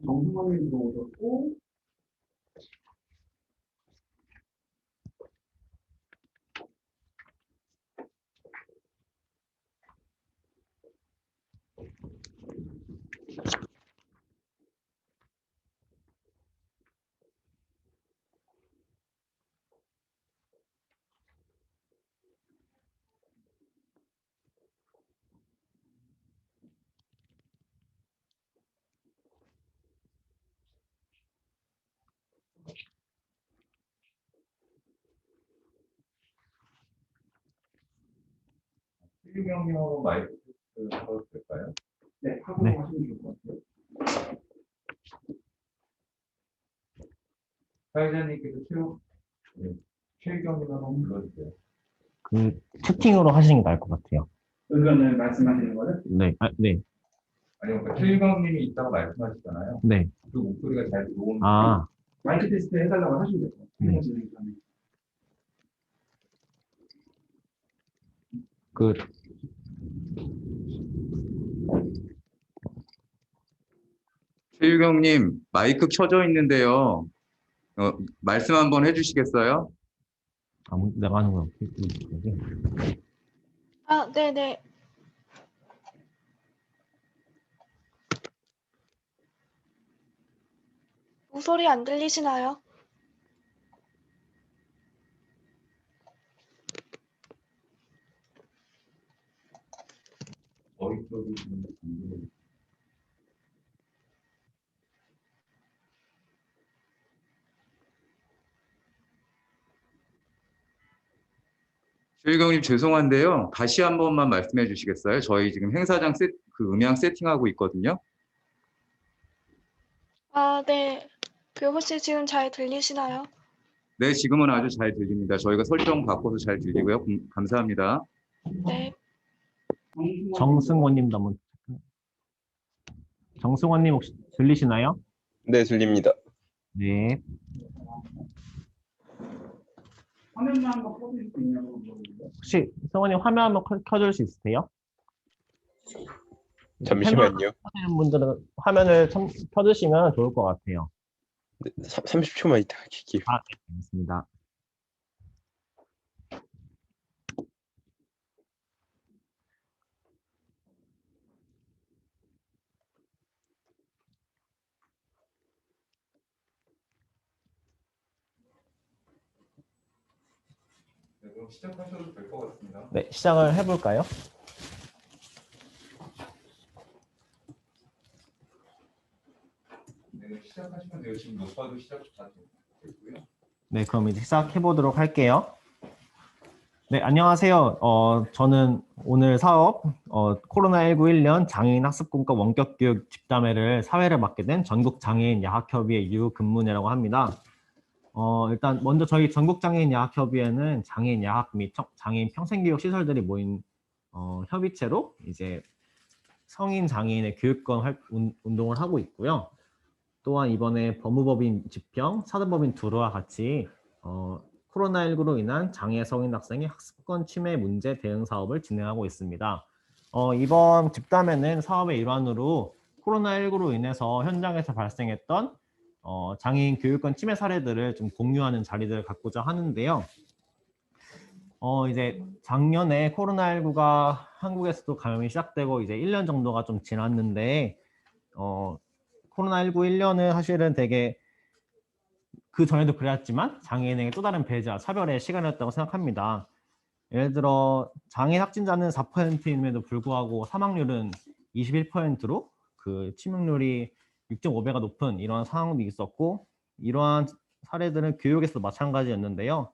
정승환님 들어오셨고, 최유경님하고 마이크 테스트 해도 될까요? 네, 하고 하시면 좋을 것 같아요. 사회자님께서 최유경님 한번 불러주세요. 그 채팅으로 하시는 게 나을 것 같아요. 의견을 말씀하시는 거는? 네, 네, 아니요, 그러니까 최유경님이 있다고 말씀하시잖아요. 네. 그 목소리가 잘 들어오는. 아, 마이크 테스트 해달라고 하시면 될 것 같아요. 네. 그 최유경님, 마이크 켜져 있는데요. 말씀 한번 해주시겠어요? 내가 하는 거. 아, 네네. 목소리 안 들리시나요? 저희 쪽이 좀 최유경님 죄송한데요. 다시 한 번만 말씀해 주시겠어요? 저희 지금 행사장 그 음향 세팅하고 있거든요. 아, 네. 그 혹시 지금 잘 들리시나요? 네, 지금은 아주 잘 들립니다. 저희가 설정 바꿔서 잘 들리고요. 감사합니다. 네. 정승원님도 한번. 정승원님 혹시 들리시나요? 네, 들립니다. 네. 화면만 한번 켜주실 수 있냐고 물어보는데. 혹시 승원님 화면 한번 켜줄 수 있으세요? 잠시만요. 하시는 분들은 화면을 켜주시면 좋을 것 같아요. 네, 30초만 있다가 킬게요. 아, 네, 알겠습니다. 네, 그럼 시작하셔도 될 것 같습니다. 네, 시작을 해볼까요? 네, 시작하시면 돼요. 지금 녹화도 시작 다 됐고요. 네, 그럼 이제 시작해 보도록 할게요. 네, 안녕하세요. 저는 오늘 사업 코로나19 1년 장애인 학습공과 원격교육 집담회를 사회를 맡게 된 전국장애인 야학협의회 유근문이라고 합니다. 일단 먼저 저희 전국장애인 야학협의회는 장애인 야학 및 장애인 평생교육 시설들이 모인 협의체로 이제 성인 장애인의 교육권 운동을 하고 있고요. 또한 이번에 법무법인 집행, 사도법인 두루와 같이 코로나19로 인한 장애 성인 학생의 학습권 침해 문제 대응 사업을 진행하고 있습니다. 이번 집담회는 사업의 일환으로 코로나19로 인해서 현장에서 발생했던 장애인 교육권 침해 사례들을 좀 공유하는 자리들을 갖고자 하는데요. 이제 작년에 코로나19가 한국에서도 감염이 시작되고 이제 1년 정도가 좀 지났는데 코로나19 1년은 사실은 되게 그 전에도 그랬지만 장애인에게 또 다른 배제와 차별의 시간이었다고 생각합니다. 예를 들어 장애 확진자는 4%임에도 불구하고 사망률은 21%로 그 치명률이 6.5배가 높은 이러한 상황도 있었고 이러한 사례들은 교육에서도 마찬가지였는데요.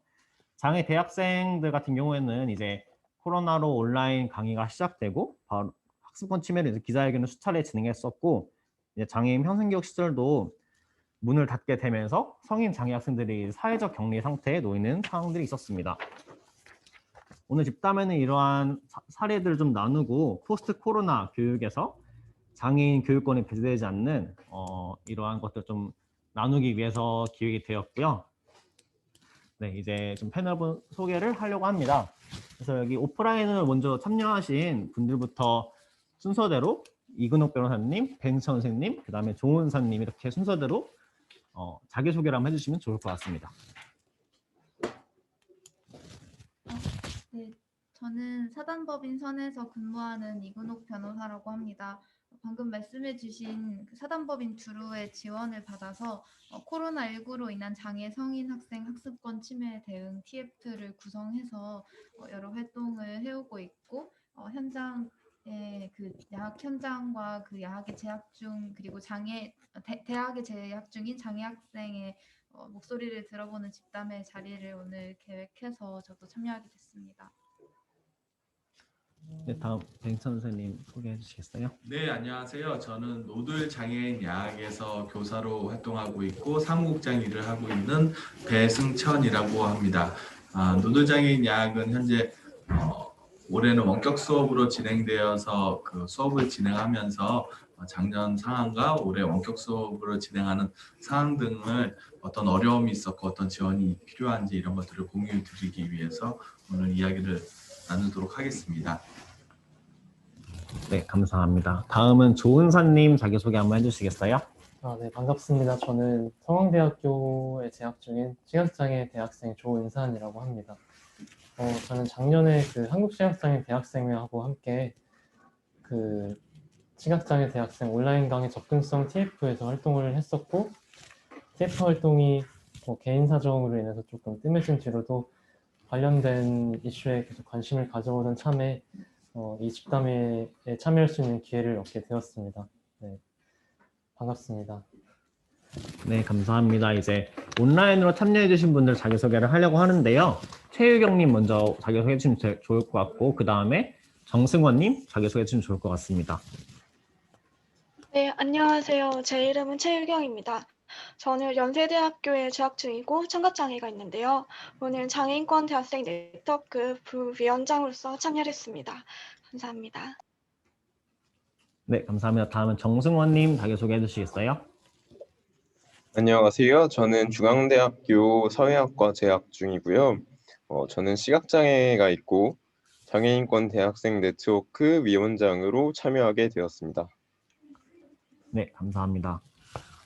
장애 대학생들 같은 경우에는 이제 코로나로 온라인 강의가 시작되고 바로 학습권 침해를 기자회견을 수차례 진행했었고 이제 장애인 평생교육 시설도 문을 닫게 되면서 성인 장애 학생들이 사회적 격리 상태에 놓이는 상황들이 있었습니다. 오늘 집담회는 이러한 사례들을 좀 나누고 포스트 코로나 교육에서 장애인 교육권이 배제되지 않는 이러한 것들 좀 나누기 위해서 기획이 되었고요. 네, 이제 좀 패널분 소개를 하려고 합니다. 그래서 여기 오프라인을 먼저 참여하신 분들부터 순서대로 이근옥 변호사님, 뱅 선생님, 그다음에 조은사님 이렇게 순서대로 자기소개를 한번 해주시면 좋을 것 같습니다. 네, 저는 사단법인 선에서 근무하는 이근옥 변호사라고 합니다. 방금 말씀해주신 그 사단법인 주루의 지원을 받아서 코로나19로 인한 장애 성인 학생 학습권 침해 대응 TF를 구성해서 여러 활동을 해오고 있고 현장에 그 야학 현장과 그 야학에 재학 중 그리고 대학에 재학 중인 장애 학생의 목소리를 들어보는 집담회 자리를 오늘 계획해서 저도 참여하게 됐습니다. 네, 다음 뱅 선생님 소개해 주시겠어요? 네, 안녕하세요. 저는 노들 장애인 야학에서 교사로 활동하고 있고 사무국장 일을 하고 있는 배승천이라고 합니다. 노들 장애인 야학은 현재 올해는 원격 수업으로 진행되어서 그 수업을 진행하면서 작년 상황과 올해 원격 수업으로 진행하는 상황 등을 어떤 어려움이 있었고 어떤 지원이 필요한지 이런 것들을 공유 드리기 위해서 오늘 이야기를 나누도록 하겠습니다. 네, 감사합니다. 다음은 조은사님 자기소개 한번 해주시겠어요? 네, 반갑습니다. 저는 성황대학교에 재학 중인 시각장애 대학생 조은산이라고 합니다. 저는 작년에 그 한국시각장애 대학생회하고 함께 그 시각장애 대학생 온라인 강의 접근성 TF에서 활동을 했었고, TF 활동이 개인 사정으로 인해서 조금 뜸해진 뒤로도 관련된 이슈에 계속 관심을 가져오던 참에 이 집담회에 참여할 수 있는 기회를 얻게 되었습니다. 네, 반갑습니다. 네, 감사합니다. 이제 온라인으로 참여해주신 분들 자기소개를 하려고 하는데요. 최유경님 먼저 자기소개해 주시면 좋을 것 같고, 그 다음에 정승원님 자기소개해 주시면 좋을 것 같습니다. 네, 안녕하세요. 제 이름은 최유경입니다. 저는 연세대학교에 재학 중이고 청각장애가 있는데요. 오늘 장애인권 대학생 네트워크 부위원장으로서 참여했습니다. 감사합니다. 네, 감사합니다. 다음은 정승원님 자기소개해 주시겠어요? 안녕하세요. 저는 중앙대학교 사회학과 재학 중이고요. 저는 시각장애가 있고 장애인권 대학생 네트워크 위원장으로 참여하게 되었습니다. 네, 감사합니다.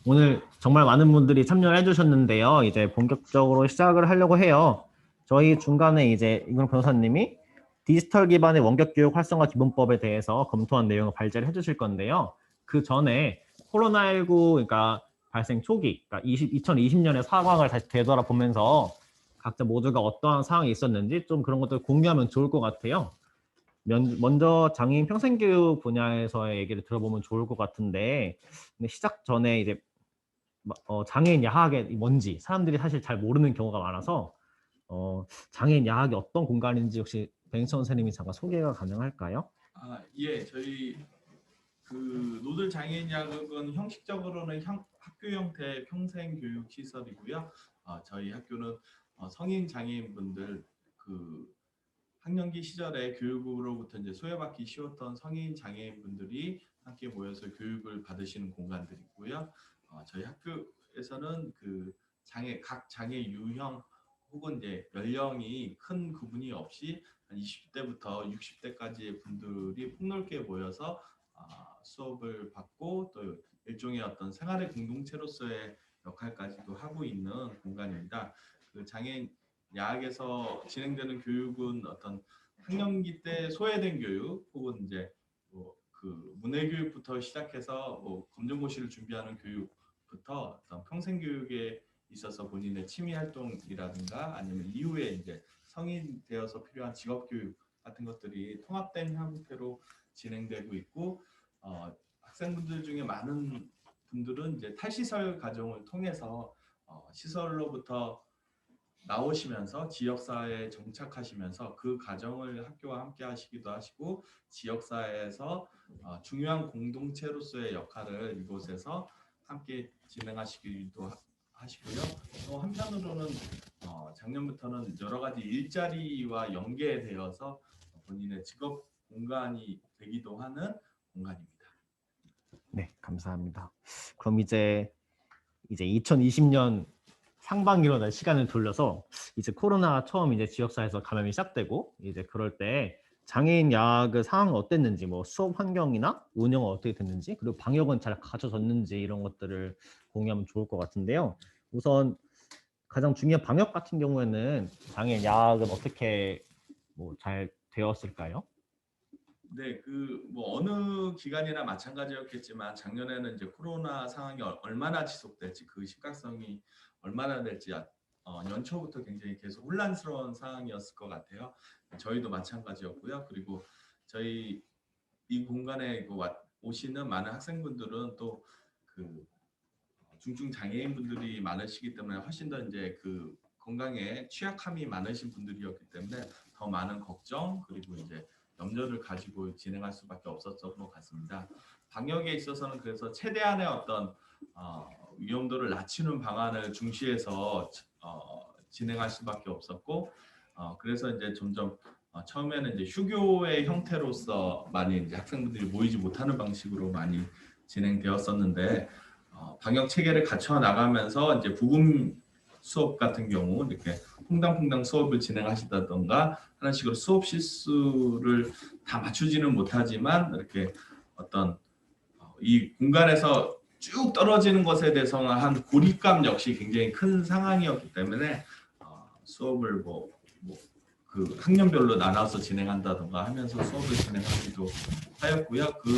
오늘 정말 많은 분들이 참여를 해주셨는데요. 이제 본격적으로 시작을 하려고 해요. 저희 중간에 이제 이근옥 변호사님이 디지털 기반의 원격 교육 활성화 기본법에 대해서 검토한 내용을 발제를 해주실 건데요. 그 전에 코로나19 그러니까 발생 초기, 그러니까 2020년의 상황을 다시 되돌아보면서 각자 모두가 어떠한 상황이 있었는지 좀 그런 것들 공유하면 좋을 것 같아요. 먼저 장애인 평생교육 분야에서의 얘기를 들어보면 좋을 것 같은데, 근데 시작 전에 이제 장애인 야학이 뭔지 사람들이 사실 잘 모르는 경우가 많아서 장애인 야학이 어떤 공간인지 혹시 뱅천 선생님이 잠깐 소개가 가능할까요? 예, 저희 그 노들 장애인 야학은 형식적으로는 학교 형태의 평생교육 시설이고요. 저희 학교는 성인 장애인분들 그 학령기 시절에 교육으로부터 이제 소외받기 쉬웠던 성인 장애인분들이 함께 모여서 교육을 받으시는 공간들이고요. 저희 학교에서는 그 각 장애 유형 혹은 이제 연령이 큰 구분이 없이 한 20대부터 60대까지의 분들이 폭넓게 모여서 수업을 받고 또 일종의 어떤 생활의 공동체로서의 역할까지도 하고 있는 공간입니다. 그 장애인 야학에서 진행되는 교육은 어떤 학령기 때 소외된 교육 혹은 이제 그 문해 교육부터 시작해서 검정고시를 준비하는 교육부터 어떤 평생 교육에 있어서 본인의 취미 활동이라든가 아니면 이후에 이제 성인 되어서 필요한 직업 교육 같은 것들이 통합된 형태로 진행되고 있고 학생분들 중에 많은 분들은 이제 탈시설 과정을 통해서 시설로부터 나오시면서 지역사회에 정착하시면서 그 과정을 학교와 함께 하시기도 하시고 지역사회에서 중요한 공동체로서의 역할을 이곳에서 함께 진행하시기도 하시고요. 또 한편으로는 작년부터는 여러 가지 일자리와 연계되어서 본인의 직업 공간이 되기도 하는 공간입니다. 네, 감사합니다. 그럼 이제 2020년 상반기로 시간을 돌려서 이제 코로나 처음 이제 지역사회에서 감염이 시작되고 이제 그럴 때 장애인 야학 그 상황은 어땠는지, 뭐 수업 환경이나 운영은 어떻게 됐는지, 그리고 방역은 잘 갖춰졌는지 이런 것들을 공유하면 좋을 것 같은데요. 우선 가장 중요한 방역 같은 경우에는 장애인 야학은 어떻게 뭐 잘 되었을까요? 네, 그 뭐 어느 기간이나 마찬가지였겠지만 작년에는 이제 코로나 상황이 얼마나 지속될지 그 심각성이 얼마나 될지 연초부터 굉장히 계속 혼란스러운 상황이었을 것 같아요. 저희도 마찬가지였고요. 그리고 저희 이 공간에 오시는 많은 학생분들은 또 그 중증 장애인 분들이 많으시기 때문에 훨씬 더 이제 그 건강에 취약함이 많으신 분들이었기 때문에 더 많은 걱정 그리고 이제 염려를 가지고 진행할 수밖에 없었던 것 같습니다. 방역에 있어서는 그래서 최대한의 어떤 위험도를 낮추는 방안을 중시해서 진행할 수밖에 없었고 그래서 이제 점점 처음에는 이제 휴교의 형태로서 많이 이제 학생분들이 모이지 못하는 방식으로 많이 진행되었었는데 방역 체계를 갖춰 나가면서 이제 부분 수업 같은 경우 이렇게 퐁당퐁당 수업을 진행하시다던가 하는 식으로 수업 실수를 다 맞추지는 못하지만 이렇게 어떤 이 공간에서 쭉 떨어지는 것에 대해서는 한 고립감 역시 굉장히 큰 상황이었기 때문에 수업을 그 학년별로 나눠서 진행한다던가 하면서 수업을 진행하기도 하였고요. 그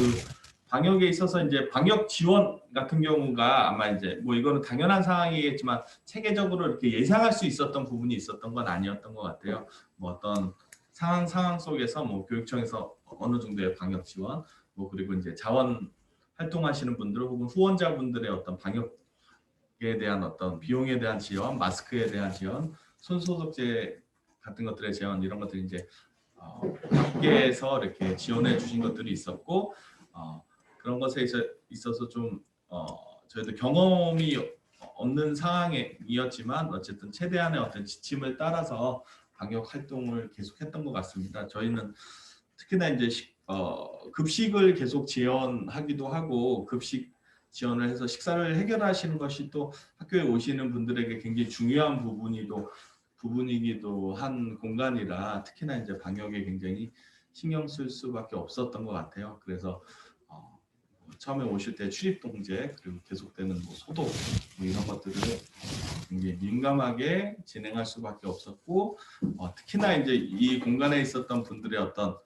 방역에 있어서 이제 방역 지원 같은 경우가 아마 이제 뭐 이거는 당연한 상황이겠지만 체계적으로 이렇게 예상할 수 있었던 부분이 있었던 건 아니었던 것 같아요. 뭐 어떤 상황 속에서 뭐 교육청에서 어느 정도의 방역 지원, 뭐 그리고 이제 자원 활동하시는 분들 혹은 후원자분들의 어떤 방역에 대한 어떤 비용에 대한 지원, 마스크에 대한 지원, 손소독제 같은 것들의 지원 이런 것들이 이제 학계에서 이렇게 지원해 주신 것들이 있었고. 그런 것에 있어서 좀 저희도 경험이 없는 상황이었지만 어쨌든 최대한의 어떤 지침을 따라서 방역 활동을 계속했던 것 같습니다. 저희는 특히나 이제 급식을 계속 지원하기도 하고 급식 지원을 해서 식사를 해결하시는 것이 또 학교에 오시는 분들에게 굉장히 중요한 부분이기도 한 공간이라 특히나 이제 방역에 굉장히 신경 쓸 수밖에 없었던 것 같아요. 그래서 처음에 오실 때 출입 통제 그리고 계속되는 뭐 소독 뭐 이런 것들을 굉장히 민감하게 진행할 수밖에 없었고 특히나 이제 이 공간에 있었던 분들의 어떤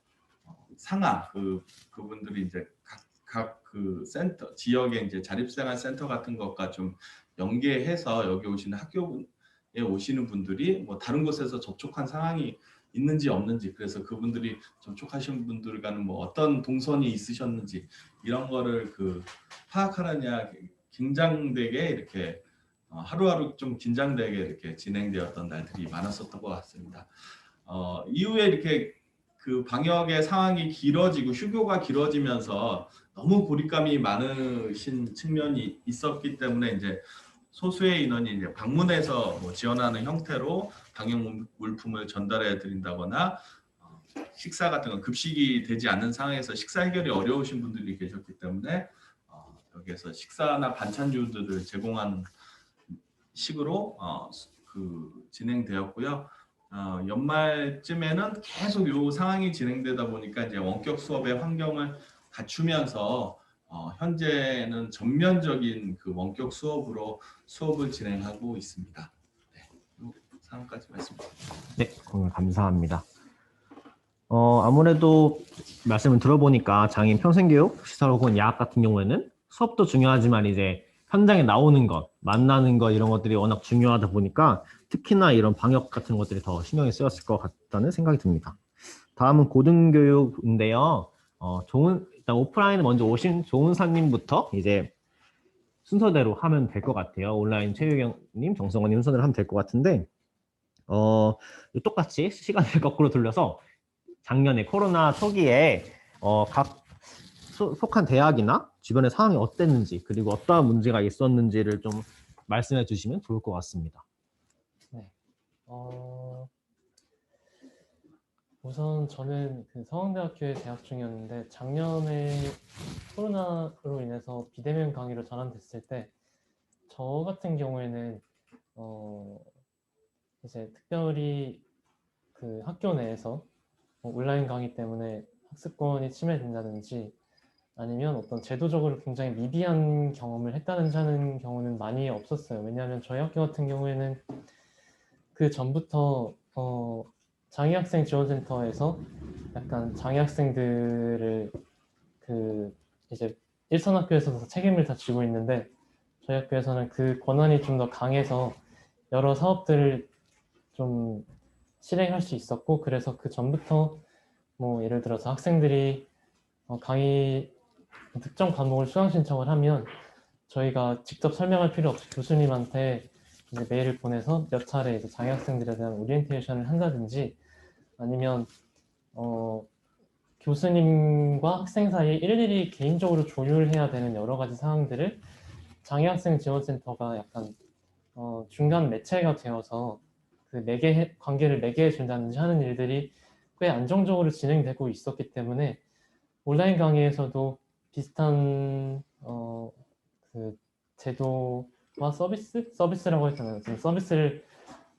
상황 그분들이 이제 각 그 센터 지역의 이제 자립생활 센터 같은 것과 좀 연계해서 여기 오시는 학교에 오시는 분들이 뭐 다른 곳에서 접촉한 상황이 있는지 없는지 그래서 그분들이 접촉하신 분들과는 뭐 어떤 동선이 있으셨는지 이런 거를 그 파악하느냐 긴장되게 이렇게 하루하루 좀 긴장되게 이렇게 진행되었던 날들이 많았었던 것 같습니다. 이후에 이렇게 그 방역의 상황이 길어지고 휴교가 길어지면서 너무 고립감이 많으신 측면이 있었기 때문에 이제 소수의 인원이 이제 방문해서 뭐 지원하는 형태로 방역 물품을 전달해 드린다거나 식사 같은 건 급식이 되지 않는 상황에서 식사 해결이 어려우신 분들이 계셨기 때문에 여기에서 식사나 반찬류들을 제공하는 식으로 진행되었고요. 연말쯤에는 계속 이 상황이 진행되다 보니까 이제 원격 수업의 환경을 갖추면서 현재는 전면적인 그 원격 수업으로 수업을 진행하고 있습니다. 네, 이 상황까지 말씀드립니다. 네, 감사합니다. 아무래도 말씀을 들어보니까 장애인 평생교육 시설 혹은 야학 같은 경우에는 수업도 중요하지만 이제 현장에 나오는 것, 만나는 것 이런 것들이 워낙 중요하다 보니까 특히나 이런 방역 같은 것들이 더 신경이 쓰였을 것 같다는 생각이 듭니다. 다음은 고등교육인데요. 일단 오프라인 먼저 오신 조은사님부터 이제 순서대로 하면 될 것 같아요. 온라인 최유경님, 정성원님 순서대로 하면 될 것 같은데 똑같이 시간을 거꾸로 돌려서 작년에 코로나 초기에 각 속한 대학이나 주변의 상황이 어땠는지 그리고 어떠한 문제가 있었는지를 좀 말씀해 주시면 좋을 것 같습니다. 네. 우선 저는 그 서강대학교에 재학 중이었는데 작년에 코로나로 인해서 비대면 강의로 전환됐을 때 저 같은 경우에는 이제 특별히 그 학교 내에서 온라인 강의 때문에 학습권이 침해된다든지 아니면 어떤 제도적으로 굉장히 미비한 경험을 했다든지 하는 경우는 많이 없었어요. 왜냐하면 저희 학교 같은 경우에는 그 전부터 장애학생 지원센터에서 약간 장애학생들을 그 이제 일선 학교에서 책임을 다 지고 있는데 저희 학교에서는 그 권한이 좀 더 강해서 여러 사업들을 좀 실행할 수 있었고, 그래서 그 전부터 뭐 예를 들어서 학생들이 강의 특정 과목을 수강 신청을 하면 저희가 직접 설명할 필요 없이 교수님한테 이제 메일을 보내서 몇 차례 이제 장애 학생들에 대한 오리엔테이션을 한다든지 아니면 교수님과 학생 사이에 일일이 개인적으로 조율해야 되는 여러 가지 사항들을 장애학생 지원센터가 약간 중간 매체가 되어서 그 관계를 매개해 준다든지 하는 일들이 꽤 안정적으로 진행되고 있었기 때문에 온라인 강의에서도 비슷한 그 제도와 서비스라고 했잖아요. 지금 서비스를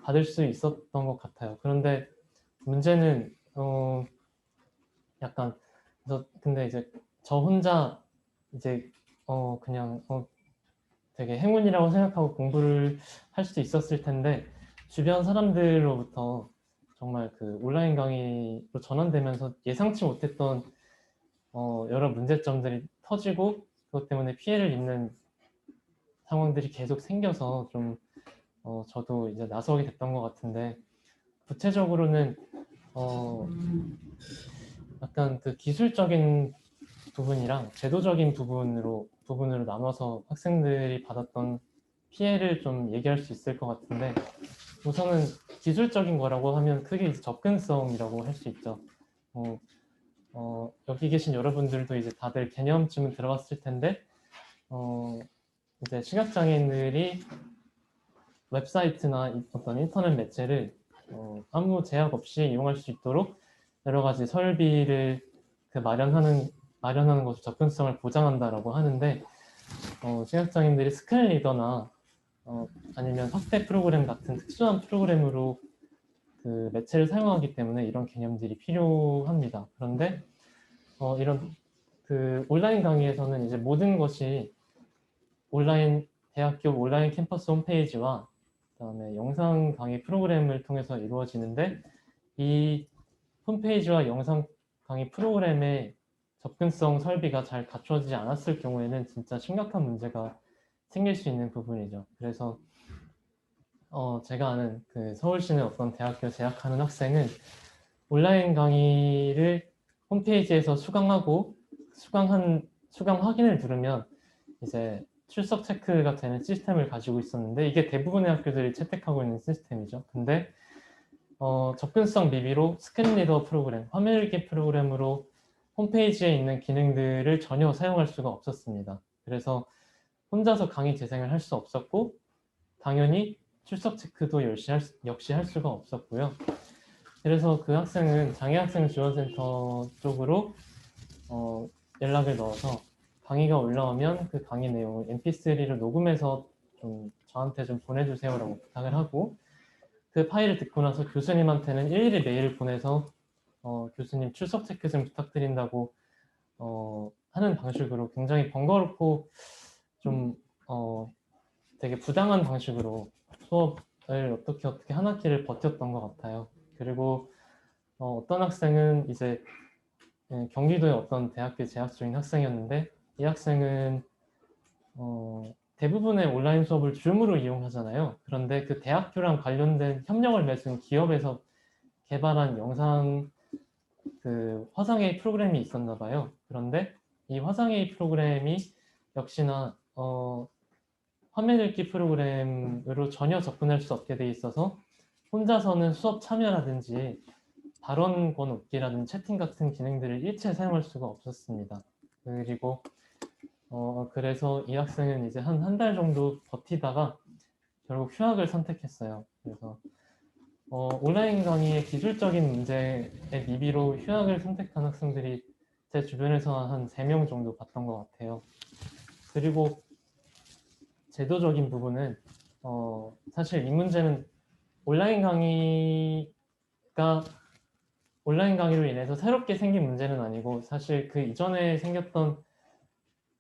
받을 수 있었던 것 같아요. 그런데 문제는 약간 근데 이제 저 혼자 이제 그냥 되게 행운이라고 생각하고 공부를 할 수도 있었을 텐데 주변 사람들로부터 정말 그 온라인 강의로 전환되면서 예상치 못했던 여러 문제점들이 터지고 그것 때문에 피해를 입는 상황들이 계속 생겨서 좀 저도 이제 나서게 됐던 것 같은데 구체적으로는 약간 그 기술적인 부분이랑 제도적인 부분으로 나눠서 학생들이 받았던 피해를 좀 얘기할 수 있을 것 같은데 우선은 기술적인 거라고 하면 크게 이제 접근성이라고 할 수 있죠. 여기 계신 여러분들도 이제 다들 개념쯤은 들어봤을 텐데 이제 시각장애인들이 웹사이트나 어떤 인터넷 매체를 아무 제약 없이 이용할 수 있도록 여러 가지 설비를 마련하는 것으로 접근성을 보장한다라고 하는데 시각장애인들이 스크린 리더나 아니면 확대 프로그램 같은 특수한 프로그램으로 그 매체를 사용하기 때문에 이런 개념들이 필요합니다. 그런데 이런 그 온라인 강의에서는 이제 모든 것이 대학교 온라인 캠퍼스 홈페이지와 그다음에 영상 강의 프로그램을 통해서 이루어지는데 이 홈페이지와 영상 강의 프로그램의 접근성 설비가 잘 갖춰지지 않았을 경우에는 진짜 심각한 문제가 생길 수 있는 부분이죠. 그래서 제가 아는 그 서울시내 어떤 대학교에 재학하는 학생은 온라인 강의를 홈페이지에서 수강하고 수강 확인을 누르면 이제 출석 체크가 되는 시스템을 가지고 있었는데 이게 대부분의 학교들이 채택하고 있는 시스템이죠. 근데 접근성 미비로 스크린 리더 프로그램, 화면 읽기 프로그램으로 홈페이지에 있는 기능들을 전혀 사용할 수가 없었습니다. 그래서 혼자서 강의 재생을 할 수 없었고 당연히 출석 체크도 역시 할 수가 없었고요. 그래서 그 학생은 장애학생 지원센터 쪽으로 연락을 넣어서 강의가 올라오면 그 강의 내용을 mp3로 녹음해서 좀 저한테 좀 보내주세요라고 부탁을 하고 그 파일을 듣고 나서 교수님한테는 일일이 메일을 보내서 교수님 출석 체크 좀 부탁드린다고 하는 방식으로 굉장히 번거롭고 좀 되게 부당한 방식으로 수업을 어떻게 한 학기를 버텼던 것 같아요. 그리고 어떤 학생은 이제 경기도의 어떤 대학교에 재학 중인 학생이었는데 이 학생은 대부분의 온라인 수업을 줌으로 이용하잖아요. 그런데 그 대학교랑 관련된 협력을 맺은 기업에서 개발한 영상 그 화상회의 프로그램이 있었나 봐요. 그런데 이 화상회의 프로그램이 역시나 화면 읽기 프로그램으로 전혀 접근할 수 없게 돼 있어서 혼자서는 수업 참여라든지 발언 권웃기라든지 채팅 같은 기능들을 일체 사용할 수가 없었습니다. 그리고 그래서 이 학생은 이제 한 달 정도 버티다가 결국 휴학을 선택했어요. 그래서 온라인 강의의 기술적인 문제의 미비로 휴학을 선택한 학생들이 제 주변에서 한 3명 정도 봤던 것 같아요. 그리고 제도적인 부분은 사실 이 문제는 온라인 강의가 온라인 강의로 인해서 새롭게 생긴 문제는 아니고 사실 그 이전에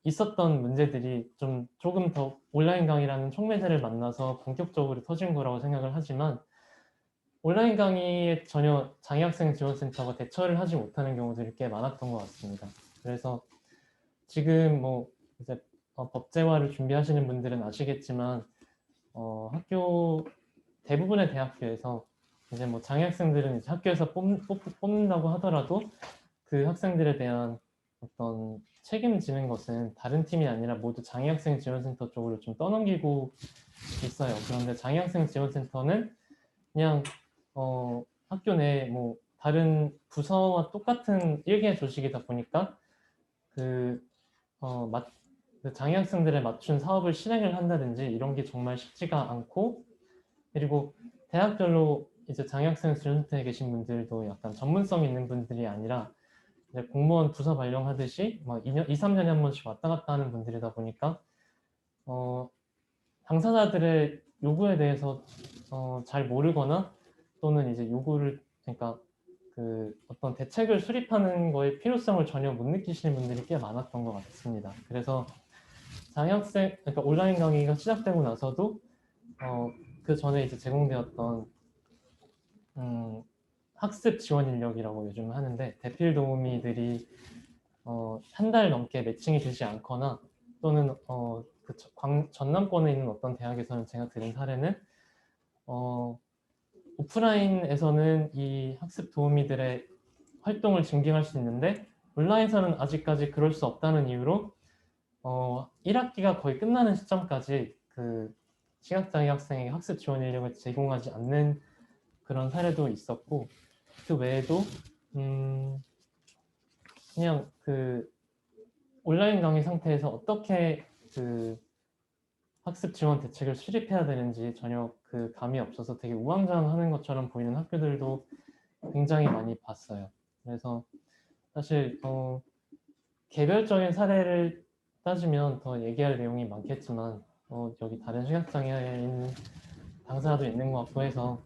있었던 문제들이 조금 더 온라인 강의라는 촉매제를 만나서 본격적으로 터진 거라고 생각을 하지만 온라인 강의에 전혀 장애학생 지원센터가 대처를 하지 못하는 경우들이 꽤 많았던 것 같습니다. 그래서 지금 뭐 이제 법제화를 준비하시는 분들은 아시겠지만 대부분의 대학교에서 이제 뭐 장애학생들은 이제 학교에서 뽑는다고 하더라도 그 학생들에 대한 어떤 책임지는 것은 다른 팀이 아니라 모두 장애학생 지원센터 쪽으로 좀 떠넘기고 있어요. 그런데 장애학생 지원센터는 그냥 학교 내에 뭐 다른 부서와 똑같은 일개 조직이다 보니까 그 장애학생들에 맞춘 사업을 실행을 한다든지 이런 게 정말 쉽지가 않고, 그리고 대학별로 이제 장애학생 지원센터에 계신 분들도 약간 전문성 있는 분들이 아니라 이제 공무원 부서 발령하듯이 막 2, 3년에 한 번씩 왔다 갔다 하는 분들이다 보니까 당사자들의 요구에 대해서 잘 모르거나 또는 이제 그러니까 그 어떤 대책을 수립하는 거에 필요성을 전혀 못 느끼시는 분들이 꽤 많았던 것 같습니다. 그래서 그러니까 온라인 강의가 시작되고 나서도 그 전에 이제 제공되었던 학습 지원 인력이라고 요즘 하는데 대필 도우미들이 한 달 넘게 매칭이 되지 않거나 또는 그 전남권에 있는 어떤 대학에서는 제가 들은 사례는 오프라인에서는 이 학습 도우미들의 활동을 증빙할 수 있는데 온라인에서는 아직까지 그럴 수 없다는 이유로 1학기가 거의 끝나는 시점까지 그 시각장애 학생에게 학습 지원 인력을 제공하지 않는 그런 사례도 있었고, 그 외에도 그냥 그 온라인 강의 상태에서 어떻게 그 학습 지원 대책을 수립해야 되는지 전혀 그 감이 없어서 되게 우왕좌왕하는 것처럼 보이는 학교들도 굉장히 많이 봤어요. 그래서 사실 개별적인 사례를 따지면 더 얘기할 내용이 많겠지만 여기 다른 시각장애인 당사자도 있는 것 같고 해서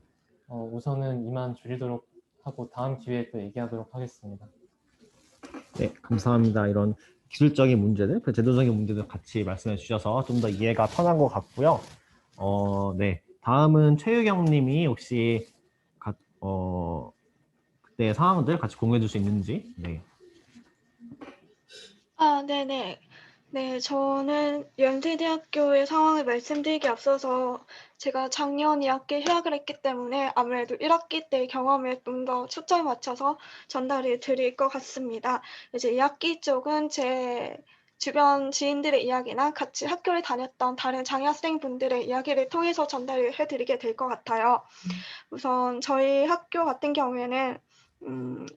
우선은 이만 줄이도록 하고 다음 기회에 또 얘기하도록 하겠습니다. 네, 감사합니다. 이런 기술적인 문제들, 그 제도적인 문제들 같이 말씀해 주셔서 좀 더 이해가 편한 것 같고요. 네, 다음은 최유경 님이 혹시 그때 상황들 같이 공유해 줄 수 있는지. 네. 네네. 네, 저는 연세대학교의 상황을 말씀드리기 앞서서 제가 작년 2학기 휴학을 했기 때문에 아무래도 1학기 때 경험에 좀 더 초점을 맞춰서 전달을 드릴 것 같습니다. 이제 2학기 쪽은 제 주변 지인들의 이야기나 같이 학교를 다녔던 다른 장애학생분들의 이야기를 통해서 전달을 해드리게 될 것 같아요. 우선 저희 학교 같은 경우에는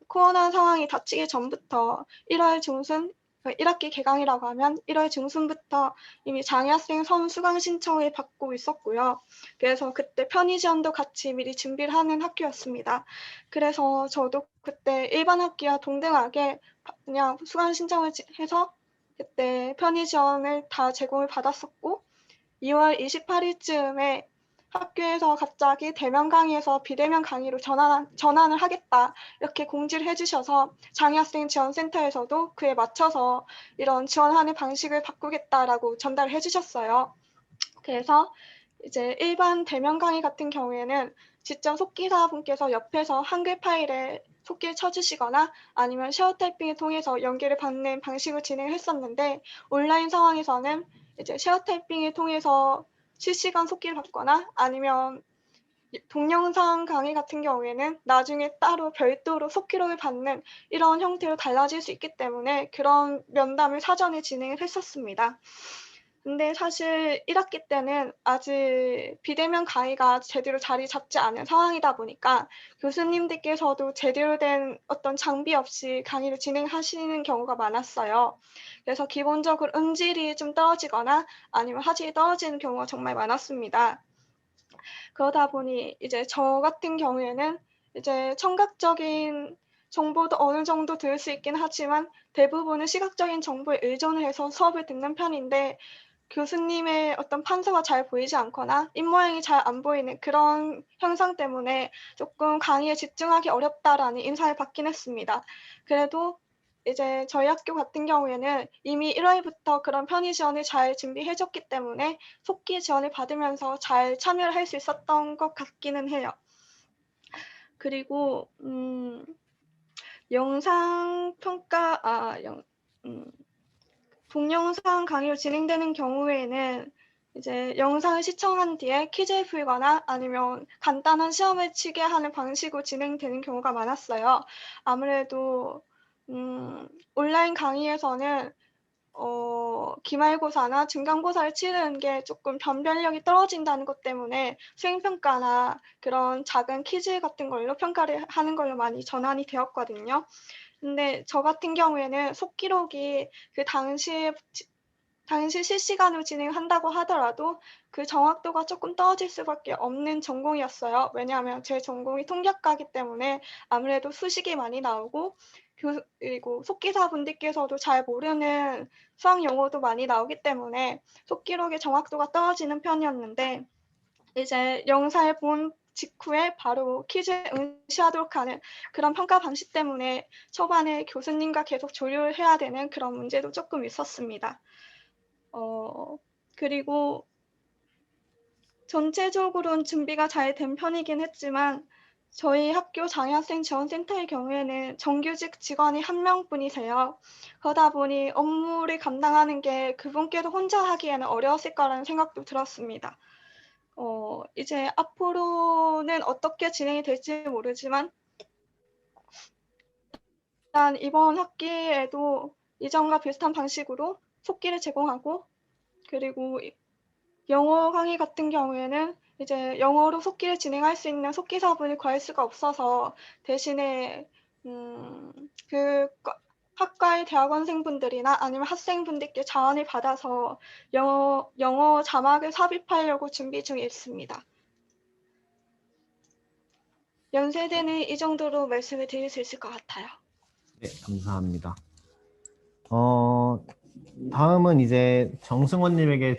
코로나 상황이 닥치기 전부터 1월 중순 1학기 개강이라고 하면 1월 중순부터 이미 장애학생 서울 수강 신청을 받고 있었고요. 그래서 그때 편의 지원도 같이 미리 준비를 하는 학교였습니다. 그래서 저도 그때 일반 학기와 동등하게 그냥 수강 신청을 해서 그때 편의 지원을 다 제공을 받았었고 2월 28일쯤에 학교에서 갑자기 대면 강의에서 비대면 강의로 전환을 하겠다 이렇게 공지를 해주셔서 장애학생 지원센터에서도 그에 맞춰서 이런 지원하는 방식을 바꾸겠다라고 전달을 해주셨어요. 그래서 이제 일반 대면 강의 같은 경우에는 직접 속기사분께서 옆에서 한글 파일에 속기를 쳐주시거나 아니면 쉐어 타이핑을 통해서 연계를 받는 방식을 진행을 했었는데 온라인 상황에서는 이제 쉐어 타이핑을 통해서 실시간 속기를 받거나 아니면 동영상 강의 같은 경우에는 나중에 따로 별도로 속기록을 받는 이런 형태로 달라질 수 있기 때문에 그런 면담을 사전에 진행을 했었습니다. 근데 사실 1학기 때는 아직 비대면 강의가 제대로 자리 잡지 않은 상황이다 보니까 교수님들께서도 제대로 된 어떤 장비 없이 강의를 진행하시는 경우가 많았어요. 그래서 기본적으로 음질이 좀 떨어지거나 아니면 화질이 떨어지는 경우가 정말 많았습니다. 그러다 보니 이제 저 같은 경우에는 이제 청각적인 정보도 어느 정도 들을 수 있긴 하지만 대부분은 시각적인 정보에 의존을 해서 수업을 듣는 편인데 교수님의 어떤 판서가 잘 보이지 않거나 입모양이 잘 안 보이는 그런 현상 때문에 조금 강의에 집중하기 어렵다라는 인상을 받긴 했습니다. 그래도 이제 저희 학교 같은 경우에는 이미 1월부터 그런 편의 지원을 잘 준비해줬기 때문에 속기 지원을 받으면서 잘 참여를 할 수 있었던 것 같기는 해요. 그리고 영상 평가, 동영상 강의로 진행되는 경우에는 이제 영상을 시청한 뒤에 퀴즈를 풀거나 아니면 간단한 시험을 치게 하는 방식으로 진행되는 경우가 많았어요. 아무래도 온라인 강의에서는 기말고사나 중간고사를 치르는 게 조금 변별력이 떨어진다는 것 때문에 수행평가나 그런 작은 퀴즈 같은 걸로 평가를 하는 걸로 많이 전환이 되었거든요. 근데 저 같은 경우에는 속기록이 그 당시 실시간으로 진행한다고 하더라도 그 정확도가 조금 떨어질 수밖에 없는 전공이었어요. 왜냐하면 제 전공이 통역과이기 때문에 아무래도 수식이 많이 나오고 그리고 속기사분들께서도 잘 모르는 수학 용어도 많이 나오기 때문에 속기록의 정확도가 떨어지는 편이었는데 이제 영상을 본 직후에 바로 퀴즈에 응시하도록 하는 그런 평가 방식 때문에 초반에 교수님과 계속 조율을 해야 되는 그런 문제도 조금 있었습니다. 그리고 전체적으로는 준비가 잘 된 편이긴 했지만 저희 학교 장애학생 지원센터의 경우에는 정규직 직원이 1명뿐이세요. 그러다 보니 업무를 감당하는 게 그분께도 혼자 하기에는 어려웠을 거라는 생각도 들었습니다. 이제 앞으로는 어떻게 진행이 될지 모르지만 일단 이번 학기에도 이전과 비슷한 방식으로 속기를 제공하고 그리고 영어 강의 같은 경우에는 이제 영어로 속기를 진행할 수 있는 속기사분을 구할 수가 없어서 대신에 그 학과의 대학원생분들이나 아니면 학생분들께 자원을 받아서 영어 자막을 삽입하려고 준비 중에 있습니다. 연세대는 이 정도로 말씀을 드릴 수 있을 것 같아요. 네, 감사합니다. 다음은 이제 정승원님에게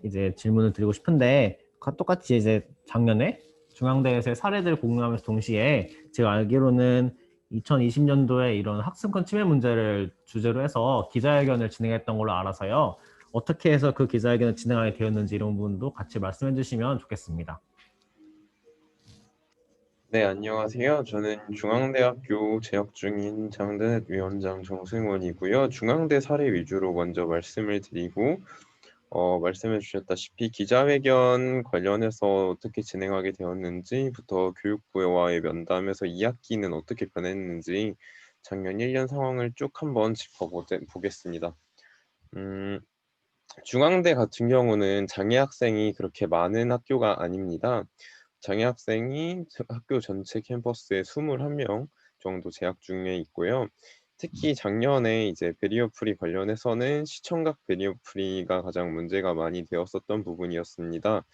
이제 질문을 드리고 싶은데 똑같이 이제 작년에 중앙대에서의 사례들을 공유하면서 동시에 제가 알기로는 2020년도에 이런 학습권 침해 문제를 주제로 해서 기자회견을 진행했던 걸로 알아서요. 어떻게 해서 그 기자회견을 진행하게 되었는지 이런 부분도 같이 말씀해 주시면 좋겠습니다. 네, 안녕하세요. 저는 중앙대학교 재학 중인 장대넷 위원장 정승원이고요. 중앙대 사례 위주로 먼저 말씀을 드리고 말씀해 주셨다시피 기자회견 관련해서 어떻게 진행하게 되었는지부터 교육부와의 면담에서 2학기는 어떻게 변했는지 작년 1년 상황을 쭉 한번 짚어보겠습니다. 중앙대 같은 경우는 장애 학생이 그렇게 많은 학교가 아닙니다. 장애 학생이 학교 전체 캠퍼스에 21명 정도 재학 중에 있고요. 특히 작년에 이제 베리어 프리 관련해서는 시청각 베리어 프리가 가장 문제가 많이 되었었던 부분이었습니다.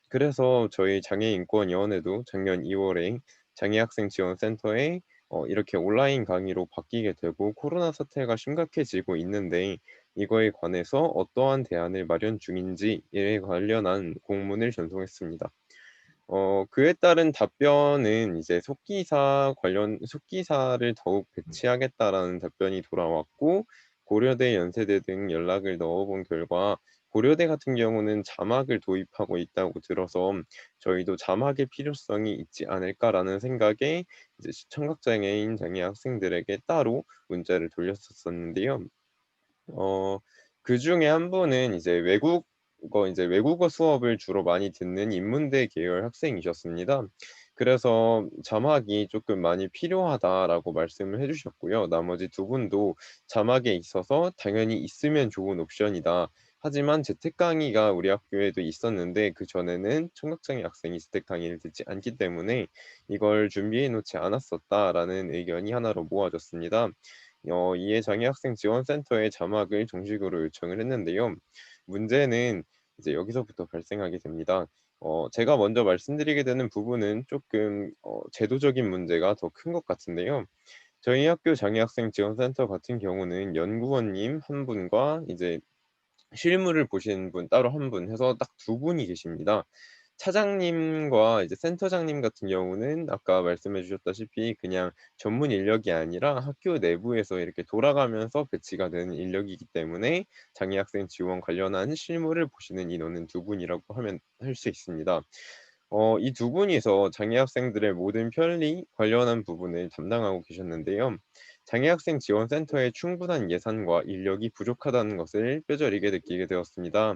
그래서 저희 장애인권위원회도 작년 2월에 장애학생지원센터에 이렇게 온라인 강의로 바뀌게 되고 코로나 사태가 심각해지고 있는데 이거에 관해서 어떠한 대안을 마련 중인지에 관련한 공문을 전송했습니다. 그에 따른 답변은 이제 속기사를 더욱 배치하겠다라는 답변이 돌아왔고 고려대, 연세대 등 연락을 넣어본 결과 고려대 같은 경우는 자막을 도입하고 있다고 들어서 저희도 자막의 필요성이 있지 않을까라는 생각에 이제 시청각장애인 장애 학생들에게 따로 문자를 돌렸었는데요. 그 중에 한 분은 이제 외국어 수업을 주로 많이 듣는 인문대 계열 학생이셨습니다. 그래서 자막이 조금 많이 필요하다라고 말씀을 해주셨고요. 나머지 두 분도 자막에 있어서 당연히 있으면 좋은 옵션이다. 하지만 재택 강의가 우리 학교에도 있었는데 그 전에는 청각장애 학생이 재택 강의를 듣지 않기 때문에 이걸 준비해 놓지 않았었다라는 의견이 하나로 모아졌습니다. 이에 장애학생지원센터에 자막을 정식으로 요청을 했는데요. 문제는 이제 여기서부터 발생하게 됩니다. 제가 먼저 말씀드리게 되는 부분은 조금 제도적인 문제가 더 큰 것 같은데요. 저희 학교 장애학생지원센터 같은 경우는 연구원님 한 분과 이제 실무를 보시는 분 따로 한 분 해서 딱 두 분이 계십니다. 차장님과 이제 센터장님 같은 경우는 아까 말씀해 주셨다시피 그냥 전문 인력이 아니라 학교 내부에서 이렇게 돌아가면서 배치가 되는 인력이기 때문에 장애 학생 지원 관련한 실무를 보시는 인원은 두 분이라고 하면 할 수 있습니다. 이 두 분이서 장애 학생들의 모든 편리 관련한 부분을 담당하고 계셨는데요. 장애 학생 지원 센터에 충분한 예산과 인력이 부족하다는 것을 뼈저리게 느끼게 되었습니다.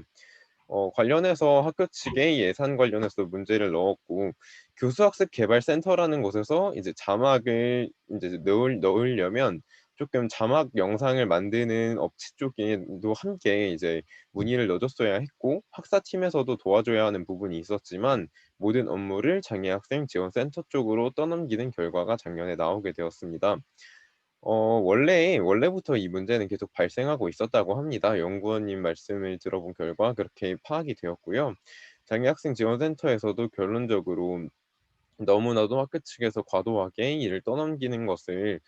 관련해서 학교 측에 예산 관련해서 문제를 넣었고 교수학습 개발센터라는 곳에서 이제 자막을 이제 넣으려면 조금 자막 영상을 만드는 업체 쪽에도 함께 이제 문의를 넣어줬어야 했고 학사팀에서도 도와줘야 하는 부분이 있었지만 모든 업무를 장애학생 지원센터 쪽으로 떠넘기는 결과가 작년에 나오게 되었습니다. 원래부터 이 문제는 계속 발생하고 있었다고 합니다. 연구원님 말씀을 들어본 결과 그렇게 파악이 되었고요. 장애학생 지원센터에서도 결론적으로 너무나도 학교 측에서 과도하게 일을 떠넘기는 것을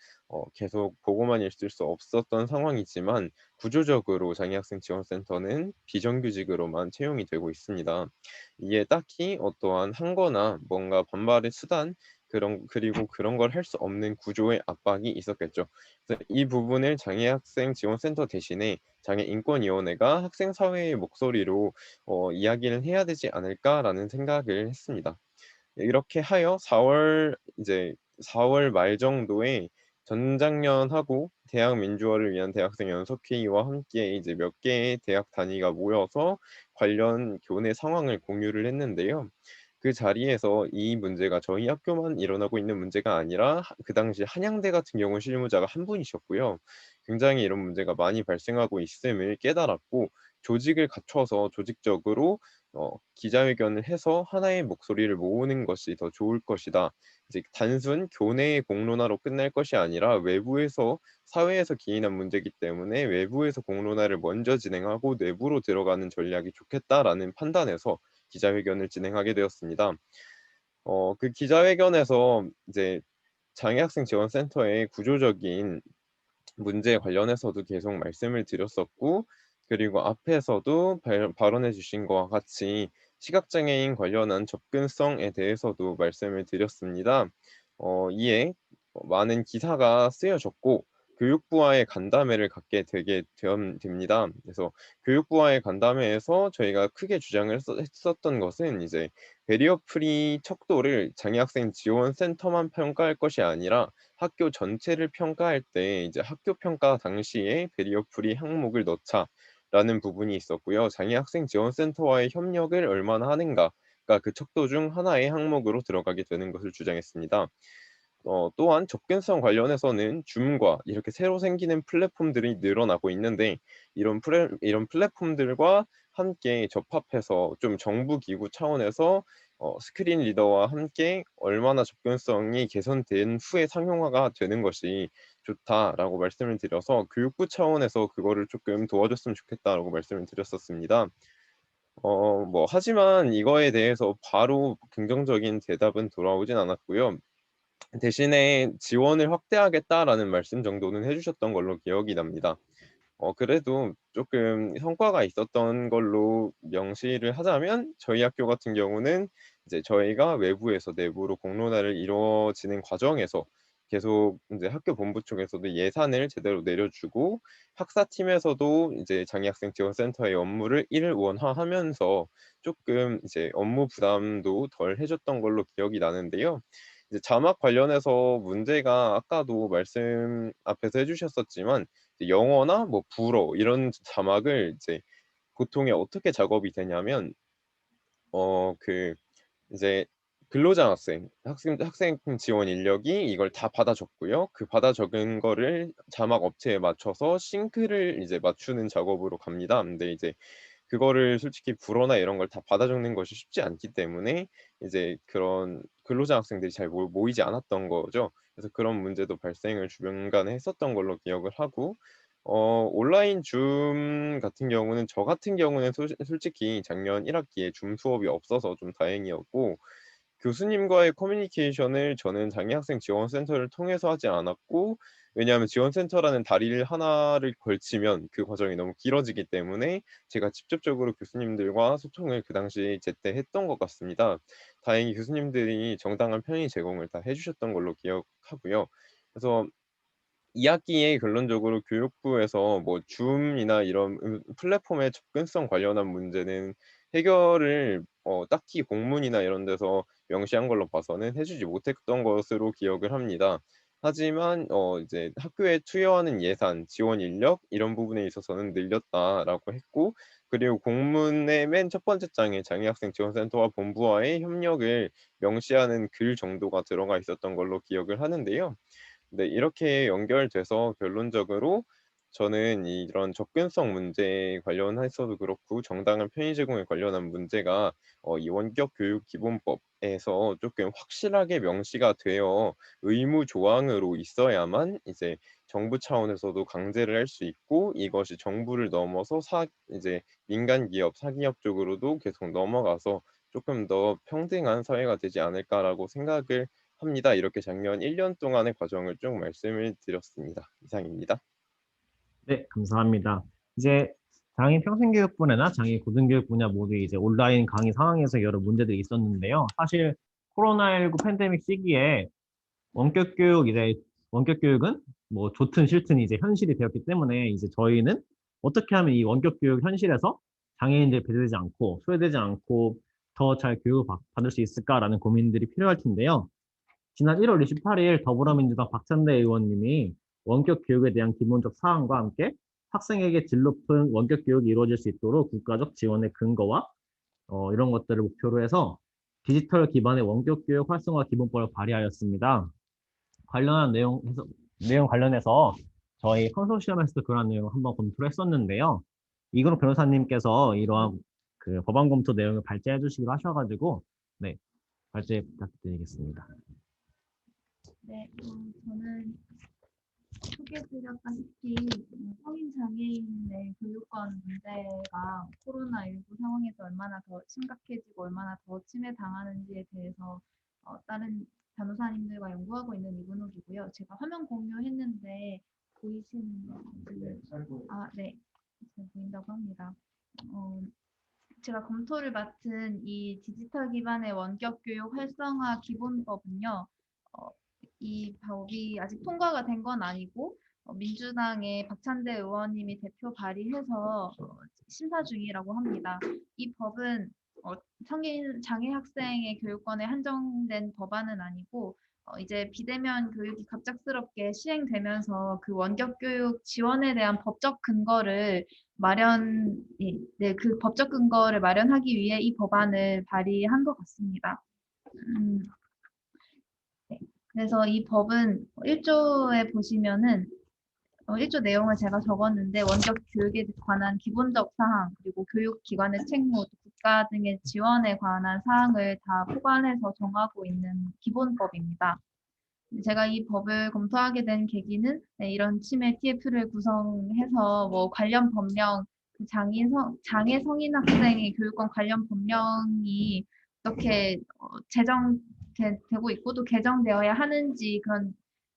계속 보고만 있을 수 없었던 상황이지만 구조적으로 장애학생 지원센터는 비정규직으로만 채용이 되고 있습니다. 이에 딱히 어떠한 한거나 뭔가 반발의 수단 그리고 그런 걸 할 수 없는 구조의 압박이 있었겠죠. 그래서 이 부분을 장애학생 지원센터 대신에 장애인권위원회가 학생 사회의 목소리로 이야기를 해야 되지 않을까라는 생각을 했습니다. 이렇게 하여 4월 말 정도에 전작년하고 대학 민주화를 위한 대학생 연석회의와 함께 이제 몇 개의 대학 단위가 모여서 관련 교내 상황을 공유를 했는데요. 그 자리에서 이 문제가 저희 학교만 일어나고 있는 문제가 아니라 그 당시 한양대 같은 경우 실무자가 한 분이셨고요. 굉장히 이런 문제가 많이 발생하고 있음을 깨달았고 조직을 갖춰서 조직적으로 기자회견을 해서 하나의 목소리를 모으는 것이 더 좋을 것이다. 이제 단순 교내의 공론화로 끝날 것이 아니라 외부에서 사회에서 기인한 문제이기 때문에 외부에서 공론화를 먼저 진행하고 내부로 들어가는 전략이 좋겠다라는 판단에서 기자회견을 진행하게 되었습니다. 그 기자회견에서 이제 장애학생 지원센터의 구조적인 문제 관련해서도 계속 말씀을 드렸었고 그리고 앞에서도 발언해 주신 것과 같이 시각장애인 관련한 접근성에 대해서도 말씀을 드렸습니다. 이에 많은 기사가 쓰여졌고 교육부와의 간담회를 갖게 되게 됩니다. 그래서 교육부와의 간담회에서 저희가 크게 주장을 했었던 것은 이제 베리어 프리 척도를 장애학생 지원센터만 평가할 것이 아니라 학교 전체를 평가할 때 이제 학교 평가 당시에 베리어 프리 항목을 넣자라는 부분이 있었고요. 장애학생 지원센터와의 협력을 얼마나 하는가가 그 척도 중 하나의 항목으로 들어가게 되는 것을 주장했습니다. 또한 접근성 관련해서는 줌과 이렇게 새로 생기는 플랫폼들이 늘어나고 있는데 이런 플랫폼들과 함께 접합해서 좀 정부 기구 차원에서 스크린 리더와 함께 얼마나 접근성이 개선된 후에 상용화가 되는 것이 좋다라고 말씀을 드려서 교육부 차원에서 그거를 조금 도와줬으면 좋겠다라고 말씀을 드렸었습니다. 하지만 이거에 대해서 바로 긍정적인 대답은 돌아오진 않았고요. 대신에 지원을 확대하겠다라는 말씀 정도는 해주셨던 걸로 기억이 납니다. 그래도 조금 성과가 있었던 걸로 명시를 하자면 저희 학교 같은 경우는 이제 저희가 외부에서 내부로 공론화를 이루어지는 과정에서 계속 이제 학교 본부 쪽에서도 예산을 제대로 내려주고 학사팀에서도 이제 장애학생 지원센터의 업무를 일원화하면서 조금 이제 업무 부담도 덜 해줬던 걸로 기억이 나는데요. 이제 자막 관련해서 문제가 아까도 말씀 앞에서 해주셨었지만 영어나 뭐 불어 이런 자막을 이제 보통에 어떻게 작업이 되냐면 그 이제 근로장학생 학생 지원 인력이 이걸 다 받아 적고요. 그 받아 적은 거를 자막 업체에 맞춰서 싱크를 이제 맞추는 작업으로 갑니다. 근데 이제 그거를 솔직히 불어나 이런 걸 다 받아 적는 것이 쉽지 않기 때문에 이제 그런 근로자 학생들이 잘 모이지 않았던 거죠. 그래서 그런 문제도 발생을 중간에 했었던 걸로 기억을 하고 온라인 줌 같은 경우는 저 같은 경우는 솔직히 작년 1학기에 줌 수업이 없어서 좀 다행이었고 교수님과의 커뮤니케이션을 저는 장애학생 지원센터를 통해서 하지 않았고, 왜냐하면 지원센터라는 다리를 하나를 걸치면 그 과정이 너무 길어지기 때문에 제가 직접적으로 교수님들과 소통을 그 당시 제때 했던 것 같습니다. 다행히 교수님들이 정당한 편의 제공을 다 해주셨던 걸로 기억하고요. 그래서 2학기에 결론적으로 교육부에서 뭐 줌이나 이런 플랫폼의 접근성 관련한 문제는 해결을 딱히 공문이나 이런 데서 명시한 걸로 봐서는 해주지 못했던 것으로 기억을 합니다. 하지만 이제 학교에 투여하는 예산, 지원 인력 이런 부분에 있어서는 늘렸다라고 했고, 그리고 공문의 맨 첫 번째 장에 장애학생 지원센터와 본부와의 협력을 명시하는 글 정도가 들어가 있었던 걸로 기억을 하는데요. 네, 이렇게 연결돼서 결론적으로 저는 이런 접근성 문제 관련해서도 그렇고 정당한 편의 제공에 관련한 문제가 이 원격 교육 기본법에서 조금 확실하게 명시가 되어 의무 조항으로 있어야만 이제 정부 차원에서도 강제를 할 수 있고, 이것이 정부를 넘어서 이제 민간 기업, 사기업 쪽으로도 계속 넘어가서 조금 더 평등한 사회가 되지 않을까라고 생각을 합니다. 이렇게 작년 1년 동안의 과정을 쭉 말씀을 드렸습니다. 이상입니다. 네, 감사합니다. 이제 장애인 평생교육분야나 장애인 고등교육 분야 모두 이제 온라인 강의 상황에서 여러 문제들이 있었는데요. 사실 코로나19 팬데믹 시기에 원격 교육은 뭐 좋든 싫든 이제 현실이 되었기 때문에 이제 저희는 어떻게 하면 이 원격 교육 현실에서 장애인들 배제되지 않고 소외되지 않고 더 잘 교육을 받을 수 있을까라는 고민들이 필요할 텐데요. 지난 1월 28일 더불어민주당 박찬대 의원님이 원격 교육에 대한 기본적 사항과 함께 학생에게 질 높은 원격 교육이 이루어질 수 있도록 국가적 지원의 근거와 이런 것들을 목표로 해서 디지털 기반의 원격 교육 활성화 기본법을 발의하였습니다. 관련한 내용 관련해서 저희 컨소시엄에서도 그런 내용을 한번 검토를 했었는데요. 이근호 변호사님께서 이러한 그 법안 검토 내용을 발제해 주시기로 하셔가지고 네, 발제 부탁드리겠습니다. 네, 저는 소개드렸다시피 성인 장애인의 교육권 문제가 코로나19 상황에서 얼마나 더 심각해지고 얼마나 더 침해당하는지에 대해서 다른 변호사님들과 연구하고 있는 이근옥이고요. 제가 화면 공유했는데 보이시는 네, 잘 보인다고 합니다. 제가 검토를 맡은 이 디지털 기반의 원격 교육 활성화 기본법은요. 이 법이 아직 통과가 된 건 아니고 민주당의 박찬대 의원님이 대표 발의해서 심사 중이라고 합니다. 이 법은 성인 장애 학생의 교육권에 한정된 법안은 아니고 이제 비대면 교육이 갑작스럽게 시행되면서 그 원격 교육 지원에 대한 법적 근거를 그 법적 근거를 마련하기 위해 이 법안을 발의한 것 같습니다. 네. 그래서 이 법은 1조에 보시면은 1조 내용을 제가 적었는데 원격 교육에 관한 기본적 사항, 그리고 교육기관의 책무, 국가 등의 지원에 관한 사항을 다 포괄해서 정하고 있는 기본법입니다. 제가 이 법을 검토하게 된 계기는 이런 치매 TF를 구성해서 뭐 관련 법령, 장애 성인 학생의 교육권 관련 법령이 어떻게 제정되고 있고 또 개정되어야 하는지 그런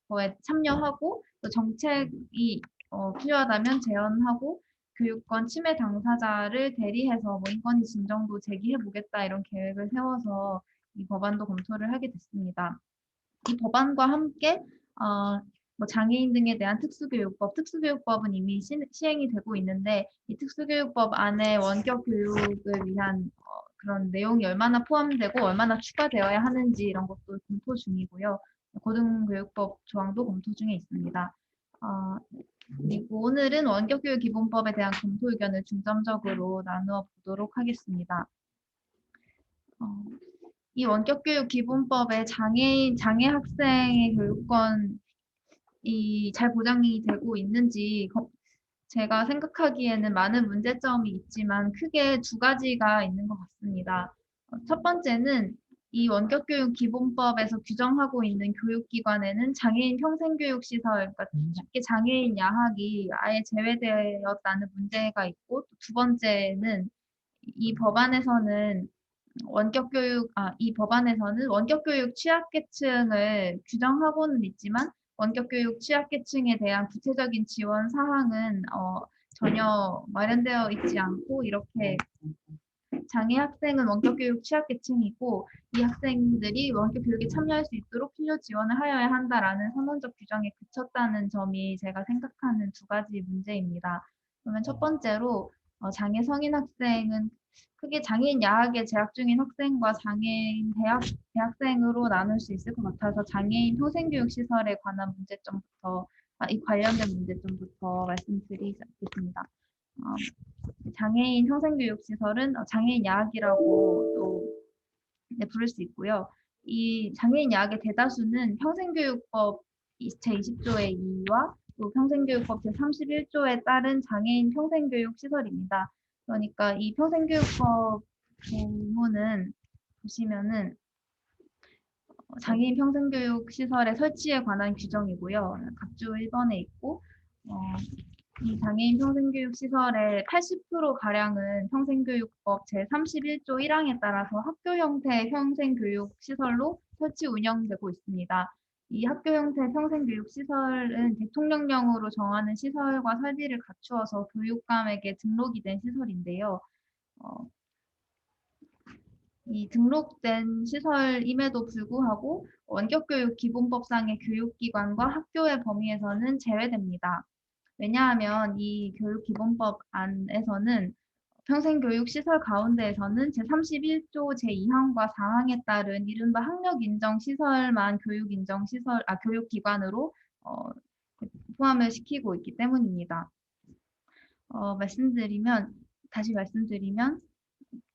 거에 참여하고 또 정책이 필요하다면 제언하고 교육권 침해 당사자를 대리해서 뭐 인권위 진정도 제기해 보겠다 이런 계획을 세워서 이 법안도 검토를 하게 됐습니다. 이 법안과 함께 뭐 장애인 등에 대한 특수교육법은 이미 시행이 되고 있는데 이 특수교육법 안에 원격 교육을 위한 그런 내용이 얼마나 포함되고 얼마나 추가되어야 하는지 이런 것도 검토 중이고요. 고등교육법 조항도 검토 중에 있습니다. 그리고 오늘은 원격교육 기본법에 대한 검토 의견을 중점적으로 나누어 보도록 하겠습니다. 이 원격교육 기본법에 장애 학생의 교육권이 잘 보장이 되고 있는지 제가 생각하기에는 많은 문제점이 있지만 크게 두 가지가 있는 것 같습니다. 첫 번째는 이 원격교육 기본법에서 규정하고 있는 교육기관에는 장애인 평생교육시설, 그러니까 쉽게 장애인 야학이 아예 제외되었다는 문제가 있고, 두 번째는 이 법안에서는 이 법안에서는 원격교육 취약계층을 규정하고는 있지만 원격교육 취약계층에 대한 구체적인 지원 사항은 전혀 마련되어 있지 않고, 이렇게 장애 학생은 원격교육 취약계층이고 이 학생들이 원격교육에 참여할 수 있도록 필요 지원을 하여야 한다라는 선언적 규정에 그쳤다는 점이 제가 생각하는 두 가지 문제입니다. 그러면 첫 번째로 장애 성인 학생은 크게 장애인 야학에 재학 중인 학생과 장애인 대학생으로 나눌 수 있을 것 같아서 장애인 평생교육 시설에 관한 문제점부터 이 관련된 문제점부터 말씀드리겠습니다. 장애인 평생교육 시설은 장애인 야학이라고 또 부를 수 있고요. 이 장애인 야학의 대다수는 평생교육법 제20조의 2와 또 평생교육법 제31조에 따른 장애인 평생교육 시설입니다. 그러니까 이 평생교육법 부문은 보시면은 장애인 평생교육 시설의 설치에 관한 규정이고요. 각주 1번에 있고 이 장애인 평생교육 시설의 80%가량은 평생교육법 제31조 1항에 따라서 학교 형태의 평생교육 시설로 설치 운영되고 있습니다. 이 학교 형태 평생교육 시설은 대통령령으로 정하는 시설과 설비를 갖추어서 교육감에게 등록이 된 시설인데요. 이 등록된 시설임에도 불구하고 원격교육 기본법상의 교육기관과 학교의 범위에서는 제외됩니다. 왜냐하면 이 교육기본법 안에서는 평생교육시설 가운데에서는 제31조 제2항과 4항에 따른 이른바 학력인정시설만 교육기관으로 포함을 시키고 있기 때문입니다. 다시 말씀드리면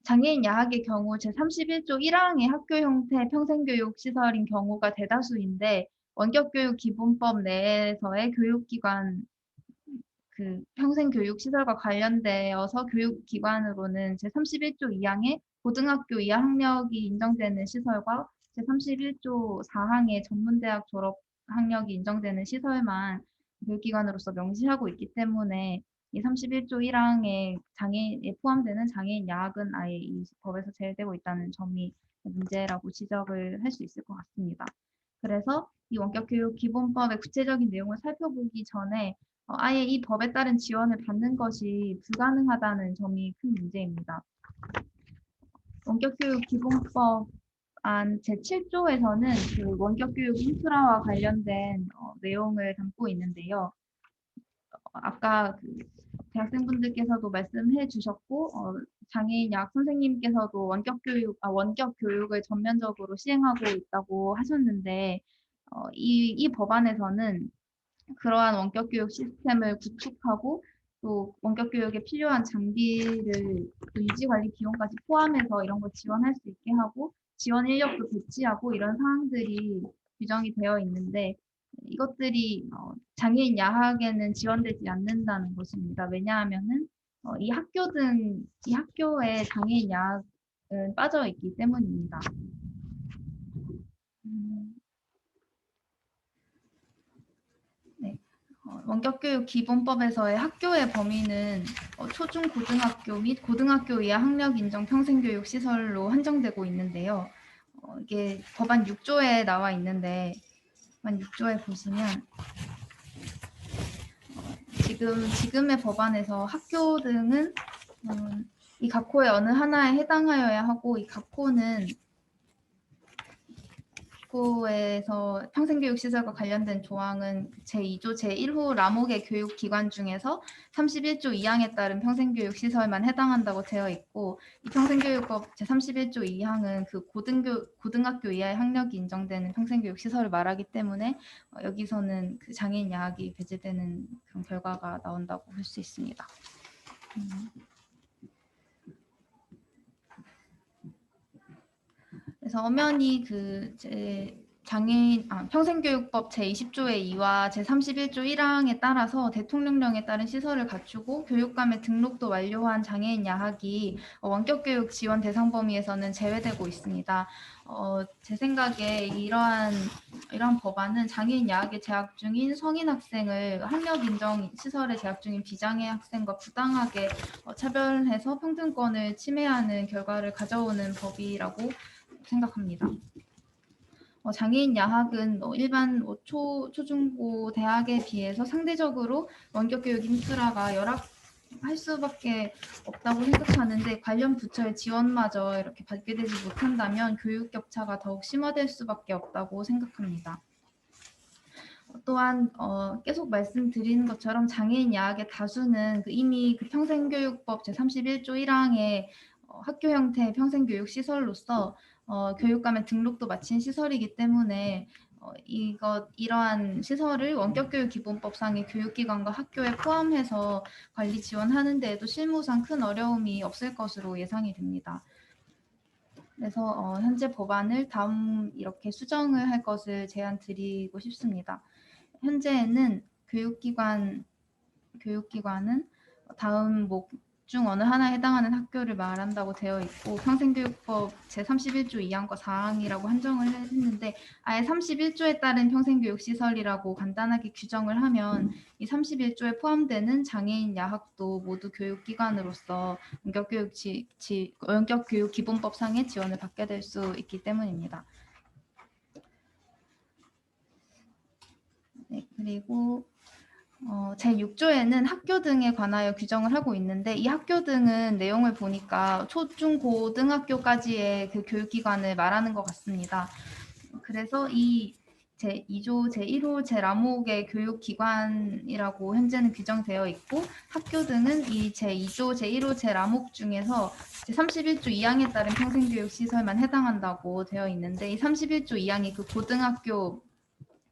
장애인 야학의 경우 제31조 1항의 학교 형태 평생교육 시설인 경우가 대다수인데 원격교육 기본법 내에서의 교육기관 평생교육 시설과 관련되어서 교육기관으로는 제31조 2항의 고등학교 이하 학력이 인정되는 시설과 제31조 4항의 전문대학 졸업 학력이 인정되는 시설만 교육기관으로서 명시하고 있기 때문에 이 31조 1항에 장애인에 포함되는 장애인 야학은 아예 이 법에서 제외되고 있다는 점이 문제라고 지적을 할 수 있을 것 같습니다. 그래서 이 원격교육 기본법의 구체적인 내용을 살펴보기 전에 아예 이 법에 따른 지원을 받는 것이 불가능하다는 점이 큰 문제입니다. 원격교육 기본법 안 제7조에서는 그 원격교육 인프라와 관련된 내용을 담고 있는데요. 아까 대학생분들께서도 말씀해 주셨고 장애인 야학 선생님께서도 원격 교육을 전면적으로 시행하고 있다고 하셨는데 이 법안에서는 그러한 원격 교육 시스템을 구축하고 또 원격 교육에 필요한 장비를 유지 관리 비용까지 포함해서 이런 걸 지원할 수 있게 하고 지원 인력도 배치하고 이런 사항들이 규정이 되어 있는데 이것들이 장애인 야학에는 지원되지 않는다는 것입니다. 왜냐하면은 이 학교에 장애인 야학은 빠져 있기 때문입니다. 네. 원격교육 기본법에서의 학교의 범위는 초중 고등학교 및 고등학교 이하 학력 인정 평생교육 시설로 한정되고 있는데요. 이게 법안 6조에 나와 있는데 법안 6조에 보시면 지금의 법안에서 학교 등은 이 각호의 어느 하나에 해당하여야 하고 이 각호는 학교에서 평생교육시설과 관련된 조항은 제2조 제1호 라목의 교육기관 중에서 31조 2항에 따른 평생교육시설만 해당한다고 되어 있고 이 평생교육법 제31조 2항은 그 고등학교 이하의 학력이 인정되는 평생교육시설을 말하기 때문에 여기서는 그 장애인 야학이 배제되는 그런 결과가 나온다고 볼 수 있습니다. 그래서 엄연히 평생교육법 제20조의 2와 제31조 1항에 따라서 대통령령에 따른 시설을 갖추고 교육감의 등록도 완료한 장애인 야학이 원격교육 지원 대상 범위에서는 제외되고 있습니다. 제 생각에 이러한 법안은 장애인 야학에 재학 중인 성인 학생을 학력 인정 시설에 재학 중인 비장애 학생과 부당하게 차별해서 평등권을 침해하는 결과를 가져오는 법이라고 생각합니다. 장애인 야학은 일반 초중고 대학에 비해서 상대적으로 원격교육 인프라가 열악할 수밖에 없다고 생각하는데 관련 부처의 지원마저 이렇게 받게 되지 못한다면 교육 격차가 더욱 심화될 수밖에 없다고 생각합니다. 또한 계속 말씀드리는 것처럼 장애인 야학의 다수는 이미 평생교육법 제31조 1항의 학교 형태의 평생교육 시설로서 교육감의 등록도 마친 시설이기 때문에 이러한 시설을 원격교육기본법상의 교육기관과 학교에 포함해서 관리 지원하는 데에도 실무상 큰 어려움이 없을 것으로 예상이 됩니다. 그래서 현재 법안을 다음 이렇게 수정을 할 것을 제안드리고 싶습니다. 현재는 교육기관은 다음 중 어느 하나에 해당하는 학교를 말한다고 되어 있고 평생교육법 제31조 2항과 4항이라고 한정을 했는데 아예 31조에 따른 평생교육 시설이라고 간단하게 규정을 하면 이 31조에 포함되는 장애인 야학도 모두 교육기관으로서 원격교육 기본법상의 지원을 받게 될 수 있기 때문입니다. 네, 그리고 제6조에는 학교 등에 관하여 규정을 하고 있는데 이 학교 등은 내용을 보니까 초, 중, 고등학교까지의 그 교육기관을 말하는 것 같습니다. 그래서 이 제2조 제1호 제 라목의 교육기관이라고 현재는 규정되어 있고 학교 등은 이 제2조 제1호 제 라목 중에서 제31조 2항에 따른 평생교육 시설만 해당한다고 되어 있는데 이 31조 2항이 그 고등학교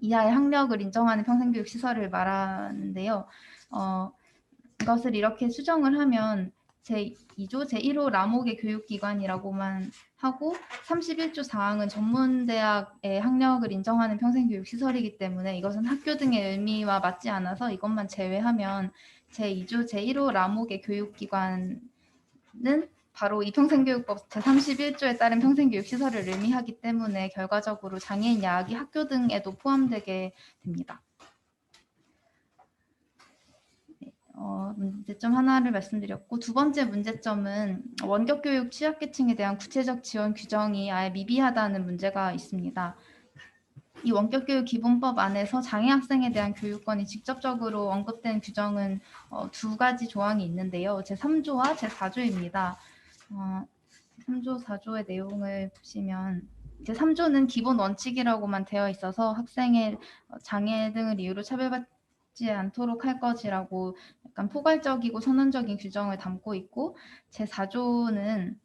이하의 학력을 인정하는 평생교육 시설을 말하는데요. 이것을 이렇게 수정을 하면 제2조 제1호 라목의 교육기관이라고만 하고 31조 4항은 전문대학의 학력을 인정하는 평생교육 시설이기 때문에 이것은 학교 등의 의미와 맞지 않아서 이것만 제외하면 제2조 제1호 라목의 교육기관은 바로 이 평생교육법 제31조에 따른 평생교육 시설을 의미하기 때문에 결과적으로 장애인 야학이 학교 등에도 포함되게 됩니다. 문제점 하나를 말씀드렸고 두 번째 문제점은 원격교육 취약계층에 대한 구체적 지원 규정이 아예 미비하다는 문제가 있습니다. 이 원격교육 기본법 안에서 장애 학생에 대한 교육권이 직접적으로 언급된 규정은 두 가지 조항이 있는데요. 제3조와 제4조입니다. 3조, 4조의 내용을 보시면 제3조는 기본 원칙이라고만 되어 있어서 학생의 장애 등을 이유로 차별받지 않도록 할 것이라고 약간 포괄적이고 선언적인 규정을 담고 있고 제4조는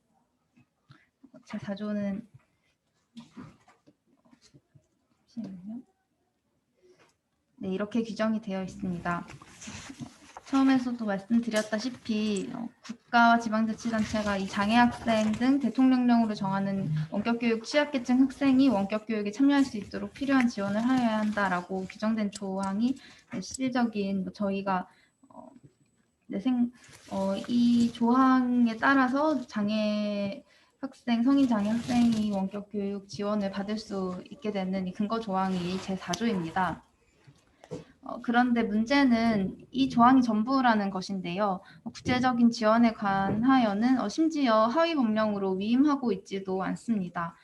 네, 이렇게 규정이 되어 있습니다. 처음에서도 말씀드렸다시피 국가와 지방자치단체가 이 장애학생 등 대통령령으로 정하는 원격교육 취약계층 학생이 원격교육에 참여할 수 있도록 필요한 지원을 하여야 한다라고 규정된 조항이 실질적인 저희가 이 조항에 따라서 성인 장애 학생이 원격교육 지원을 받을 수 있게 되는 이 근거 조항이 제4조입니다. 그런데 문제는 이 조항이 전부라는 것인데요. 구체적인 지원에 관하여는 심지어 하위 법령으로 위임하고 있지도 않습니다.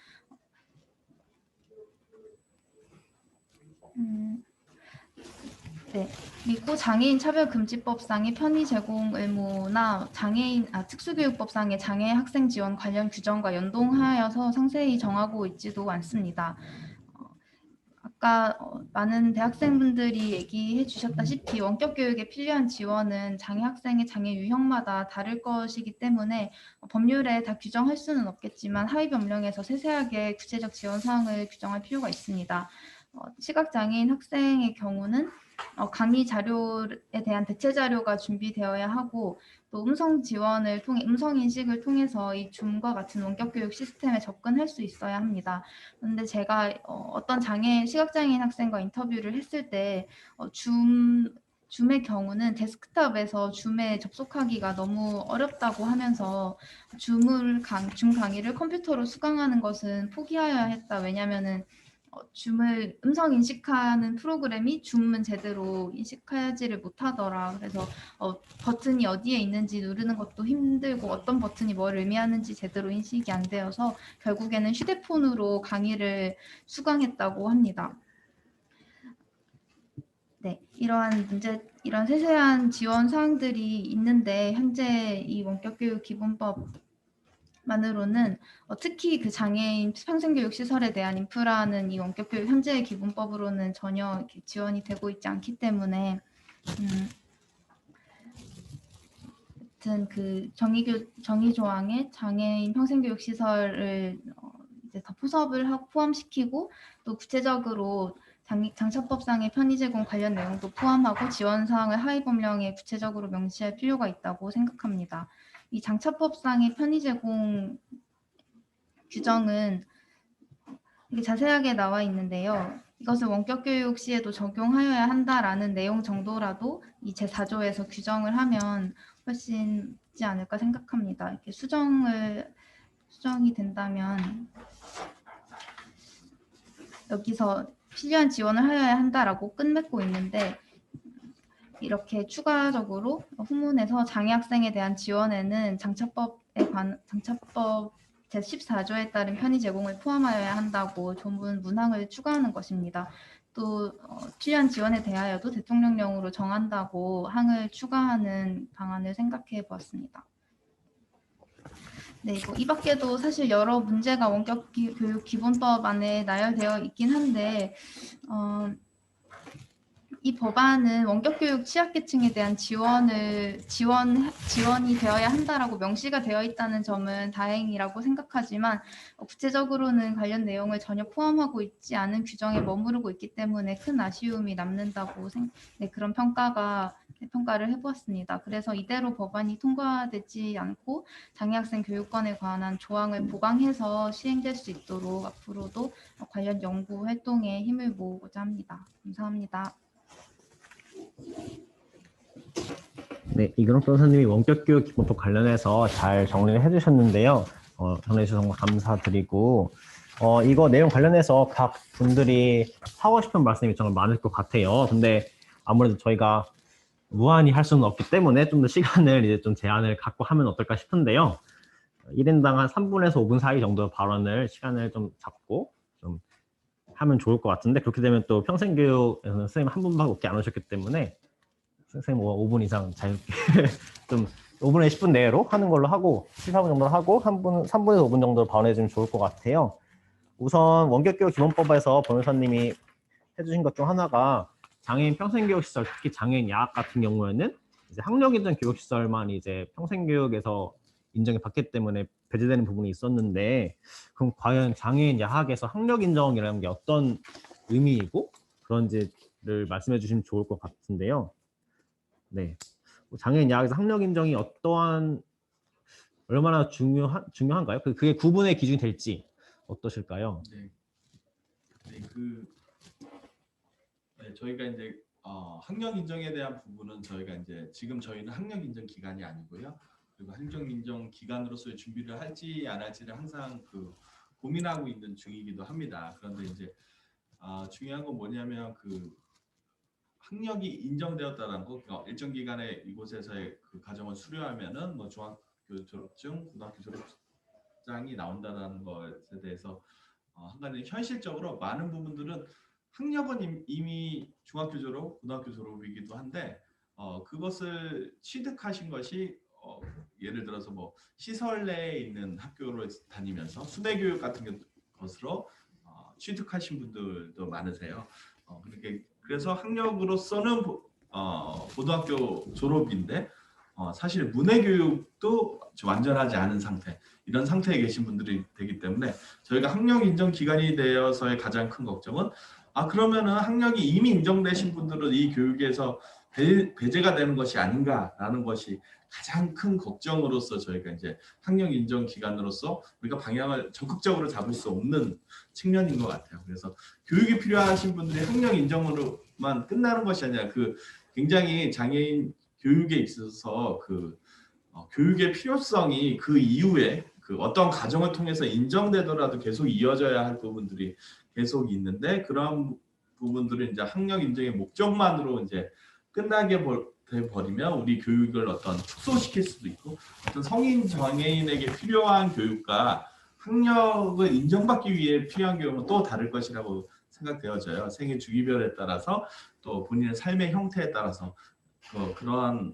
네. 그리고 장애인 차별금지법상의 편의 제공 의무나 특수교육법상의 장애 학생 지원 관련 규정과 연동하여서 상세히 정하고 있지도 않습니다. 아까 많은 대학생분들이 얘기해 주셨다시피 원격 교육에 필요한 지원은 장애 학생의 장애 유형마다 다를 것이기 때문에 법률에 다 규정할 수는 없겠지만 하위 법령에서 세세하게 구체적 지원 사항을 규정할 필요가 있습니다. 시각장애인 학생의 경우는 강의 자료에 대한 대체 자료가 준비되어야 하고 또 음성 지원을 통해 음성 인식을 통해서 이 줌과 같은 원격 교육 시스템에 접근할 수 있어야 합니다. 그런데 제가 어떤 시각장애인 학생과 인터뷰를 했을 때 줌의 경우는 데스크탑에서 줌에 접속하기가 너무 어렵다고 하면서 줌 강의를 컴퓨터로 수강하는 것은 포기하여야 했다. 왜냐하면은 줌을 음성 인식하는 프로그램이 줌은 제대로 인식하지를 못하더라. 그래서 버튼이 어디에 있는지 누르는 것도 힘들고 어떤 버튼이 뭘 의미하는지 제대로 인식이 안 되어서 결국에는 휴대폰으로 강의를 수강했다고 합니다. 네, 이러한 세세한 지원 사항들이 있는데 현재 이 원격교육 기본법만으로는 특히 그 장애인 평생교육 시설에 대한 인프라는 이 원격교육 현재의 기본법으로는 전혀 이렇게 지원이 되고 있지 않기 때문에 아무튼 그 정의 조항에 장애인 평생교육 시설을 이제 더 포함시키고 또 구체적으로 장차법상의 편의 제공 관련 내용도 포함하고 지원 사항을 하위 법령에 구체적으로 명시할 필요가 있다고 생각합니다. 이 장차법상의 편의 제공 규정은 이게 자세하게 나와 있는데요. 이것을 원격 교육 시에도 적용하여야 한다라는 내용 정도라도 이 제4조에서 규정을 하면 훨씬 있지 않을까 생각합니다. 이렇게 수정이 된다면 여기서 필요한 지원을 하여야 한다라고 끝맺고 있는데 이렇게 추가적으로 후문에서 장애 학생에 대한 지원에는 장차법 제14조에 따른 편의 제공을 포함하여야 한다고 조문 문항을 추가하는 것입니다. 또 필요한 지원에 대하여도 대통령령으로 정한다고 항을 추가하는 방안을 생각해 보았습니다. 네, 이 밖에도 사실 여러 문제가 원격 교육 기본법 안에 나열되어 있긴 한데 이 법안은 원격 교육 취약계층에 대한 지원이 되어야 한다라고 명시가 되어 있다는 점은 다행이라고 생각하지만 구체적으로는 관련 내용을 전혀 포함하고 있지 않은 규정에 머무르고 있기 때문에 큰 아쉬움이 남는다고 그런 평가를 해보았습니다. 그래서 이대로 법안이 통과되지 않고 장애학생 교육권에 관한 조항을 보강해서 시행될 수 있도록 앞으로도 관련 연구 활동에 힘을 모으고자 합니다. 감사합니다. 네, 이근옥 변호사님이 원격교육 기본법 관련해서 잘 정리를 해주셨는데요. 정리해주셔서 정말 감사드리고 이거 내용 관련해서 각 분들이 하고 싶은 말씀이 정말 많을 것 같아요. 근데 아무래도 저희가 무한히 할 수는 없기 때문에 좀 더 시간을 이제 좀 제한을 갖고 하면 어떨까 싶은데요. 1인당 한 3분에서 5분 사이 정도 발언을 시간을 좀 잡고 좀 하면 좋을 것 같은데 그렇게 되면 또 평생교육에서는 선생님 한 분밖에 안 오셨기 때문에 선생님 5분 이상 자유롭게 좀 5분에서 10분 내로 하는 걸로 하고 14분 정도 하고 3분에서 5분 정도 발언해 주면 좋을 것 같아요. 우선 원격교육 기본법에서 변호사님이 해주신 것 중 하나가 장애인 평생교육시설, 특히 장애인 야학 같은 경우에는 이제 학력인정 교육시설만 이제 평생교육에서 인정이 받기 때문에 배제되는 부분이 있었는데 그럼 과연 장애인 야학에서 학력인정이라는 게 어떤 의미이고 그런지를 말씀해 주시면 좋을 것 같은데요. 네, 장애인 야학에서 학력인정이 얼마나 중요한가요? 그게 구분의 기준이 될지 어떠실까요? 저희가 이제 학력 인정에 대한 부분은 저희가 이제 지금 저희는 학력 인정 기간이 아니고요. 그리고 학력 인정 기간으로서의 준비를 할지 안 할지를 항상 고민하고 있는 중이기도 합니다. 그런데 이제 중요한 건 뭐냐면 학력이 인정되었다는 거, 그러니까 일정 기간에 이곳에서의 과정을 수료하면은 뭐 중학교 졸업증, 고등학교 졸업장이 나온다는 것에 대해서 한 가지 현실적으로 많은 부분들은 학력은 이미 중학교 졸업, 고등학교 졸업이기도 한데 그것을 취득하신 것이 예를 들어서 뭐 시설 내에 있는 학교를 다니면서 수대 교육 같은 것으로 취득하신 분들도 많으세요. 그래서 학력으로서는 고등학교 졸업인데 사실 문해 교육도 완전하지 않은 상태, 이런 상태에 계신 분들이 되기 때문에 저희가 학력 인정 기간이 되어서의 가장 큰 걱정은 그러면은 학력이 이미 인정되신 분들은 이 교육에서 배제가 되는 것이 아닌가라는 것이 가장 큰 걱정으로서 저희가 이제 학력 인정 기관으로서 우리가 방향을 적극적으로 잡을 수 없는 측면인 것 같아요. 그래서 교육이 필요하신 분들이 학력 인정으로만 끝나는 것이 아니라 그 굉장히 장애인 교육에 있어서 교육의 필요성이 그 이후에 그 어떤 과정을 통해서 인정되더라도 계속 이어져야 할 부분들이 계속 있는데 그런 부분들은 이제 학력 인정의 목적만으로 이제 끝나게 돼버리면 우리 교육을 어떤 축소시킬 수도 있고 어떤 성인 장애인에게 필요한 교육과 학력을 인정받기 위해 필요한 교육은 또 다를 것이라고 생각되어져요. 생애 주기별에 따라서 또 본인의 삶의 형태에 따라서 그러한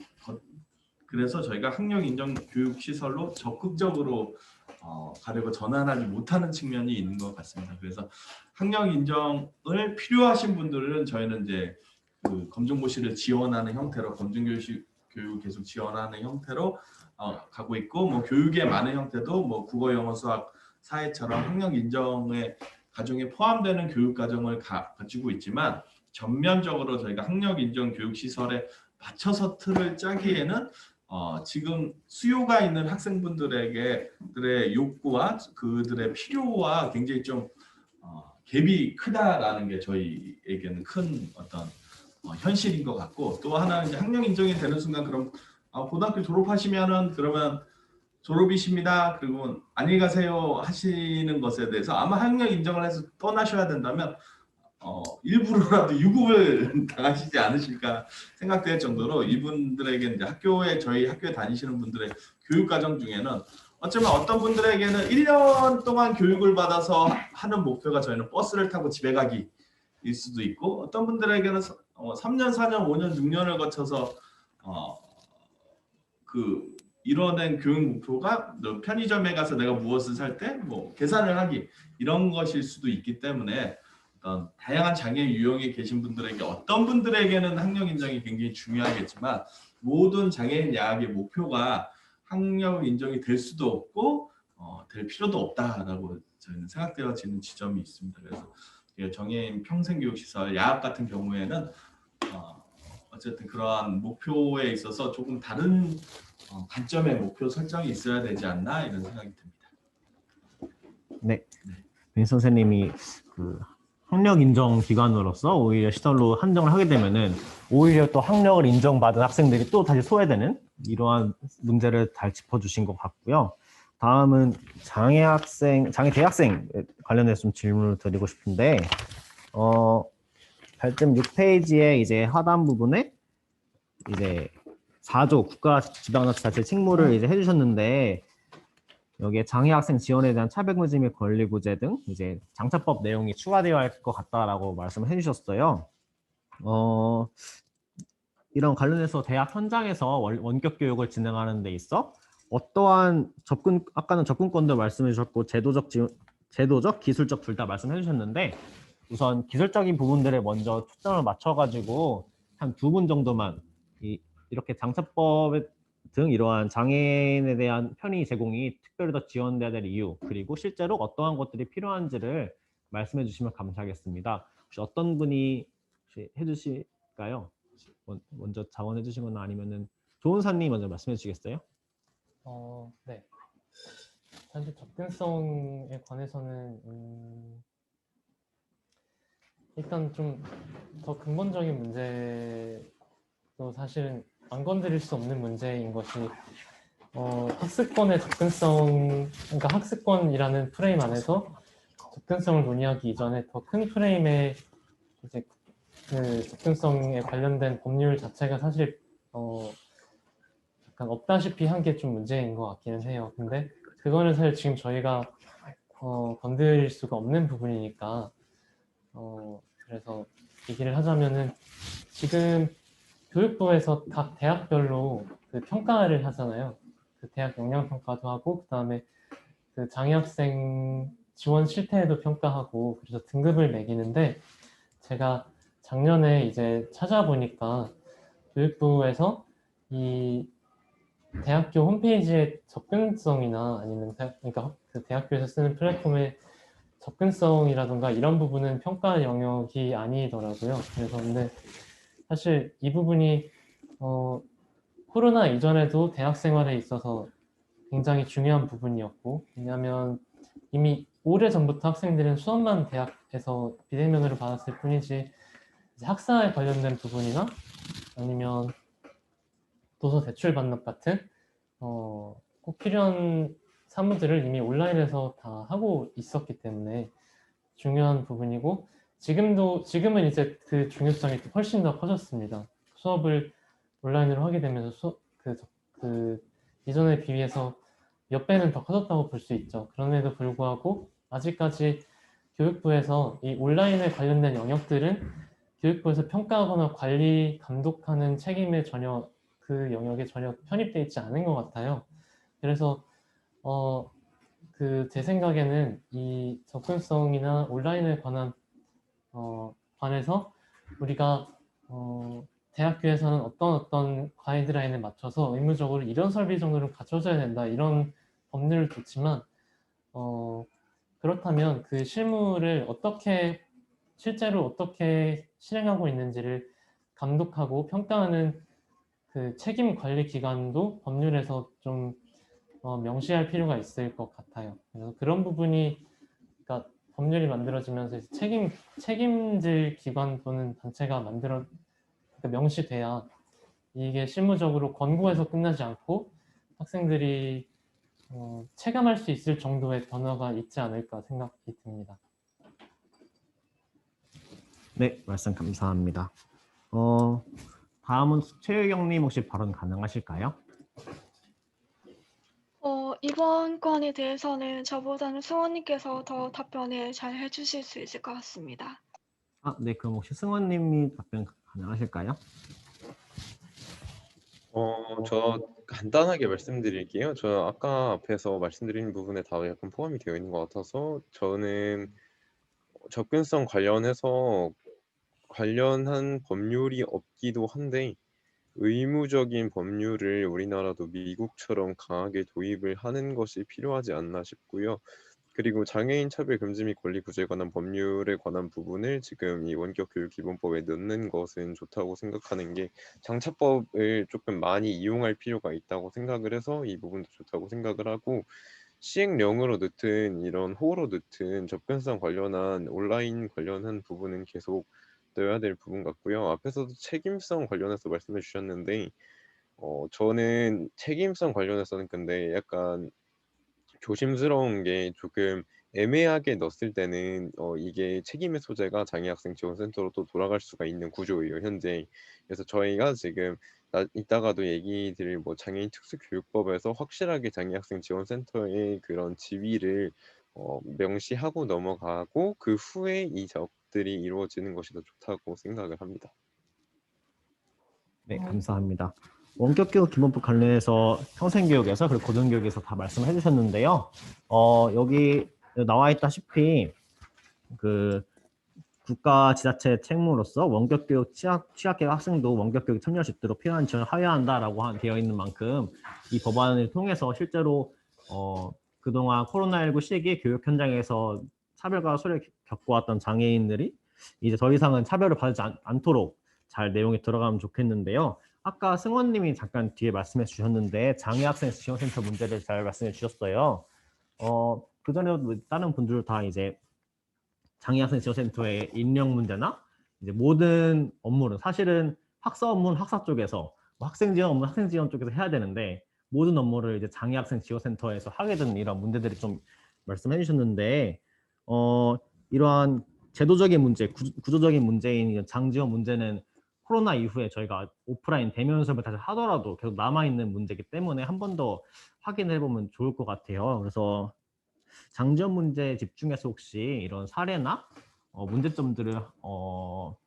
그래서 저희가 학력 인정 교육 시설로 적극적으로 가려고 전환하지 못하는 측면이 있는 것 같습니다. 그래서 학력 인정을 필요하신 분들은 저희는 이제 그 검정고시를 지원하는 형태로 검정교육 계속 지원하는 형태로 가고 있고 뭐 교육의 많은 형태도 뭐 국어, 영어, 수학, 사회처럼 학력 인정의 과정에 포함되는 교육 과정을 가지고 있지만 전면적으로 저희가 학력 인정 교육 시설에 맞춰서 틀을 짜기에는 지금 수요가 있는 학생분들에게들의 욕구와 그들의 필요와 굉장히 좀 갭이 크다라는 게 저희에게는 큰 어떤 현실인 것 같고 또 하나는 이제 학력 인정이 되는 순간 그럼 고등학교 졸업하시면은 그러면 졸업이십니다. 그리고 안녕히 가세요 하시는 것에 대해서 아마 학력 인정을 해서 떠나셔야 된다면 일부러라도 유급을 당하시지 않으실까 생각될 정도로 이분들에게 이제 저희 학교에 다니시는 분들의 교육 과정 중에는 어쩌면 어떤 분들에게는 1년 동안 교육을 받아서 하는 목표가 저희는 버스를 타고 집에 가기일 수도 있고 어떤 분들에게는 3년, 4년, 5년, 6년을 거쳐서 이뤄낸 교육 목표가 편의점에 가서 내가 무엇을 살 때 뭐 계산을 하기 이런 것일 수도 있기 때문에 어떤 다양한 장애 유형에 계신 분들에게 어떤 분들에게는 학력 인정이 굉장히 중요하겠지만 모든 장애인 야학의 목표가 학력 인정이 될 수도 없고 될 필요도 없다라고 저희는 생각되어지는 지점이 있습니다. 그래서 장애인 평생교육시설 야학 같은 경우에는 어쨌든 그러한 목표에 있어서 조금 다른 관점의 목표 설정이 있어야 되지 않나 이런 생각이 듭니다. 네, 민 선생님이 그 학력 인정 기관으로서 오히려 시설로 한정을 하게 되면은 오히려 또 학력을 인정받은 학생들이 또 다시 소외되는 이러한 문제를 잘 짚어주신 것 같고요. 다음은 장애 대학생 관련해서 좀 질문을 드리고 싶은데, 발점 6페이지에 이제 하단 부분에 이제 4조 국가지방자치단체 책무를 이제 해주셨는데, 여기에 장애 학생 지원에 대한 차별금지 및 권리구제 등 이제 장차법 내용이 추가되어야 할 것 같다라고 말씀을 해주셨어요. 이런 관련해서 대학 현장에서 원격 교육을 진행하는 데 있어 어떠한 아까는 접근권도 말씀해 주셨고 제도적, 기술적 둘 다 말씀해 주셨는데 우선 기술적인 부분들에 먼저 초점을 맞춰가지고 한 2분 정도만 이렇게 장차법 등 이러한 장애인에 대한 편의 제공이 특별히 더 지원돼야 될 이유 그리고 실제로 어떠한 것들이 필요한지를 말씀해 주시면 감사하겠습니다. 혹시 어떤 분이 혹시 해주실까요? 먼저 자원해 주시거나 아니면은 조은사님 먼저 말씀해 주시겠어요? 네. 사실 접근성에 관해서는 일단 좀 더 근본적인 문제도 사실은 안 건드릴 수 없는 문제인 것이 학습권의 접근성, 그러니까 학습권이라는 프레임 안에서 접근성을 논의하기 이전에 더 큰 프레임의 이제 그 접근성에 관련된 법률 자체가 사실 약간 없다시피 한 게 좀 문제인 것 같기는 해요. 근데 그거는 사실 지금 저희가 건드릴 수가 없는 부분이니까 그래서 얘기를 하자면은 지금 교육부에서 각 대학별로 그 평가를 하잖아요. 그 대학 역량평가도 하고 그다음에 그 장애학생 지원 실태에도 평가하고 그래서 등급을 매기는데 제가 작년에 이제 찾아보니까 교육부에서 이 대학교 홈페이지의 접근성이나 아니면 그러니까 그 대학교에서 쓰는 플랫폼의 접근성이라든가 이런 부분은 평가 영역이 아니더라고요. 그래서 근데 사실 이 부분이 코로나 이전에도 대학 생활에 있어서 굉장히 중요한 부분이었고, 왜냐하면 이미 오래전부터 학생들은 수업만 대학에서 비대면으로 받았을 뿐이지 이제 학사에 관련된 부분이나 아니면 도서 대출 반납 같은 꼭 필요한 사무들을 이미 온라인에서 다 하고 있었기 때문에 중요한 부분이고, 지금은 이제 그 중요성이 훨씬 더 커졌습니다. 수업을 온라인으로 하게 되면서 그 이전에 비해서 몇 배는 더 커졌다고 볼 수 있죠. 그럼에도 불구하고 아직까지 교육부에서 이 온라인에 관련된 영역들은 교육부에서 평가하거나 관리, 감독하는 책임에 전혀 그 영역에 전혀 편입되어 있지 않은 것 같아요. 그래서 제 생각에는 이 접근성이나 온라인에 관해서 우리가 대학교에서는 어떤 가이드라인에 맞춰서 의무적으로 이런 설비 정도는 갖춰줘야 된다, 이런 법률을 뒀지만 그렇다면 그 실무를 실제로 어떻게 실행하고 있는지를 감독하고 평가하는 그 책임 관리 기관도 법률에서 좀 명시할 필요가 있을 것 같아요. 그래서 그런 부분이, 그러니까 법률이 만들어지면서 책임질 기관 또는 단체가 그러니까 명시돼야 이게 실무적으로 권고해서 끝나지 않고 학생들이 체감할 수 있을 정도의 변화가 있지 않을까 생각이 듭니다. 네, 말씀 감사합니다. 다음은 최유경님 혹시 발언 가능하실까요? 이번 건에 대해서는 저보다는 승원님께서 더 답변을 잘 해주실 수 있을 것 같습니다. 네, 그럼 혹시 승원님이 답변 가능하실까요? 저 간단하게 말씀드릴게요. 저 아까 앞에서 말씀드린 부분에 다 약간 포함이 되어 있는 것 같아서, 저는 접근성 관련해서 관련한 법률이 없기도 한데 의무적인 법률을 우리나라도 미국처럼 강하게 도입을 하는 것이 필요하지 않나 싶고요. 그리고 장애인 차별 금지 및 권리 구제에 관한 법률에 관한 부분을 지금 이 원격 교육 기본법에 넣는 것은 좋다고 생각하는 게, 장차법을 조금 많이 이용할 필요가 있다고 생각을 해서 이 부분도 좋다고 생각을 하고, 시행령으로 넣든 이런 호로 넣든 접근성 관련한 온라인 관련한 부분은 계속 넣어야 될 부분 같고요. 앞에서도 책임성 관련해서 말씀해 주셨는데 저는 책임성 관련해서는 근데 약간 조심스러운 게, 조금 애매하게 넣었을 때는 이게 책임의 소재가 장애학생 지원센터로 또 돌아갈 수가 있는 구조예요, 현재. 그래서 저희가 지금 이따가도 얘기 드릴 장애인 특수교육법에서 확실하게 장애학생 지원센터의 그런 지위를 명시하고 넘어가고 그 후에 이 작업들이 이루어지는 것이 더 좋다고 생각을 합니다. 네, 감사합니다. 원격교육 기본법 관련해서 평생교육에서 그리고 고등교육에서 다 말씀해 주셨는데요. 여기 나와 있다시피 그 국가 지자체 책무로서 원격교육 취약계획 학생도 원격교육 참여할 수 있도록 필요한 지원을 하여한다라고 되어 있는 만큼 이 법안을 통해서 실제로 그동안 코로나19 시기에 교육 현장에서 차별과 소외를 겪어왔던 장애인들이 이제 더 이상은 차별을 받지 않도록 잘 내용이 들어가면 좋겠는데요. 아까 승원님이 잠깐 뒤에 말씀해 주셨는데 장애학생 지원센터 문제를 잘 말씀해 주셨어요. 그 전에도 다른 분들 다 이제 장애학생 지원센터의 인력 문제나 이제 모든 업무는 사실은 학사 업무는 학사 쪽에서, 학생 지원 업무는 학생 지원 쪽에서 해야 되는데 모든 업무를 이제 장애학생 지원센터에서 하게 되는 이런 문제들이 좀 말씀해 주셨는데 이러한 제도적인 문제, 구조적인 문제인 장지원 문제는 코로나 이후에 저희가 오프라인 대면 수업을 다시 하더라도 계속 남아있는 문제이기 때문에 한 번 더 확인해 보면 좋을 것 같아요. 그래서 장지원 문제에 집중해서 혹시 이런 사례나 문제점들을 뭐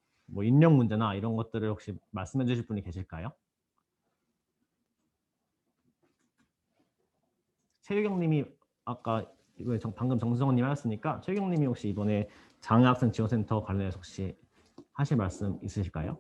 인력 문제나 이런 것들을 혹시 말씀해 주실 분이 계실까요? 최유경 님이 아까 방금 정승원 님이 하셨으니까 최유경 님이 혹시 이번에 장애학생 지원센터 관련해서 혹시 하실 말씀 있으실까요?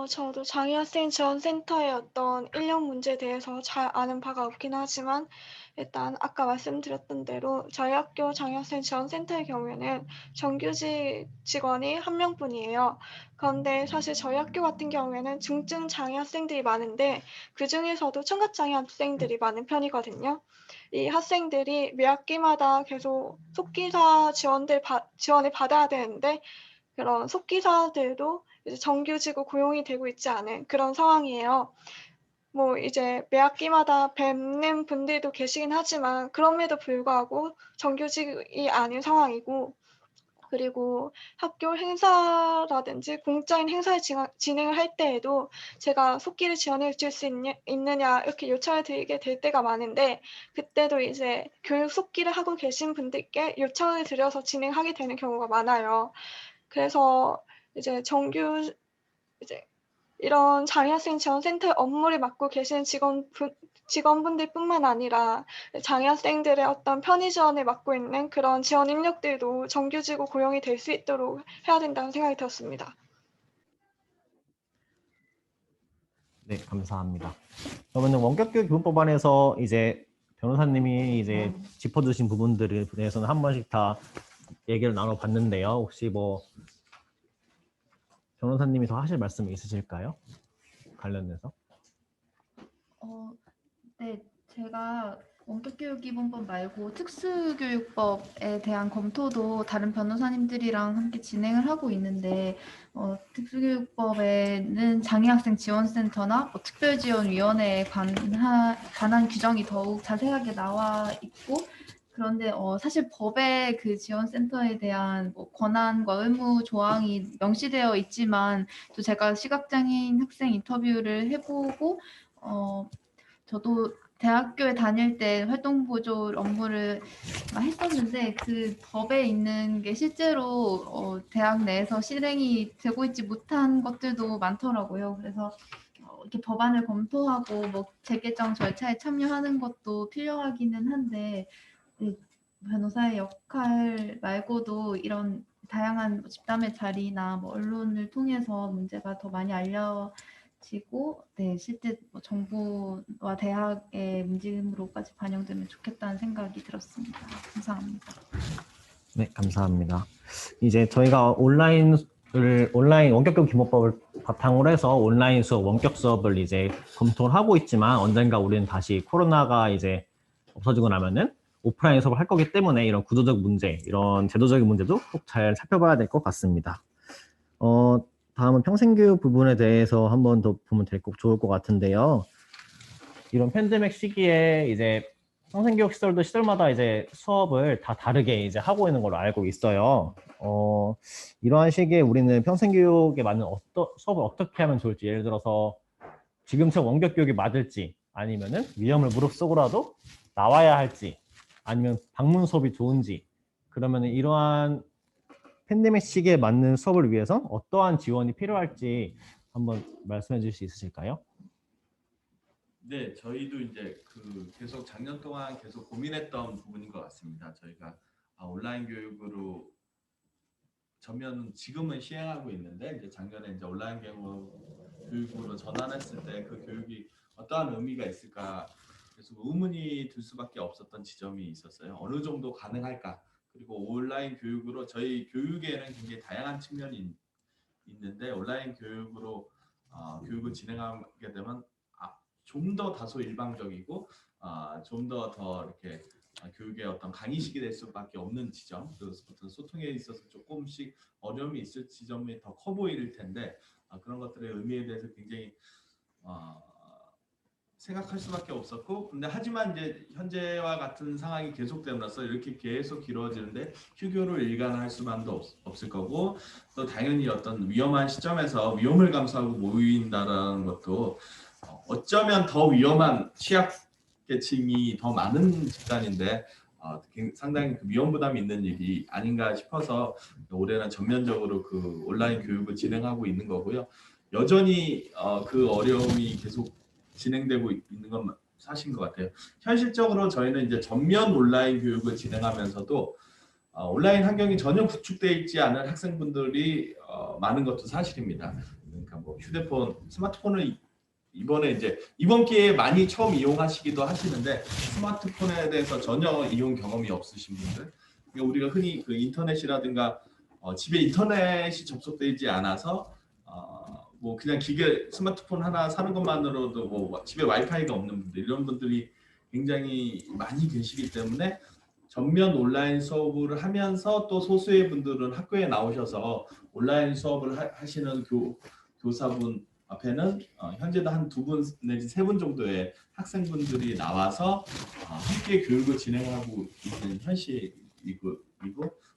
저도 장애학생 지원센터의 어떤 인력 문제에 대해서 잘 아는 바가 없긴 하지만 일단 아까 말씀드렸던 대로 저희 학교 장애학생 지원센터의 경우에는 정규직 직원이 1명뿐이에요. 그런데 사실 저희 학교 같은 경우에는 중증 장애 학생들이 많은데 그중에서도 청각장애 학생들이 많은 편이거든요. 이 학생들이 매 학기마다 계속 속기사 지원을 받아야 되는데 그런 속기사들도 이제 정규직으로 고용이 되고 있지 않은 그런 상황이에요. 뭐 이제 매 학기마다 뵙는 분들도 계시긴 하지만 그럼에도 불구하고 정규직이 아닌 상황이고 그리고 학교 행사라든지 공짜인 행사를 진행을 할 때에도 제가 속기를 지원해 줄 수 있느냐 이렇게 요청을 드리게 될 때가 많은데 그때도 이제 교육 속기를 하고 계신 분들께 요청을 드려서 진행하게 되는 경우가 많아요. 그래서 이제 이런 장애학생 지원센터의 업무를 맡고 계신 직원분들뿐만 아니라 장애학생들의 어떤 편의 지원을 맡고 있는 그런 지원 인력들도 정규직으로 고용이 될 수 있도록 해야 된다는 생각이 들었습니다. 네, 감사합니다. 그러면 원격교육 기본법안에서 이제 변호사님이 이제 짚어주신 부분들에 대해서는 한 번씩 다 얘기를 나눠봤는데요. 혹시 뭐 변호사님이 더 하실 말씀이 있으실까요? 관련해서? 네, 제가 원격교육기본법 말고 특수교육법에 대한 검토도 다른 변호사님들이랑 함께 진행을 하고 있는데 특수교육법에는 장애학생 지원센터나 특별지원위원회에 관한 규정이 더욱 자세하게 나와 있고 그런데 사실 법에 그 지원센터에 대한 권한과 의무 조항이 명시되어 있지만 또 제가 시각장애인 학생 인터뷰를 해보고 저도 대학교에 다닐 때 활동보조 업무를 했었는데 그 법에 있는 게 실제로 대학 내에서 실행이 되고 있지 못한 것들도 많더라고요. 그래서 이렇게 법안을 검토하고 뭐 재개정 절차에 참여하는 것도 필요하기는 한데 변호사의 역할 말고도 이런 다양한 집담의 자리나 언론을 통해서 문제가 더 많이 알려지고 실제 정부와 대학의 움직임으로까지 반영되면 좋겠다는 생각이 들었습니다. 감사합니다. 네, 감사합니다. 이제 저희가 온라인 원격교육 기본법을 바탕으로 해서 온라인 수업, 원격 수업을 이제 검토를 하고 있지만 언젠가 우리는 다시 코로나가 이제 없어지고 나면은 오프라인 수업을 할 거기 때문에 이런 구조적 문제, 이런 제도적인 문제도 꼭 잘 살펴봐야 될 것 같습니다. 다음은 평생교육 부분에 대해서 한 번 더 보면 좋을 것 같은데요. 이런 팬데믹 시기에 이제 평생교육 시설마다 이제 수업을 다 다르게 이제 하고 있는 걸로 알고 있어요. 이러한 시기에 우리는 평생교육에 맞는 수업을 어떻게 하면 좋을지, 예를 들어서 지금처럼 원격교육이 맞을지, 아니면은 위험을 무릅쓰고라도 나와야 할지, 아니면 방문 수업이 좋은지, 그러면 이러한 팬데믹 시기에 맞는 수업을 위해서 어떠한 지원이 필요할지 한번 말씀해 주실 수 있으실까요? 네, 저희도 이제 계속 작년 동안 계속 고민했던 부분인 것 같습니다. 저희가 온라인 교육으로 지금은 시행하고 있는데 이제 작년에 이제 온라인 교육으로 전환했을 때 그 교육이 어떠한 의미가 있을까 계속 의문이 들 수밖에 없었던 지점이 있었어요. 어느 정도 가능할까? 그리고 온라인 교육으로 저희 교육에는 굉장히 다양한 측면이 있는데 온라인 교육으로 교육을 진행하게 되면 좀 더 다소 일방적이고 좀 더 이렇게 교육의 어떤 강의식이 될 수밖에 없는 지점, 그래서 어떤 소통에 있어서 조금씩 어려움이 있을 지점이 더 커 보일 텐데 그런 것들의 의미에 대해서 굉장히 생각할 수밖에 없었고, 근데 하지만 이제 현재와 같은 상황이 계속됨으로써 이렇게 계속 길어지는데 휴교를 일관할 수만도 없을 거고, 또 당연히 어떤 위험한 시점에서 위험을 감수하고 모인다라는 것도 어쩌면 더 위험한 취약계층이 더 많은 집단인데 상당히 위험 부담이 있는 일이 아닌가 싶어서 올해는 전면적으로 그 온라인 교육을 진행하고 있는 거고요. 여전히 그 어려움이 계속 진행되고 있는 건 사실인 것 같아요. 현실적으로 저희는 이제 전면 온라인 교육을 진행하면서도 온라인 환경이 전혀 구축되어 있지 않은 학생분들이 많은 것도 사실입니다. 그러니까 뭐 휴대폰, 스마트폰을 이번에 이제 이번 기회에 많이 처음 이용하시기도 하시는데 스마트폰에 대해서 전혀 이용 경험이 없으신 분들, 그러니까 우리가 흔히 그 인터넷이라든가 집에 인터넷이 접속되지 않아서 뭐 그냥 기계 스마트폰 하나 사는 것만으로도 뭐 집에 와이파이가 없는 분들, 이런 분들이 굉장히 많이 계시기 때문에 전면 온라인 수업을 하면서 또 소수의 분들은 학교에 나오셔서 온라인 수업을 하시는 교사분 앞에는 현재도 한 2분 내지 3분 정도의 학생분들이 나와서 함께 교육을 진행하고 있는 현실이고,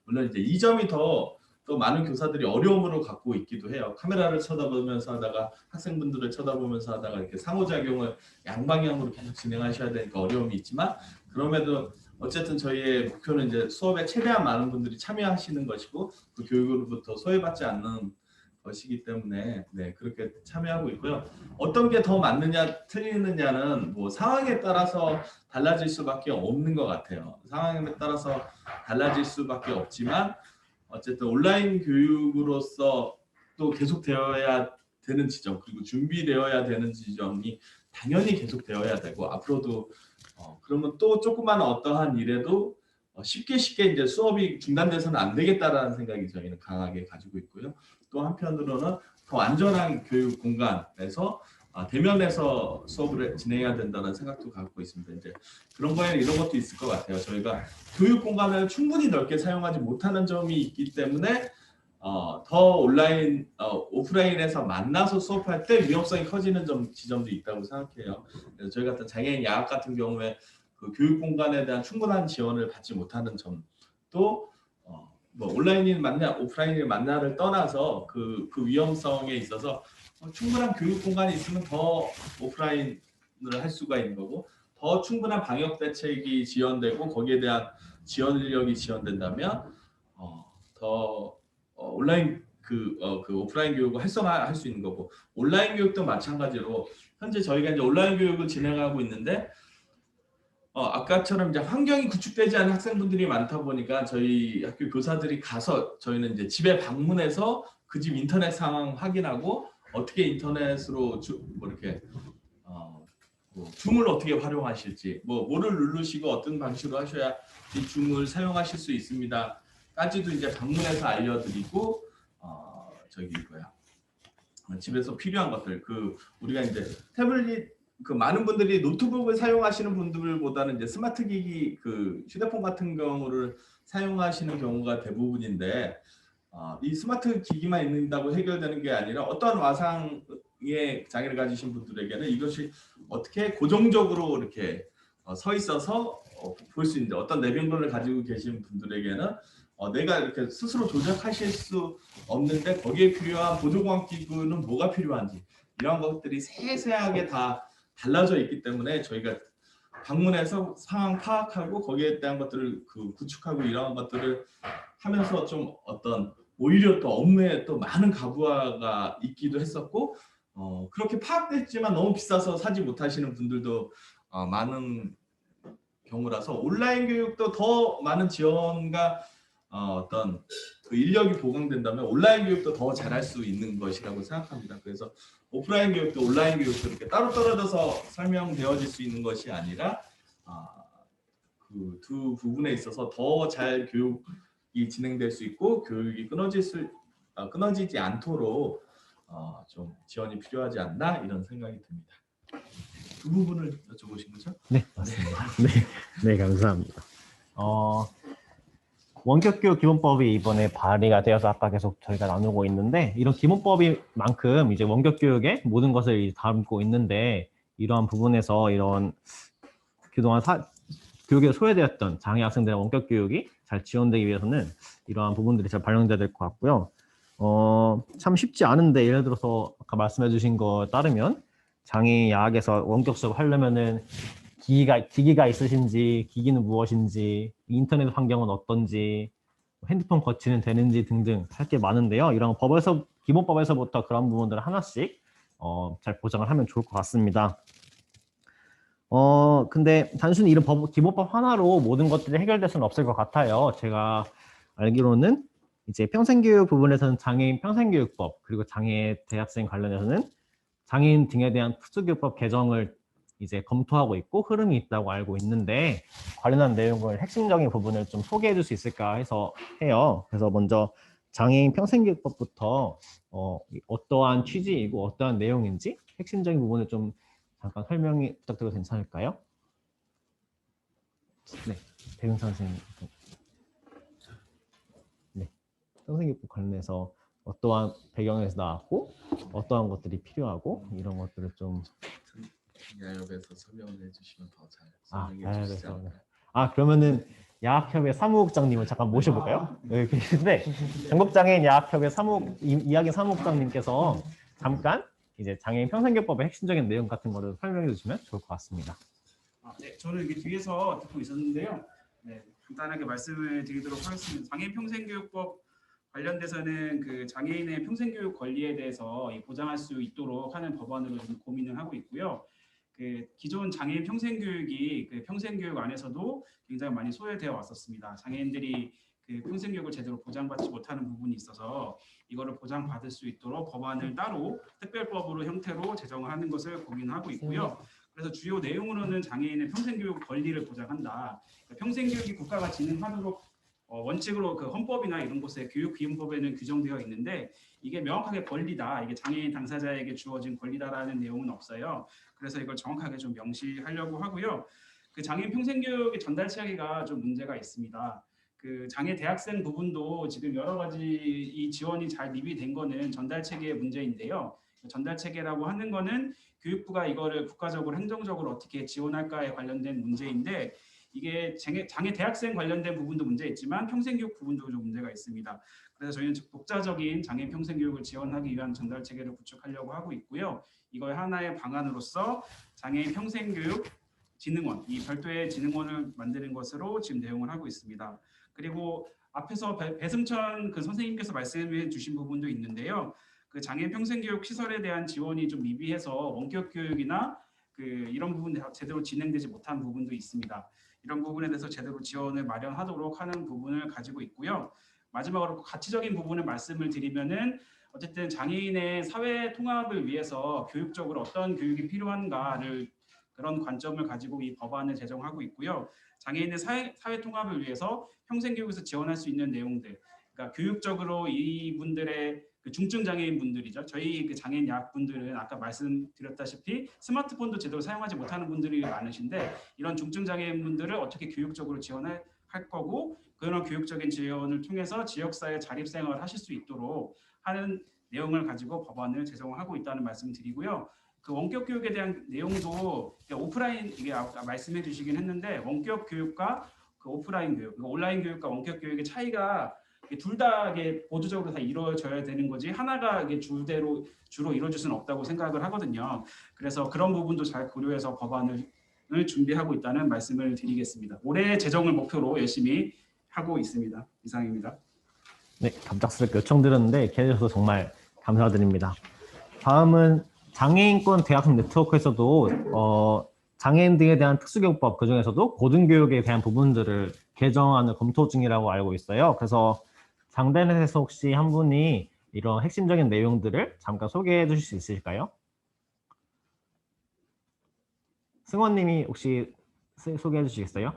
물론 이제 이 점이 또 많은 교사들이 어려움으로 갖고 있기도 해요. 카메라를 쳐다보면서 하다가 학생분들을 쳐다보면서 하다가 이렇게 상호작용을 양방향으로 계속 진행하셔야 되니까 어려움이 있지만, 그럼에도 어쨌든 저희의 목표는 이제 수업에 최대한 많은 분들이 참여하시는 것이고 그 교육으로부터 소외받지 않는 것이기 때문에 네, 그렇게 참여하고 있고요. 어떤 게 더 맞느냐 틀리느냐는 뭐 상황에 따라서 달라질 수밖에 없는 것 같아요. 상황에 따라서 달라질 수밖에 없지만 어쨌든 온라인 교육으로서 또 계속되어야 되는 지점, 그리고 준비되어야 되는 지점이 당연히 계속되어야 되고, 앞으로도 그러면 또 조그마한 어떠한 일에도 쉽게 이제 수업이 중단돼서는 안 되겠다라는 생각이 저희는 강하게 가지고 있고요. 또 한편으로는 더 안전한 교육 공간에서 대면에서 수업을 진행해야 된다는 생각도 갖고 있습니다. 이제 그런 거에는 이런 것도 있을 것 같아요. 저희가 교육 공간을 충분히 넓게 사용하지 못하는 점이 있기 때문에 더 온라인, 오프라인에서 만나서 수업할 때 위험성이 커지는 지점도 있다고 생각해요. 그래서 저희 같은 장애인 야학 같은 경우에 그 교육 공간에 대한 충분한 지원을 받지 못하는 점도 뭐 온라인인 만나, 오프라인인 만나를 떠나서 그 위험성에 있어서 충분한 교육 공간이 있으면 더 오프라인을 할 수가 있는 거고, 더 충분한 방역 대책이 지원되고 거기에 대한 지원 인력이 지원된다면 더 온라인 그 오프라인 교육을 활성화할 수 있는 거고, 온라인 교육도 마찬가지로 현재 저희가 이제 온라인 교육을 진행하고 있는데 아까처럼 이제 환경이 구축되지 않은 학생분들이 많다 보니까 저희 학교 교사들이 가서 저희는 이제 집에 방문해서 그 집 인터넷 상황 확인하고 어떻게 인터넷으로 뭐 이렇게 뭐 줌을 어떻게 활용하실지, 뭐를 누르시고 어떤 방식으로 하셔야 이 줌을 사용하실 수 있습니다. 까지도 이제 방문해서 알려드리고 저기 집에서 필요한 것들, 우리가 이제 태블릿 많은 분들이 노트북을 사용하시는 분들보다는 이제 스마트 기기 휴대폰 같은 경우를 사용하시는 경우가 대부분인데 이 스마트 기기만 있는다고 해결되는 게 아니라 어떠한 와상의 장애를 가지신 분들에게는 이것이 어떻게 고정적으로 이렇게 서 있어서 볼 수 있는데, 어떤 내병론을 가지고 계신 분들에게는 내가 이렇게 스스로 조작하실 수 없는데 거기에 필요한 보조공학 기구는 뭐가 필요한지, 이런 것들이 세세하게 다 달라져 있기 때문에 저희가 방문해서 상황 파악하고 거기에 대한 것들을 구축하고 이러한 것들을 하면서 좀 오히려 또 업무에 또 많은 가부화가 있기도 했었고, 그렇게 파악됐지만 너무 비싸서 사지 못하시는 분들도 많은 경우라서 온라인 교육도 더 많은 지원과 인력이 보강된다면 온라인 교육도 더 잘할 수 있는 것이라고 생각합니다. 그래서 오프라인 교육도 온라인 교육도 이렇게 따로 떨어져서 설명되어질 수 있는 것이 아니라 그 두 부분에 있어서 더 잘 교육이 진행될 수 있고 교육이 끊어지지 않도록 좀 지원이 필요하지 않나 이런 생각이 듭니다. 그 부분을 여쭤보신 거죠? 네, 맞습니다. 네, 감사합니다. 원격교육 기본법이 이번에 발의가 되어서 아까 계속 저희가 나누고 있는데, 이런 기본법이만큼 이제 원격교육의 모든 것을 담고 있는데, 이러한 부분에서 이런 그동안 교육에 소외되었던 장애 학생들의 원격교육이 잘 지원되기 위해서는 이러한 부분들이 잘 반영돼야 될 것 같고요. 참 쉽지 않은데, 예를 들어서 아까 말씀해 주신 거 따르면 장애 야학에서 원격 수업 하려면은 기기가 있으신지, 기기는 무엇인지, 인터넷 환경은 어떤지, 핸드폰 거치는 되는지 등등 할 게 많은데요. 이런 기본법에서부터 그런 부분들을 하나씩 잘 보장을 하면 좋을 것 같습니다. 근데 단순히 이런 기본법 하나로 모든 것들이 해결될 수는 없을 것 같아요. 제가 알기로는 이제 평생교육 부분에서는 장애인 평생교육법 그리고 장애 대학생 관련해서는 장애인 등에 대한 특수교육법 개정을 이제 검토하고 있고 흐름이 있다고 알고 있는데 관련한 내용을 핵심적인 부분을 좀 소개해 줄 수 있을까 해서 해요. 그래서 먼저 장애인 평생교육법부터 어떠한 취지이고 어떠한 내용인지 핵심적인 부분을 좀 잠깐 설명이 부탁드려도 괜찮을까요? 네, 배은 선생님. 네, 평생교육법 관련해서 어떠한 배경에서 나왔고 어떠한 것들이 필요하고 이런 것들을 좀 야협에서 설명을 해주시면 더 잘 설명해 주시지 야협에서. 않을까요? 그러면은 야학협의 사무국장님을 잠깐 모셔볼까요? 여기 계신데 전국장애인 야학협의 이야기 사무국장님께서 잠깐 이제 장애인 평생교육법의 핵심적인 내용 같은 거를 설명해 주시면 좋을 것 같습니다. 네, 저는 여기 뒤에서 듣고 있었는데요. 네, 간단하게 말씀을 드리도록 하겠습니다. 장애인 평생교육법 관련돼서는 그 장애인의 평생교육 권리에 대해서 보장할 수 있도록 하는 법안으로 좀 고민을 하고 있고요. 그 기존 장애인 평생교육이 그 평생교육 안에서도 굉장히 많이 소외되어 왔었습니다. 장애인들이 그 평생교육을 제대로 보장받지 못하는 부분이 있어서 이거를 보장받을 수 있도록 법안을 따로 특별법으로 형태로 제정하는 것을 고민하고 있고요. 그래서 주요 내용으로는 장애인의 평생교육 권리를 보장한다. 평생교육이 국가가 진행하도록 원칙으로 그 헌법이나 이런 곳에 교육기본법에는 규정되어 있는데 이게 명확하게 권리다, 이게 장애인 당사자에게 주어진 권리다라는 내용은 없어요. 그래서 이걸 정확하게 좀 명시하려고 하고요. 그 장애인 평생교육의 전달체계가 좀 문제가 있습니다. 그 장애 대학생 부분도 지금 여러 가지 이 지원이 잘 미비된 거는 전달체계의 문제인데요. 전달체계라고 하는 거는 교육부가 이거를 국가적으로 행정적으로 어떻게 지원할까에 관련된 문제인데 이게 장애 대학생 관련된 부분도 문제 있지만 평생교육 부분도 좀 문제가 있습니다. 그래서 저희는 독자적인 장애인 평생교육을 지원하기 위한 전달 체계를 구축하려고 하고 있고요. 이거의 하나의 방안으로서 장애인 평생교육 진흥원, 이 별도의 진흥원을 만드는 것으로 지금 대응을 하고 있습니다. 그리고 앞에서 배승천 그 선생님께서 말씀해 주신 부분도 있는데요. 그 장애인 평생교육 시설에 대한 지원이 좀 미비해서 원격 교육이나 그 이런 부분 제대로 진행되지 못한 부분도 있습니다. 이런 부분에 대해서 제대로 지원을 마련하도록 하는 부분을 가지고 있고요. 마지막으로 가치적인 부분을 말씀을 드리면은 어쨌든 장애인의 사회 통합을 위해서 교육적으로 어떤 교육이 필요한가를 그런 관점을 가지고 이 법안을 제정하고 있고요. 장애인의 사회 통합을 위해서 평생교육에서 지원할 수 있는 내용들, 그러니까 교육적으로 이분들의 그 중증 장애인 분들이죠. 저희 그 장애인 야학분들은 아까 말씀드렸다시피 스마트폰도 제대로 사용하지 못하는 분들이 많으신데 이런 중증 장애인 분들을 어떻게 교육적으로 지원할 거고 그런 교육적인 지원을 통해서 지역사회 자립생활을 하실 수 있도록 하는 내용을 가지고 법안을 제정하고 있다는 말씀을 드리고요. 그 원격 교육에 대한 내용도 오프라인 이게 아까 말씀해 주시긴 했는데 원격 교육과 그 오프라인 교육, 온라인 교육과 원격 교육의 차이가 둘 다 보조적으로 다 이루어져야 되는 거지 하나가 주로 이루어질 수는 없다고 생각을 하거든요. 그래서 그런 부분도 잘 고려해서 법안을 준비하고 있다는 말씀을 드리겠습니다. 올해 재정을 목표로 열심히 하고 있습니다. 이상입니다. 네, 갑작스럽게 요청드렸는데 기다려주셔서 정말 감사드립니다. 다음은 장애인권 대학생 네트워크에서도 장애인 등에 대한 특수교육법 그중에서도 고등교육에 대한 부분들을 개정안을 검토 중이라고 알고 있어요. 그래서 장단에서 혹시 한 분이 이런 핵심적인 내용들을 잠깐 소개해 주실 수 있으실까요? 승원님이 혹시 소개해 주시겠어요?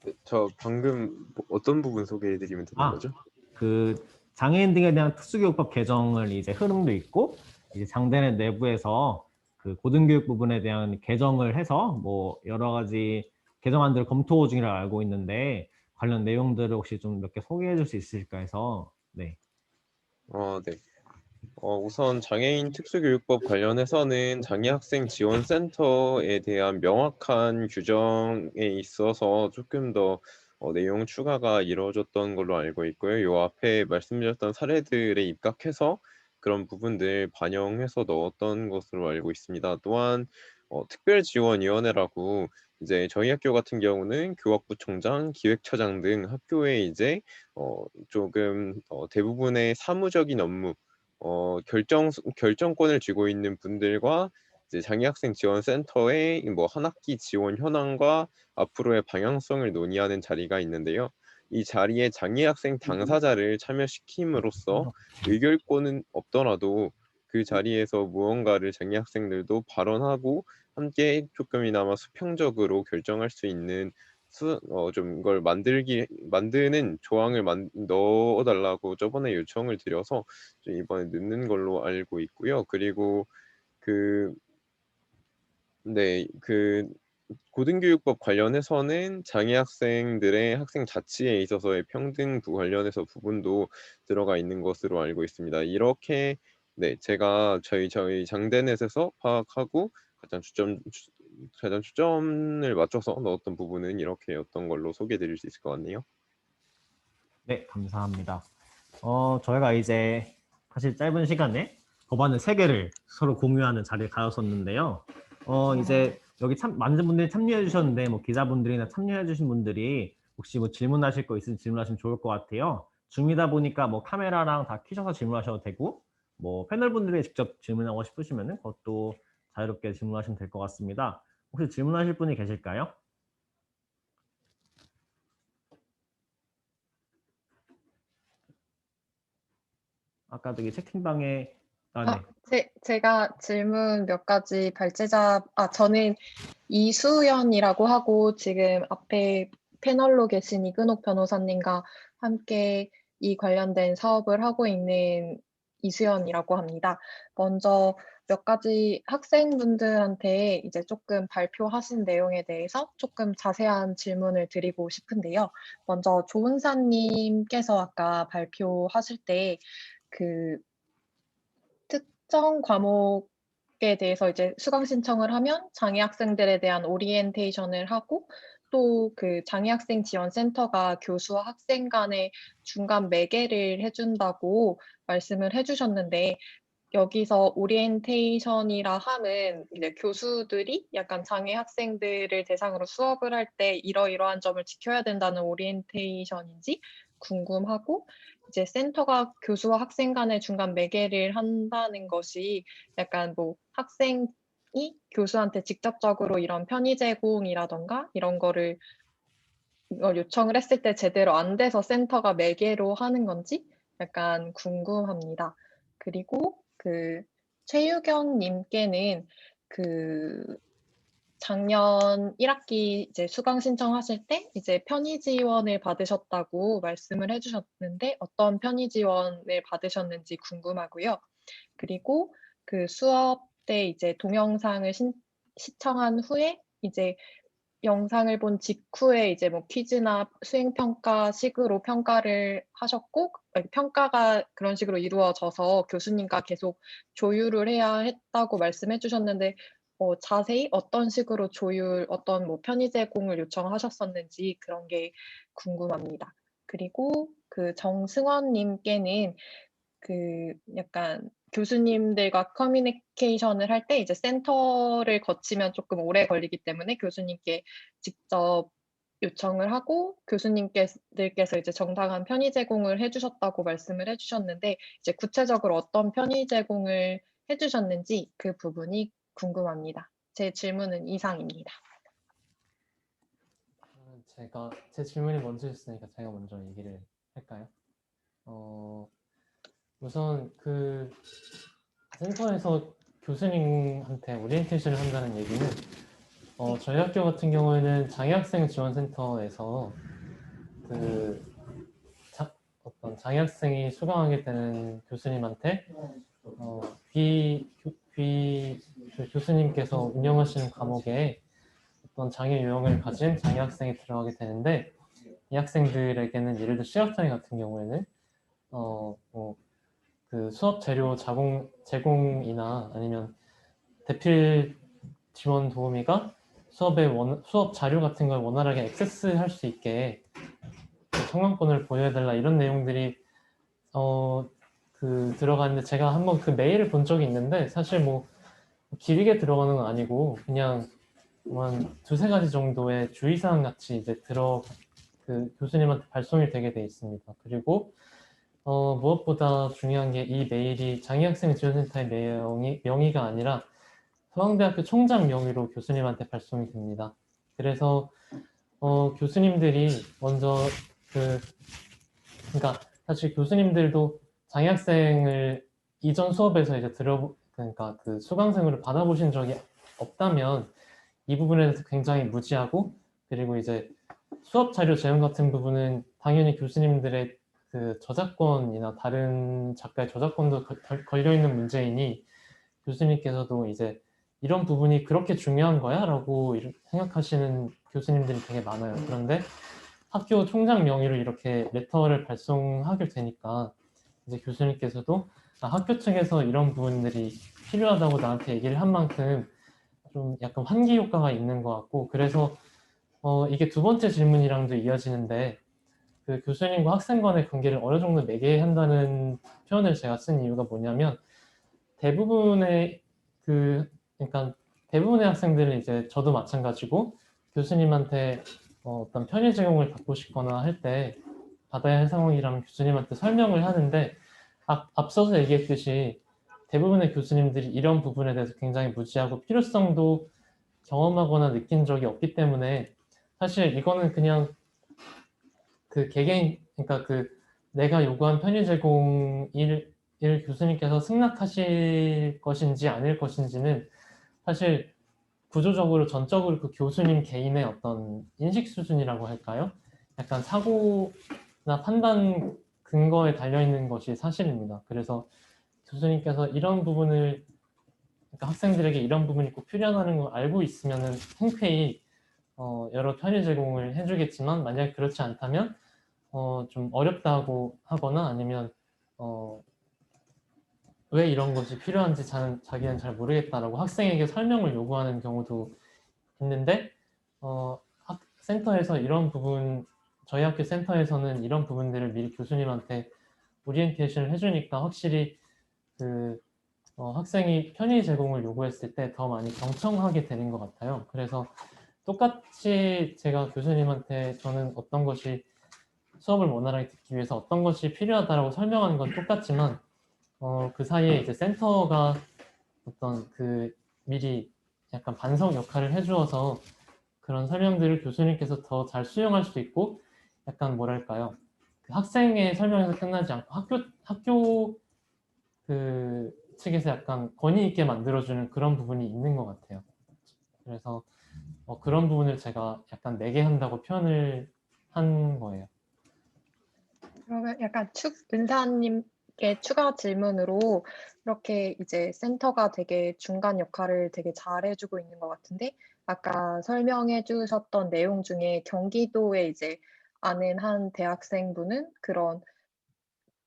네, 저 방금 어떤 부분 소개해드리면 되는 거죠? 그 장애인 등에 대한 특수교육법 개정을 이제 흐름도 있고 이제 장대내 내부에서 그 고등교육 부분에 대한 개정을 해서 뭐 여러 가지 개정안들을 검토 중이라고 알고 있는데 관련 내용들을 혹시 좀 몇 개 소개해 줄 수 있을까 해서 네. 네. 우선 장애인 특수교육법 관련해서는 장애학생 지원센터에 대한 명확한 규정에 있어서 조금 더 내용 추가가 이루어졌던 걸로 알고 있고요. 요 앞에 말씀드렸던 사례들에 입각해서 그런 부분들 반영해서 넣었던 것으로 알고 있습니다. 또한 특별지원위원회라고 이제 저희 학교 같은 경우는 교학부총장, 기획처장 등 학교에 이제 조금 대부분의 사무적인 업무 결정권을 쥐고 있는 분들과 이제 장애학생 지원센터의 뭐 한 학기 지원 현황과 앞으로의 방향성을 논의하는 자리가 있는데요. 이 자리에 장애 학생 당사자를 참여시킴으로써 의결권은 없더라도 그 자리에서 무언가를 장애 학생들도 발언하고 함께 조금이나마 수평적으로 결정할 수 있는 좀 이걸 만드는 조항을 넣어달라고 저번에 요청을 드려서 좀 이번에 넣는 걸로 알고 있고요. 그리고 고등교육법 관련해서는 장애 학생들의 학생 자치에 있어서의 평등 관련해서 부분도 들어가 있는 것으로 알고 있습니다. 이렇게 제가 저희 장대넷에서 파악하고 가장 초점을 맞춰서 넣었던 부분은 이렇게였던 걸로 소개해 드릴 수 있을 것 같네요. 네, 감사합니다. 저희가 이제 사실 짧은 시간에 법안을 3개를 서로 공유하는 자리를 가졌었는데요. 이제 여기 많은 분들이 참여해 주셨는데 뭐 기자분들이나 참여해 주신 분들이 혹시 뭐 질문하실 거 있으면 질문하시면 좋을 것 같아요. 줌이다 보니까 뭐 카메라랑 다 켜셔서 질문하셔도 되고 뭐 패널 분들이 직접 질문하고 싶으시면은 그것도 자유롭게 질문하시면 될 것 같습니다. 혹시 질문하실 분이 계실까요? 아까 저기 채팅방에 제가 질문 몇 가지 저는 이수연이라고 하고 지금 앞에 패널로 계신 이근옥 변호사님과 함께 이 관련된 사업을 하고 있는 이수연이라고 합니다. 먼저 몇 가지 학생분들한테 이제 조금 발표하신 내용에 대해서 조금 자세한 질문을 드리고 싶은데요. 먼저 조은사님께서 아까 발표하실 때 특정 과목에 대해서 이제 수강 신청을 하면 장애 학생들에 대한 오리엔테이션을 하고 또 그 장애 학생 지원 센터가 교수와 학생 간의 중간 매개를 해준다고 말씀을 해주셨는데 여기서 오리엔테이션이라 함은 이제 교수들이 약간 장애 학생들을 대상으로 수업을 할 때 이러이러한 점을 지켜야 된다는 오리엔테이션인지 궁금하고 이제 센터가 교수와 학생 간의 중간 매개를 한다는 것이 약간 뭐 학생이 교수한테 직접적으로 이런 편의 제공이라던가 이런 거를 요청을 했을 때 제대로 안 돼서 센터가 매개로 하는 건지 약간 궁금합니다. 그리고 최유경 님께는 작년 1학기 이제 수강 신청하실 때 이제 편의 지원을 받으셨다고 말씀을 해주셨는데 어떤 편의 지원을 받으셨는지 궁금하고요. 그리고 수업 때 이제 동영상을 시청한 후에 이제 영상을 본 직후에 이제 뭐 퀴즈나 수행평가식으로 평가를 하셨고 평가가 그런 식으로 이루어져서 교수님과 계속 조율을 해야 했다고 말씀해 주셨는데 자세히 어떤 식으로 어떤 뭐 편의 제공을 요청하셨었는지 그런 게 궁금합니다. 그리고 정승원님께는 약간 교수님들과 커뮤니케이션을 할 때 이제 센터를 거치면 조금 오래 걸리기 때문에 교수님께 직접 요청을 하고 교수님들께서 이제 정당한 편의 제공을 해주셨다고 말씀을 해주셨는데 이제 구체적으로 어떤 편의 제공을 해주셨는지 그 부분이 궁금합니다. 제 질문은 이상입니다. 제 질문이 먼저였으니까 제가 먼저 얘기를 할까요? 우선 센터에서 교수님한테 오리엔테이션을 한다는 얘기는 저희 학교 같은 경우에는 장애학생 지원센터에서 어떤 장애학생이 수강하게 되는 교수님한테 교수님께서 운영하시는 과목에 어떤 장애 유형을 가진 장애학생이 들어가게 되는데 이 학생들에게는 예를 들어 시각장애 같은 경우에는 수업 재료 제공이나 아니면 대필 지원 도우미가 수업 자료 같은 걸 원활하게 액세스할 수 있게 청강권을 보여달라 이런 내용들이 들어가는데 제가 한번 메일을 본 적이 있는데 사실 뭐 길게 들어가는 건 아니고 그냥 한 2-3가지 정도의 주의사항 같이 이제 교수님한테 발송이 되게 돼 있습니다. 그리고 무엇보다 중요한 게 이 메일이 장애학생 지원센터의 명의가 아니라 서강대학교 총장 명의로 교수님한테 발송이 됩니다. 그래서 교수님들이 먼저 그러니까 사실 교수님들도 장애 학생을 이전 수업에서 이제 그러니까 그 수강생으로 받아보신 적이 없다면 이 부분에 대해서 굉장히 무지하고, 그리고 이제 수업 자료 제공 같은 부분은 당연히 교수님들의 그 저작권이나 다른 작가의 저작권도 걸려 있는 문제이니 교수님께서도 이제 이런 부분이 그렇게 중요한 거야? 라고 생각하시는 교수님들이 되게 많아요. 그런데 학교 총장 명의로 이렇게 레터를 발송하게 되니까 이제 교수님께서도 학교 측에서 이런 부분들이 필요하다고 나한테 얘기를 한 만큼 좀 약간 환기 효과가 있는 것 같고, 그래서 이게 두 번째 질문이랑도 이어지는데, 그 교수님과 학생 간의 관계를 어느 정도 매개한다는 표현을 제가 쓴 이유가 뭐냐면, 그러니까 대부분의 학생들은 이제 저도 마찬가지고 교수님한테 어떤 편의 제공을 받고 싶거나 할 때 받아야 할 상황이라면 교수님한테 설명을 하는데, 앞서서 얘기했듯이 대부분의 교수님들이 이런 부분에 대해서 굉장히 무지하고 필요성도 경험하거나 느낀 적이 없기 때문에 사실 이거는 그냥 그 개개인, 그러니까 그 내가 요구한 편의 제공을 교수님께서 승낙하실 것인지 아닐 것인지는 사실 구조적으로 전적으로 그 교수님 개인의 어떤 인식 수준이라고 할까요? 약간 사고나 판단 근거에 달려있는 것이 사실입니다. 그래서 교수님께서 이런 부분을, 그러니까 학생들에게 이런 부분이 꼭 필요하다는 걸 알고 있으면은 흔쾌히 여러 편의 제공을 해주겠지만, 만약 그렇지 않다면 좀 어렵다고 하거나 아니면 왜 이런 것이 필요한지 자기는 잘 모르겠다라고 학생에게 설명을 요구하는 경우도 있는데, 센터에서 이런 부분, 저희 학교 센터에서는 이런 부분들을 미리 교수님한테 오리엔테이션을 해주니까 확실히 그 학생이 편의 제공을 요구했을 때 더 많이 경청하게 되는 것 같아요. 그래서 똑같이 제가 교수님한테 저는 어떤 것이 수업을 원활하게 듣기 위해서 어떤 것이 필요하다라고 설명하는 건 똑같지만 그 사이에 이제 센터가 어떤 그 미리 약간 반성 역할을 해주어서 그런 설명들을 교수님께서 더 잘 수용할 수 있고, 약간 뭐랄까요, 그 학생의 설명에서 끝나지 않고 학교 그 측에서 약간 권위 있게 만들어주는 그런 부분이 있는 것 같아요. 그래서 그런 부분을 제가 약간 매개한다고 표현을 한 거예요. 그러면 약간 은사님께 추가 질문으로, 이렇게 이제 센터가 되게 중간 역할을 되게 잘 해주고 있는 것 같은데, 아까 설명해 주셨던 내용 중에 경기도에 이제 아는 한 대학생분은 그런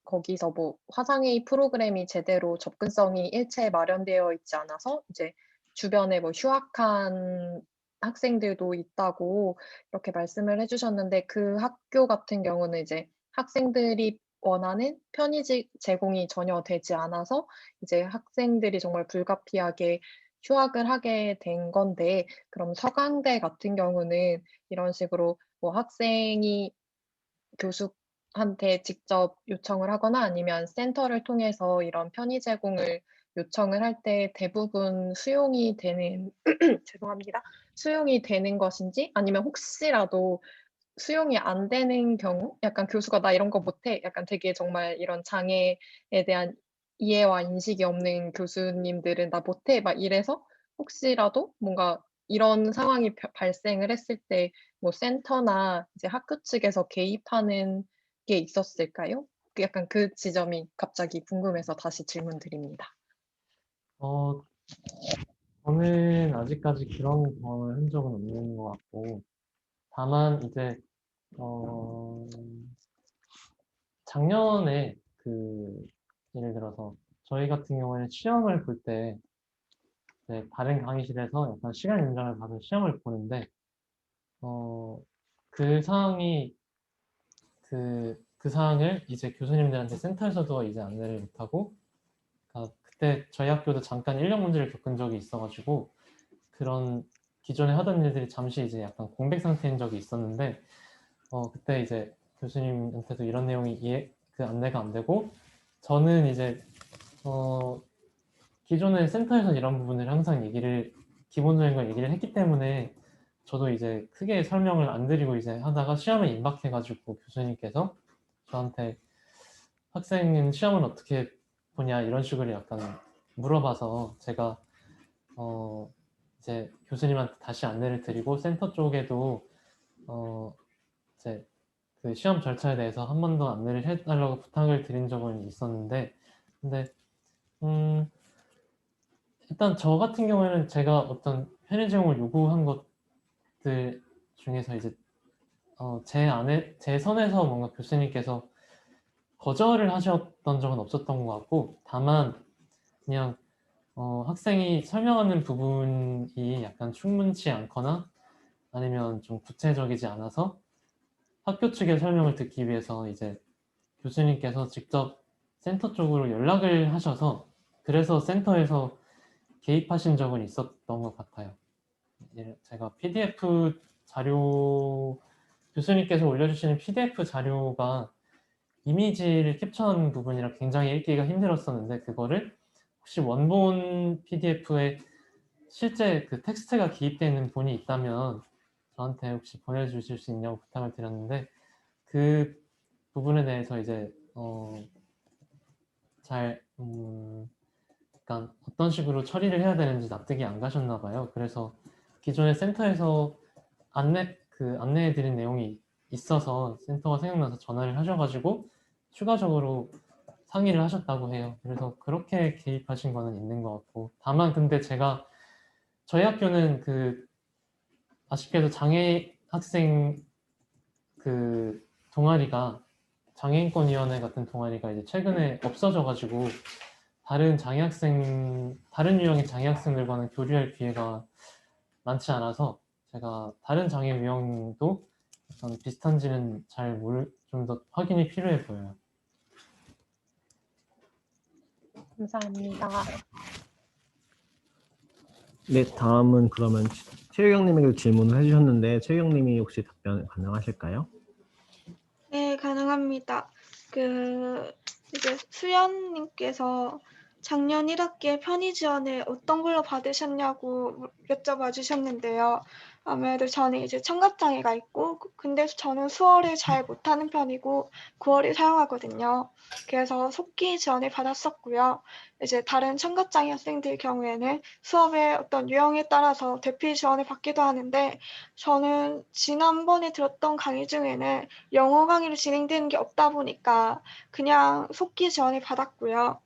거기서 뭐 화상회의 프로그램이 제대로 접근성이 일체에 마련되어 있지 않아서 이제 주변에 뭐 휴학한 학생들도 있다고 이렇게 말씀을 해주셨는데, 그 학교 같은 경우는 이제 학생들이 원하는 편의 제공이 전혀 되지 않아서 이제 학생들이 정말 불가피하게 휴학을 하게 된 건데, 그럼 서강대 같은 경우는 이런 식으로 뭐 학생이 교수한테 직접 요청을 하거나 아니면 센터를 통해서 이런 편의 제공을 요청을 할 때 대부분 수용이 되는 죄송합니다. 수용이 되는 것인지, 아니면 혹시라도 수용이 안 되는 경우, 약간 교수가 "나 이런 거 못해." 약간 되게 정말 이런 장애에 대한 이해와 인식이 없는 교수님들은 "나 못해." 막 이래서 혹시라도 뭔가 이런 상황이 발생을 했을 때 뭐 센터나 이제 학교 측에서 개입하는 게 있었을까요? 약간 그 지점이 갑자기 궁금해서 다시 질문드립니다. 저는 아직까지 그런 경험을 한 적은 없는 것 같고, 다만 이제 작년에 예를 들어서 저희 같은 경우에는 시험을 볼 때 다른 강의실에서 약간 시간 연장을 받은 시험을 보는데 그 사항이 그 사항을 이제 교수님들한테 센터에서도 이제 안내를 못하고, 그때 저희 학교도 잠깐 인력 문제를 겪은 적이 있어가지고 그런 기존에 하던 일들이 잠시 이제 약간 공백 상태인 적이 있었는데, 그때 이제 교수님한테도 이런 내용이 안내가 안 되고, 저는 이제 기존에 센터에서 이런 부분을 항상 기본적인 걸 얘기를 했기 때문에 저도 이제 크게 설명을 안 드리고 이제 하다가 시험에 임박해가지고 교수님께서 저한테 학생은 시험을 어떻게 보냐 이런 식으로 약간 물어봐서 제가 이제 교수님한테 다시 안내를 드리고 센터 쪽에도 이제 그 시험 절차에 대해서 한 번 더 안내를 해달라고 부탁을 드린 적은 있었는데, 근데 일단 저 같은 경우에는 제가 어떤 편의 제공을 요구한 것들 중에서 이제 제 선에서 뭔가 교수님께서 거절을 하셨던 적은 없었던 것 같고, 다만 그냥 학생이 설명하는 부분이 약간 충분치 않거나 아니면 좀 구체적이지 않아서 학교 측의 설명을 듣기 위해서 이제 교수님께서 직접 센터 쪽으로 연락을 하셔서 그래서 센터에서 개입하신 적은 있었던 것 같아요. 제가 PDF 자료, 교수님께서 올려주시는 PDF 자료가 이미지를 캡처하는 부분이라 굉장히 읽기가 힘들었었는데, 그거를 혹시 원본 PDF에 실제 그 텍스트가 기입되어 있는 본이 있다면 저한테 혹시 보내주실 수 있냐고 부탁을 드렸는데, 그 부분에 대해서 이제 약간 어떤 식으로 처리를 해야 되는지 납득이 안 가셨나 봐요. 그래서 기존에 센터에서 안내해드린 내용이 있어서 센터가 생각나서 전화를 하셔가지고 추가적으로 상의를 하셨다고 해요. 그래서 그렇게 개입하신 거는 있는 것 같고, 다만 근데 저희 학교는 아쉽게도 장애 학생 동아리가, 장애인권위원회 같은 동아리가 이제 최근에 없어져가지고 다른 유형의 장애 학생들과는 교류할 기회가 많지 않아서 제가 다른 장애 유형도 약간 비슷한지는 좀 더 확인이 필요해 보여요. 감사합니다. 네, 다음은 그러면 최유경님에게 질문을 해주셨는데 최유경님이 혹시 답변 가능하실까요? 네, 가능합니다. 이제 수연님께서 작년 1학기에 편의 지원을 어떤 걸로 받으셨냐고 여쭤봐 주셨는데요. 아무래도 저는 이제 청각장애가 있고, 근데 저는 수어를 잘 못하는 편이고 9월을 사용하거든요. 그래서 속기 지원을 받았었고요. 이제 다른 청각장애 학생들 경우에는 수업의 어떤 유형에 따라서 대피 지원을 받기도 하는데, 저는 지난번에 들었던 강의 중에는 영어 강의로 진행되는 게 없다 보니까 그냥 속기 지원을 받았고요.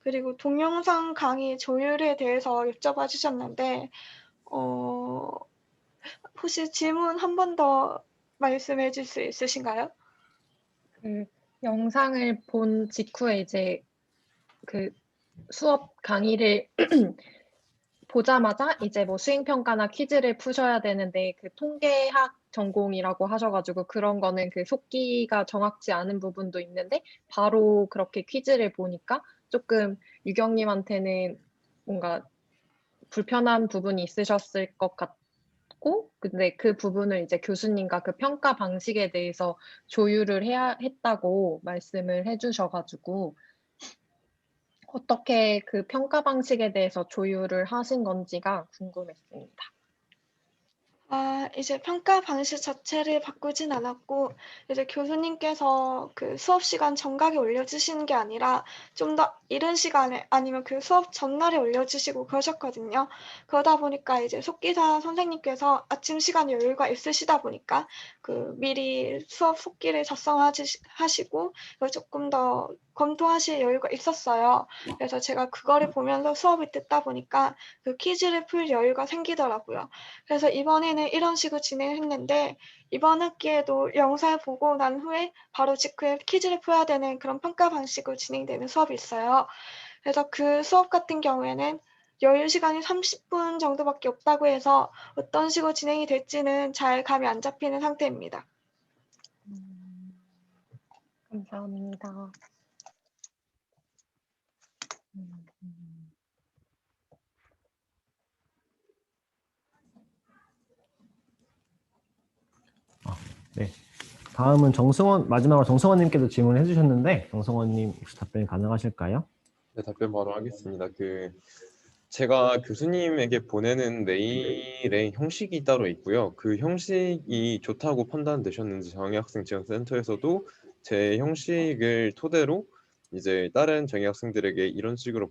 그리고 동영상 강의 조율에 대해서 여쭤봐 주셨는데, 혹시 질문 한 번 더 말씀해 줄 수 있으신가요? 그 영상을 본 직후에 이제 그 수업 강의를 보자마자 이제 뭐 수행평가나 퀴즈를 푸셔야 되는데, 그 통계학 전공이라고 하셔가지고 그런 거는 그 속기가 정확치 않은 부분도 있는데 바로 그렇게 퀴즈를 보니까 조금 유경님한테는 뭔가 불편한 부분이 있으셨을 것 같고, 근데 그 부분을 이제 교수님과 그 평가 방식에 대해서 조율을 해야 했다고 말씀을 해주셔가지고 어떻게 그 평가 방식에 대해서 조율을 하신 건지가 궁금했습니다. 이제 평가 방식 자체를 바꾸진 않았고, 이제 교수님께서 그 수업 시간 정각에 올려주시는 게 아니라 좀 더 이른 시간에 아니면 그 수업 전날에 올려주시고 그러셨거든요. 그러다 보니까 이제 속기사 선생님께서 아침 시간에 여유가 있으시다 보니까 미리 수업 속기를 작성하시고 조금 더 검토하실 여유가 있었어요. 그래서 제가 그거를 보면서 수업을 듣다 보니까 그 퀴즈를 풀 여유가 생기더라고요. 그래서 이번에는 이런 식으로 진행했는데, 이번 학기에도 영상을 보고 난 후에 바로 직후에 퀴즈를 풀어야 되는 그런 평가 방식으로 진행되는 수업이 있어요. 그래서 그 수업 같은 경우에는 여유 시간이 30분 정도밖에 없다고 해서 어떤 식으로 진행이 될지는 잘 감이 안 잡히는 상태입니다. 감사합니다. 네. 다음은 마지막으로 정승원님께도 질문을 해주셨는데 정승원님 혹시 답변이 가능하실까요? 네, 답변 바로 하겠습니다. 제가 교수님에게 보내는 메일의 형식이 따로 있고요. 그 형식이 좋다고 판단되셨는지 장애학생 지원센터에서도 제 형식을 토대로 이제 다른 장애 학생들에게 이런 식으로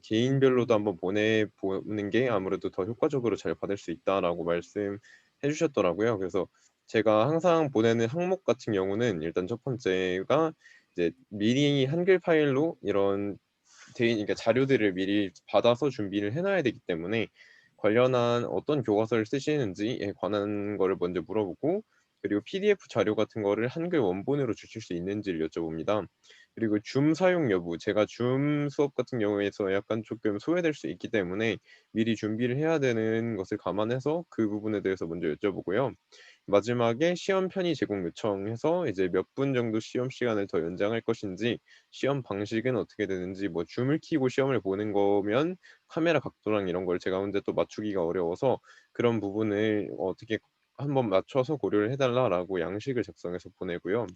개인별로도 한번 보내보는 게 아무래도 더 효과적으로 잘 받을 수 있다라고 말씀해 주셨더라고요. 그래서 제가 항상 보내는 항목 같은 경우는 일단 첫 번째가 이제 미리 한글 파일로 이런 그러니까 자료들을 미리 받아서 준비를 해놔야 되기 때문에 관련한 어떤 교과서를 쓰시는지에 관한 거를 먼저 물어보고, 그리고 PDF 자료 같은 거를 한글 원본으로 주실 수 있는지를 여쭤봅니다. 그리고 줌 사용 여부, 제가 줌 수업 같은 경우에서 약간 조금 소외될 수 있기 때문에 미리 준비를 해야 되는 것을 감안해서 그 부분에 대해서 먼저 여쭤보고요. 마지막에 시험 편의 제공 요청해서 이제 몇 분 정도 시험 시간을 더 연장할 것인지, 시험 방식은 어떻게 되는지, 뭐 줌을 켜고 시험을 보는 거면 카메라 각도랑 이런 걸 제가 혼자 또 맞추기가 어려워서 그런 부분을 어떻게 한번 맞춰서 고려를 해달라라고 양식을 작성해서 보내고요.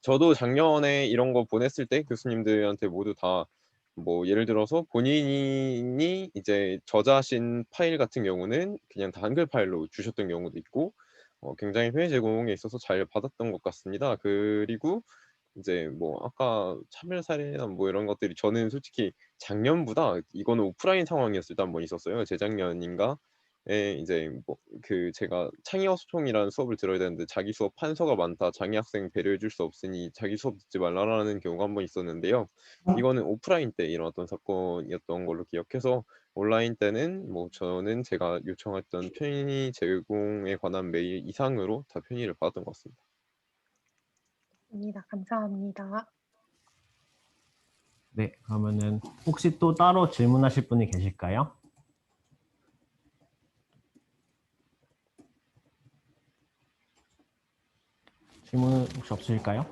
저도 작년에 이런 거 보냈을 때 교수님들한테 모두 다 뭐 예를 들어서 본인이 이제 저자신 파일 같은 경우는 그냥 다 한글 파일로 주셨던 경우도 있고, 굉장히 회의 제공에 있어서 잘 받았던 것 같습니다. 그리고 이제 뭐 아까 차별 사례나 뭐 이런 것들이 저는 솔직히 작년보다 이거는 오프라인 상황이었을 때 한 번 있었어요. 재작년인가? 에 이제 뭐 그 제가 창의어 소통이라는 수업을 들어야 되는데 자기 수업 판서가 많다. 장애 학생 배려해 줄 수 없으니 자기 수업 듣지 말라라는 경우가 한 번 있었는데요. 이거는 오프라인 때 일어났던 사건이었던 걸로 기억해서 온라인 때는 뭐 저는 제가 요청했던 편의 제공에 관한 메일 이상으로 다 편의를 받았던 것 같습니다. 감사합니다. 네, 그러면은 혹시 또 따로 질문하실 분이 계실까요? 질문 혹시 없으실까요?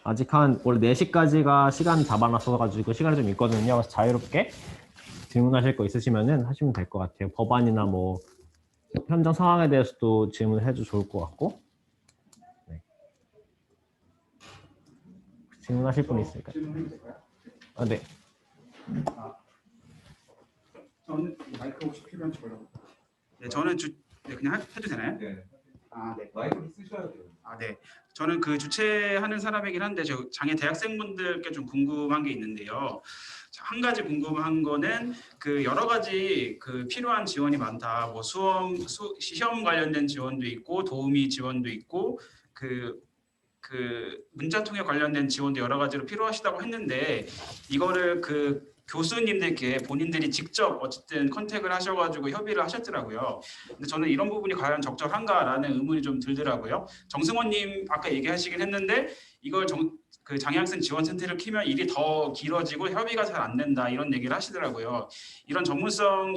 아직 원래 4시까지가 시간 잡아놨어가지고 시간이 좀 있거든요. 그래서 자유롭게 질문하실 거 있으시면은 하시면 될 것 같아요. 법안이나 뭐 현장 상황에 대해서도 질문해도 좋을 것 같고. 네. 질문하실 분 있을까요? 질문해도 될까요? 아, 네. 저는 마이크 혹시 필요한지 몰라요. 네, 저는 네, 그냥 해도 되나요? 네. 아, 네. 마이크를 쓰셔야 돼요. 아, 네. 저는 그 주최하는 사람이긴 한데 저 장애 대학생분들께 좀 궁금한 게 있는데요. 한 가지 궁금한 거는 그 여러 가지 그 필요한 지원이 많다. 뭐 시험 관련된 지원도 있고 도우미 지원도 있고 그 문자 통해 관련된 지원도 여러 가지로 필요하시다고 했는데 이거를 그 교수님들께 본인들이 직접 어쨌든 컨택을 하셔가지고 협의를 하셨더라고요. 근데 저는 이런 부분이 과연 적절한가라는 의문이 좀 들더라고요. 정승원님 아까 얘기하시긴 했는데 이걸 그 장애학생 지원센터를 키면 일이 더 길어지고 협의가 잘 안 된다 이런 얘기를 하시더라고요. 이런 전문성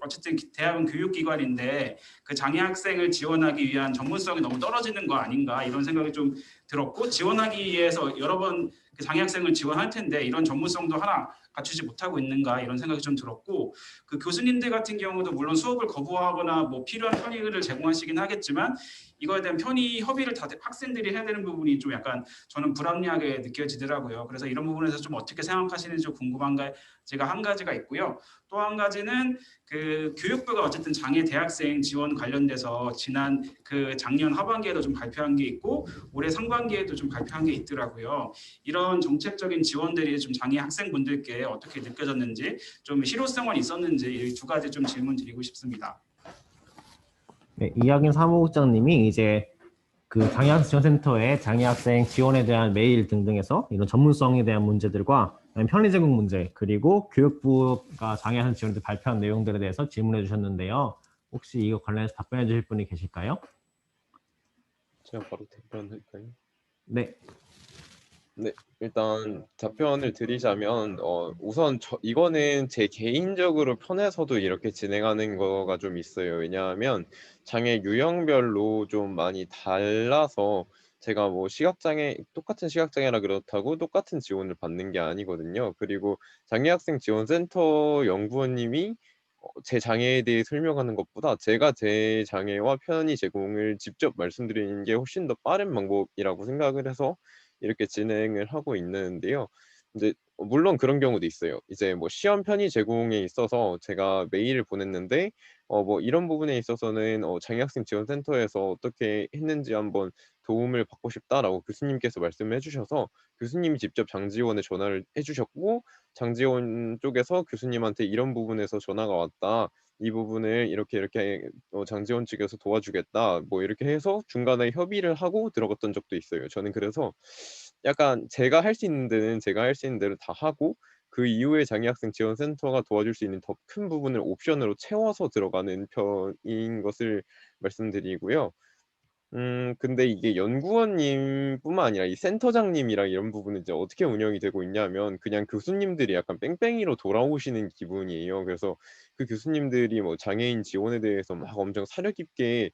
어쨌든 대학은 교육기관인데 그 장애학생을 지원하기 위한 전문성이 너무 떨어지는 거 아닌가 이런 생각이 좀 들었고, 지원하기 위해서 여러 번 그 장애학생을 지원할 텐데 이런 전문성도 하나 갖추지 못하고 있는가 이런 생각이 좀 들었고, 그 교수님들 같은 경우도 물론 수업을 거부하거나 뭐 필요한 편의를 제공하시긴 하겠지만 이거에 대한 편의 협의를 다 학생들이 해야 되는 부분이 좀 약간 저는 불합리하게 느껴지더라고요. 그래서 이런 부분에서 좀 어떻게 생각하시는지 좀 궁금한 제가 한 가지가 있고요. 또 한 가지는 그 교육부가 어쨌든 장애 대학생 지원 관련돼서 지난 그 작년 하반기에도 좀 발표한 게 있고 올해 상반기에도 좀 발표한 게 있더라고요. 이런 정책적인 지원들이 좀 장애 학생분들께 어떻게 느껴졌는지, 좀 실효성은 있었는지 이 두 가지 좀 질문 드리고 싶습니다. 네, 이학인 사무국장님이 이제 그 장애학생 지원센터의 장애학생 지원에 대한 메일 등등에서 이런 전문성에 대한 문제들과 편의 제공 문제, 그리고 교육부가 장애학생 지원에 발표한 내용들에 대해서 질문해 주셨는데요. 혹시 이거 관련해서 답변해 주실 분이 계실까요? 제가 바로 답변할까요? 네. 네, 일단 답변을 드리자면 우선 이거는 제 개인적으로 편에서도 이렇게 진행하는 거가 좀 있어요. 왜냐하면 장애 유형별로 좀 많이 달라서 제가 뭐 똑같은 시각장애라 그렇다고 똑같은 지원을 받는 게 아니거든요. 그리고 장애학생 지원센터 연구원님이 제 장애에 대해 설명하는 것보다 제가 제 장애와 편의 제공을 직접 말씀드리는 게 훨씬 더 빠른 방법이라고 생각을 해서 이렇게 진행을 하고 있는데요. 이제 물론 그런 경우도 있어요. 이제 뭐 시험 편의 제공에 있어서 제가 메일을 보냈는데 뭐 이런 부분에 있어서는 장애학생 지원센터에서 어떻게 했는지 한번 도움을 받고 싶다라고 교수님께서 말씀을 해주셔서 교수님이 직접 장지원에 전화를 해주셨고 장지원 쪽에서 교수님한테 이런 부분에서 전화가 왔다. 이 부분을 이렇게 장지원 측에서 도와주겠다. 뭐 이렇게 해서 중간에 협의를 하고 들어갔던 적도 있어요. 저는 그래서 약간 제가 할 수 있는 데는 제가 할 수 있는 대로 다 하고 그 이후에 장애학생 지원센터가 도와줄 수 있는 더 큰 부분을 옵션으로 채워서 들어가는 편인 것을 말씀드리고요. 근데 이게 연구원님뿐만 아니라 이 센터장님이랑 이런 부분은 이제 어떻게 운영이 되고 있냐면 그냥 교수님들이 약간 뺑뺑이로 돌아오시는 기분이에요. 그래서 그 교수님들이 뭐 장애인 지원에 대해서 막 엄청 사려 깊게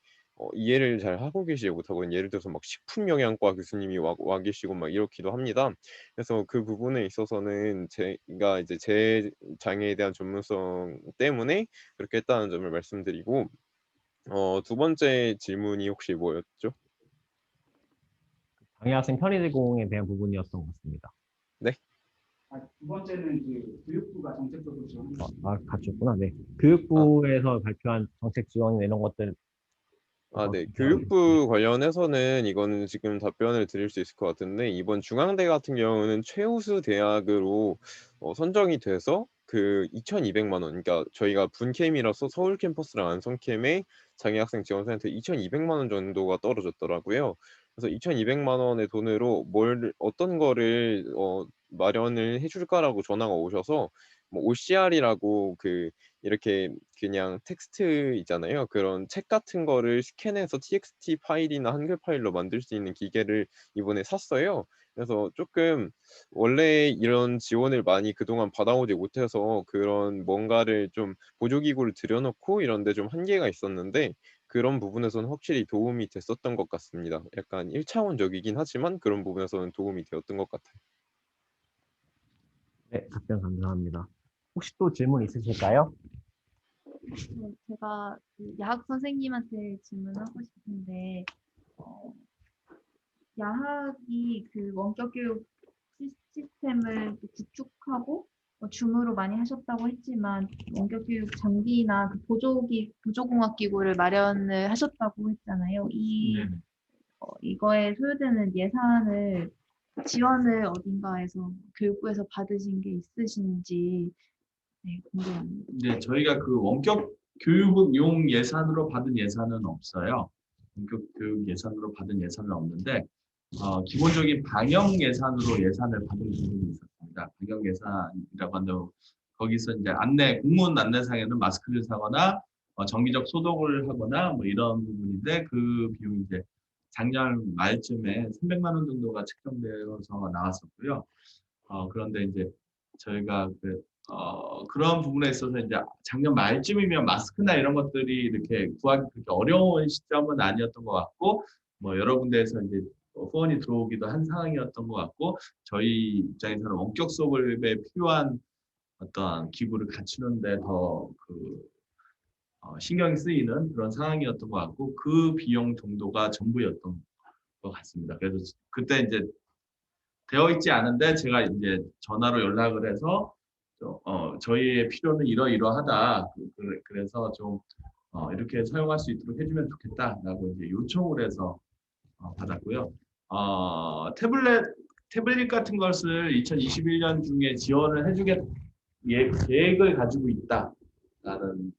이해를 잘 하고 계시지 못하고 예를 들어서 막 식품영양과 교수님이 와 계시고 막 이렇기도 합니다. 그래서 그 부분에 있어서는 제가 이제 제 장애에 대한 전문성 때문에 그렇게 했다는 점을 말씀드리고 두 번째 질문이 혹시 뭐였죠? 장애학생 편의 제공에 대한 부분이었던 것 같습니다. 네? 두 번째는 그 교육부가 정책적으로 지원하는 같이였구나. 네. 교육부에서 발표한 정책 지원 이런 것들. 네. 교육부 관련해서는 이거는 지금 답변을 드릴 수 있을 것 같은데 이번 중앙대 같은 경우는 최우수 대학으로 선정이 돼서 그 2,200만 원, 그러니까 저희가 분캠이라서 서울 캠퍼스랑 안성 캠에 장애학생 지원센터 2,200만 원 정도가 떨어졌더라고요. 그래서 2,200만 원의 돈으로 어떤 거를 마련을 해줄까라고 전화가 오셔서 뭐 OCR이라고 이렇게 그냥 텍스트 있잖아요. 그런 책 같은 거를 스캔해서 TXT 파일이나 한글 파일로 만들 수 있는 기계를 이번에 샀어요. 그래서 조금 원래 이런 지원을 많이 그동안 받아오지 못해서 그런 뭔가를 좀 보조기구를 들여놓고 이런 데 좀 한계가 있었는데 그런 부분에서는 확실히 도움이 됐었던 것 같습니다. 약간 1차원적이긴 하지만 그런 부분에서는 도움이 되었던 것 같아요. 네, 답변 감사합니다. 혹시 또 질문 있으실까요? 제가 그 야학 선생님한테 질문하고 싶은데 야학이 그 원격 교육 시스템을 구축하고 줌으로 많이 하셨다고 했지만 원격 교육 장비나 그 보조공학 기구를 마련을 하셨다고 했잖아요. 이거에 소요되는 예산을 지원을 어딘가에서 교육부에서 받으신 게 있으신지 궁금합니다. 네, 저희가 그 원격 교육용 예산으로 받은 예산은 없어요. 원격 교육 예산으로 받은 예산은 없는데 기본적인 방역 예산으로 예산을 받은 부분이 있었습니다. 방역 예산이라고 한다고 거기서 이제 공문 안내상에는 마스크를 사거나 정기적 소독을 하거나 뭐 이런 부분인데 그 비용이 이제 작년 말쯤에 300만 원 정도가 책정되어서 나왔었고요. 그런데 이제 저희가 그런 부분에 있어서 이제 작년 말쯤이면 마스크나 이런 것들이 이렇게 구하기 그렇게 어려운 시점은 아니었던 것 같고 뭐 여러 군데에서 이제 후원이 들어오기도 한 상황이었던 것 같고 저희 입장에서는 원격 수업에 필요한 어떤 기구를 갖추는데 더 신경이 쓰이는 그런 상황이었던 것 같고 그 비용 정도가 전부였던 것 같습니다. 그래서 그때 이제 되어 있지 않은데 제가 이제 전화로 연락을 해서 저희의 필요는 이러이러하다. 그래서 좀 이렇게 사용할 수 있도록 해주면 좋겠다라고 이제 요청을 해서 받았고요. 태블릿 같은 것을 2021년 중에 지원을 해주겠 계획을 가지고 있다라는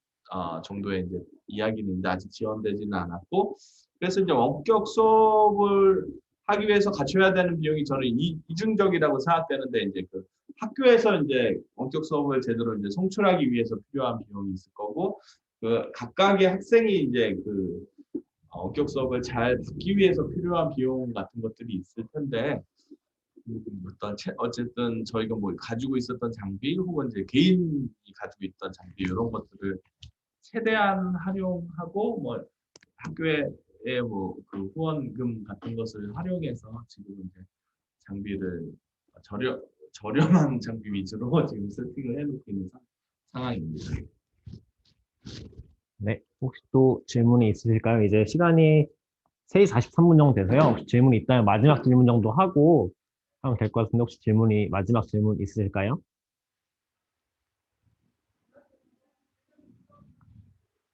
정도의 이제 이야기는 있는데 아직 지원되지는 않았고 그래서 이제 원격 수업을 하기 위해서 갖춰야 되는 비용이 저는 이중적이라고 생각되는데 이제 그 학교에서 이제 원격 수업을 제대로 이제 송출하기 위해서 필요한 비용이 있을 거고 그 각각의 학생이 이제 그 원격 수업을 잘 듣기 위해서 필요한 비용 같은 것들이 있을 텐데 어쨌든 저희가 뭐 가지고 있었던 장비 혹은 이제 개인이 가지고 있던 장비 이런 것들을 최대한 활용하고 뭐 학교에 뭐 그 후원금 같은 것을 활용해서 지금 이제 장비를 저렴한 장비 위주로 지금 세팅을 해놓고 있는 상황입니다. 네, 혹시 또 질문이 있으실까요? 이제 시간이 3시 43분 정도 돼서요. 혹시 질문이 있다면 마지막 질문 정도 하고 하면 될 것 같은데 혹시 마지막 질문 있으실까요?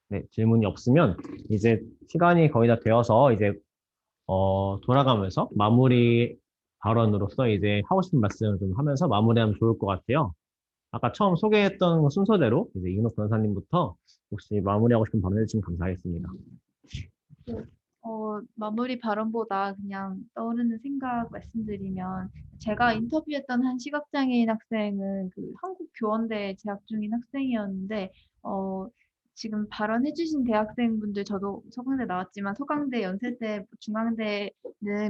네, 질문이 없으면 이제 시간이 거의 다 되어서 이제 돌아가면서 마무리 발언으로서 이제 하고 싶은 말씀을 좀 하면서 마무리하면 좋을 것 같아요. 아까 처음 소개했던 순서대로 이제 이근호 변호사님부터 혹시 마무리하고 싶은 발언 해주시면 감사하겠습니다. 마무리 발언보다 그냥 떠오르는 생각 말씀드리면 제가 인터뷰했던 한 시각장애인 학생은 그 한국교원대에 재학 중인 학생이었는데 지금 발언해주신 대학생분들 저도 서강대 나왔지만 서강대, 연세대, 중앙대는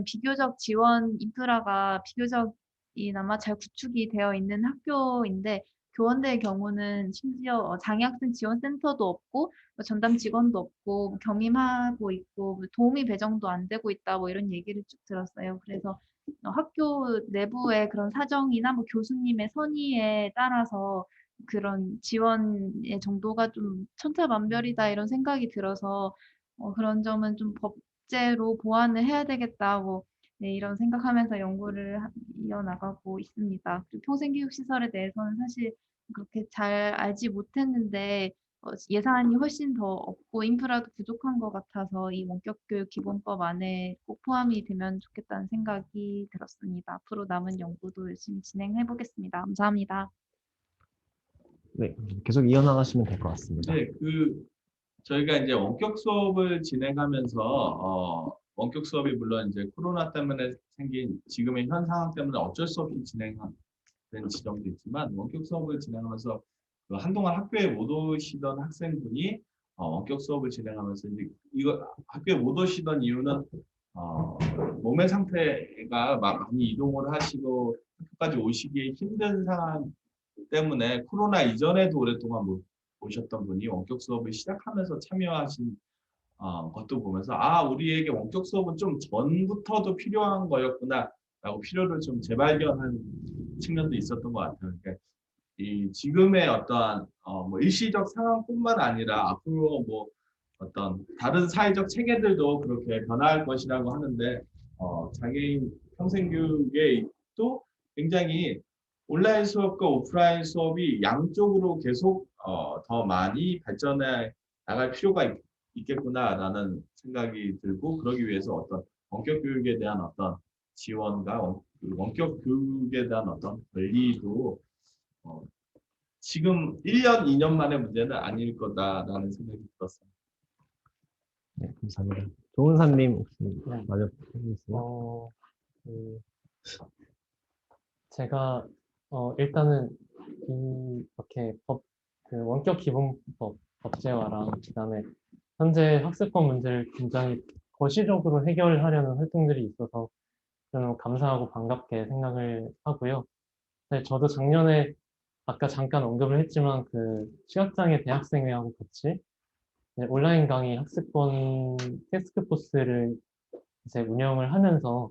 비교적 지원 인프라가 비교적이나마 잘 구축이 되어 있는 학교인데 교원대의 경우는 심지어 장애학생 지원센터도 없고 전담 직원도 없고 겸임하고 있고 도우미 배정도 안 되고 있다 뭐 이런 얘기를 쭉 들었어요. 그래서 학교 내부의 그런 사정이나 뭐 교수님의 선의에 따라서 그런 지원의 정도가 좀 천차만별이다 이런 생각이 들어서 그런 점은 좀 법제로 보완을 해야 되겠다고 네, 이런 생각하면서 연구를 이어나가고 있습니다. 그리고 평생교육시설에 대해서는 사실 그렇게 잘 알지 못했는데 예산이 훨씬 더 없고 인프라도 부족한 것 같아서 이 원격교육 기본법 안에 꼭 포함이 되면 좋겠다는 생각이 들었습니다. 앞으로 남은 연구도 열심히 진행해 보겠습니다. 감사합니다. 네, 계속 이어나가시면 될 것 같습니다. 네, 저희가 이제 원격 수업을 진행하면서 원격 수업이 물론 이제 코로나 때문에 생긴 지금의 현 상황 때문에 어쩔 수 없이 진행된 지점도 있지만 원격 수업을 진행하면서 한동안 학교에 못 오시던 학생분이 원격 수업을 진행하면서 이제 이거 학교에 못 오시던 이유는 몸의 상태가 많이 이동을 하시고 학교까지 오시기 힘든 상황 때문에 코로나 이전에도 오랫동안 못 오셨던 분이 원격 수업을 시작하면서 참여하신 것도 보면서 우리에게 원격 수업은 좀 전부터도 필요한 거였구나 라고 필요를 좀 재발견한 측면도 있었던 것 같아요. 그러니까 이 지금의 어떠한 뭐 일시적 상황뿐만 아니라 앞으로 뭐 어떤 다른 사회적 체계들도 그렇게 변화할 것이라고 하는데 장애인 평생교육에 또 굉장히 온라인 수업과 오프라인 수업이 양쪽으로 계속 더 많이 발전해 나갈 필요가 있겠구나라는 생각이 들고 그러기 위해서 어떤 원격 교육에 대한 어떤 지원과 원격 교육에 대한 어떤 권리도 지금 1년, 2년 만의 문제는 아닐 거다라는 생각이 들었습니다. 네, 감사합니다. 조은사님 혹시 네. 마저 해주세요. 제가 일단은 이렇게 원격 기본법 법제화랑 그다음에 현재 학습법 문제를 굉장히 거시적으로 해결하려는 활동들이 있어서 저는 감사하고 반갑게 생각을 하고요. 네, 저도 작년에 아까 잠깐 언급을 했지만 그 시각장애 대학생회하고 같이 온라인 강의 학습권 태스크포스를 이제 운영을 하면서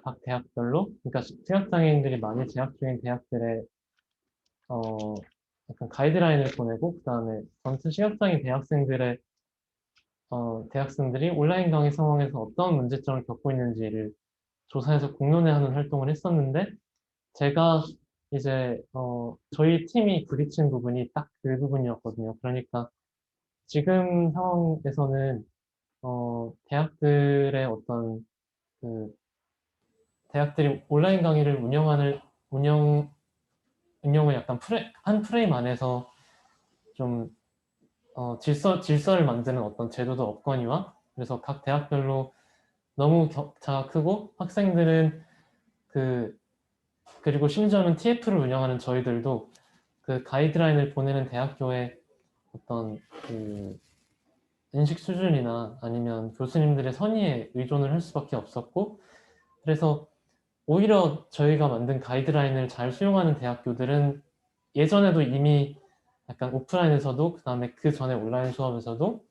각 대학별로, 그러니까 시각장애인들이 많이 재학 중인 대학들의 약간 가이드라인을 보내고, 그 다음에 전체 시각장애 대학생들의 대학생들이 온라인 강의 상황에서 어떤 문제점을 겪고 있는지를 조사해서 공론화하는 활동을 했었는데, 제가 이제 저희 팀이 부딪힌 부분이 딱 그 부분이었거든요. 그러니까 지금 상황에서는 대학들의 어떤 대학들이 온라인 강의를 운영을 약간 한 프레임 안에서 좀 질서를 만드는 어떤 제도도 없거니와, 그래서 각 대학별로 너무 격차가 크고 학생들은 그리고 심지어는 TF를 운영하는 저희들도 그 가이드라인을 보내는 대학교의 어떤 인식 수준이나 아니면 교수님들의 선의에 의존을 할 수밖에 없었고, 그래서 오히려 저희가 만든 가이드라인을 잘 수용하는 대학교들은 예전에도 이미 약간 오프라인에서도 그 다음에 그 전에 온라인 수업에서도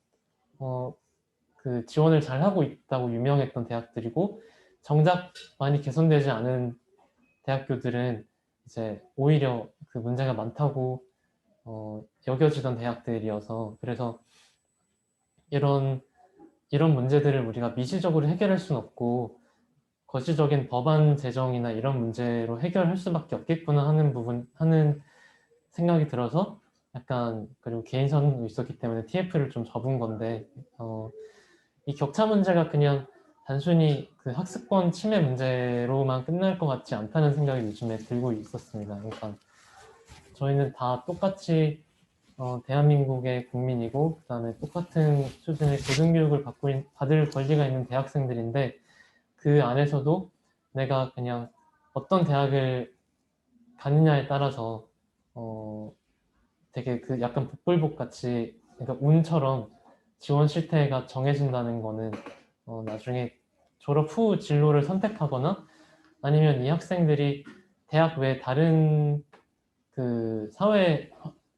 그 지원을 잘 하고 있다고 유명했던 대학들이고, 정작 많이 개선되지 않은 대학교들은 이제 오히려 그 문제가 많다고 여겨지던 대학들이어서, 그래서 이런 문제들을 우리가 미시적으로 해결할 수는 없고 거시적인 법안 제정이나 이런 문제로 해결할 수밖에 없겠구나 하는 생각이 들어서 약간, 그리고 개인선도 있었기 때문에 TF를 좀 접은 건데, 이 격차 문제가 그냥 단순히 그 학습권 침해 문제로만 끝날 것 같지 않다는 생각이 요즘에 들고 있었습니다. 그러니까 저희는 다 똑같이 대한민국의 국민이고, 그다음에 똑같은 수준의 고등교육을 받을 권리가 있는 대학생들인데, 그 안에서도 내가 그냥 어떤 대학을 가느냐에 따라서 되게 그 약간 복불복 같이, 그러니까 운처럼 지원 실태가 정해진다는 거는 나중에 졸업 후 진로를 선택하거나 아니면 이 학생들이 대학 외 다른 그 사회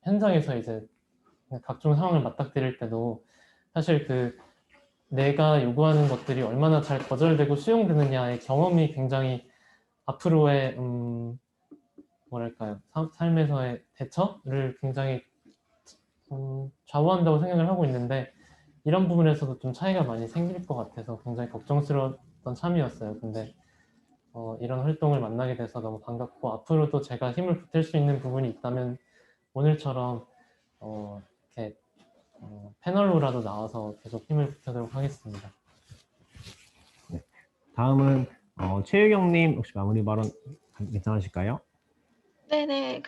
현장에서 이제 각종 상황을 맞닥뜨릴 때도 사실 그 내가 요구하는 것들이 얼마나 잘 거절되고 수용되느냐의 경험이 굉장히 앞으로의 뭐랄까요, 삶에서의 대처를 굉장히 좌우한다고 생각을 하고 있는데, 이런 부분에서도 좀 차이가 많이 생길 것 같아서 굉장히 걱정스러웠던 참이었어요. 근데 이런 활동을 만나게 돼서 너무 반갑고, 앞으로도 제가 힘을 보탤 수 있는 부분이 있다면 오늘처럼 이렇게 패널로라도 나와서 계속 힘을 보태도록 하겠습니다. 네. 다음은 최유경님, 혹시 마무리 발언 괜찮으실까요? 네네.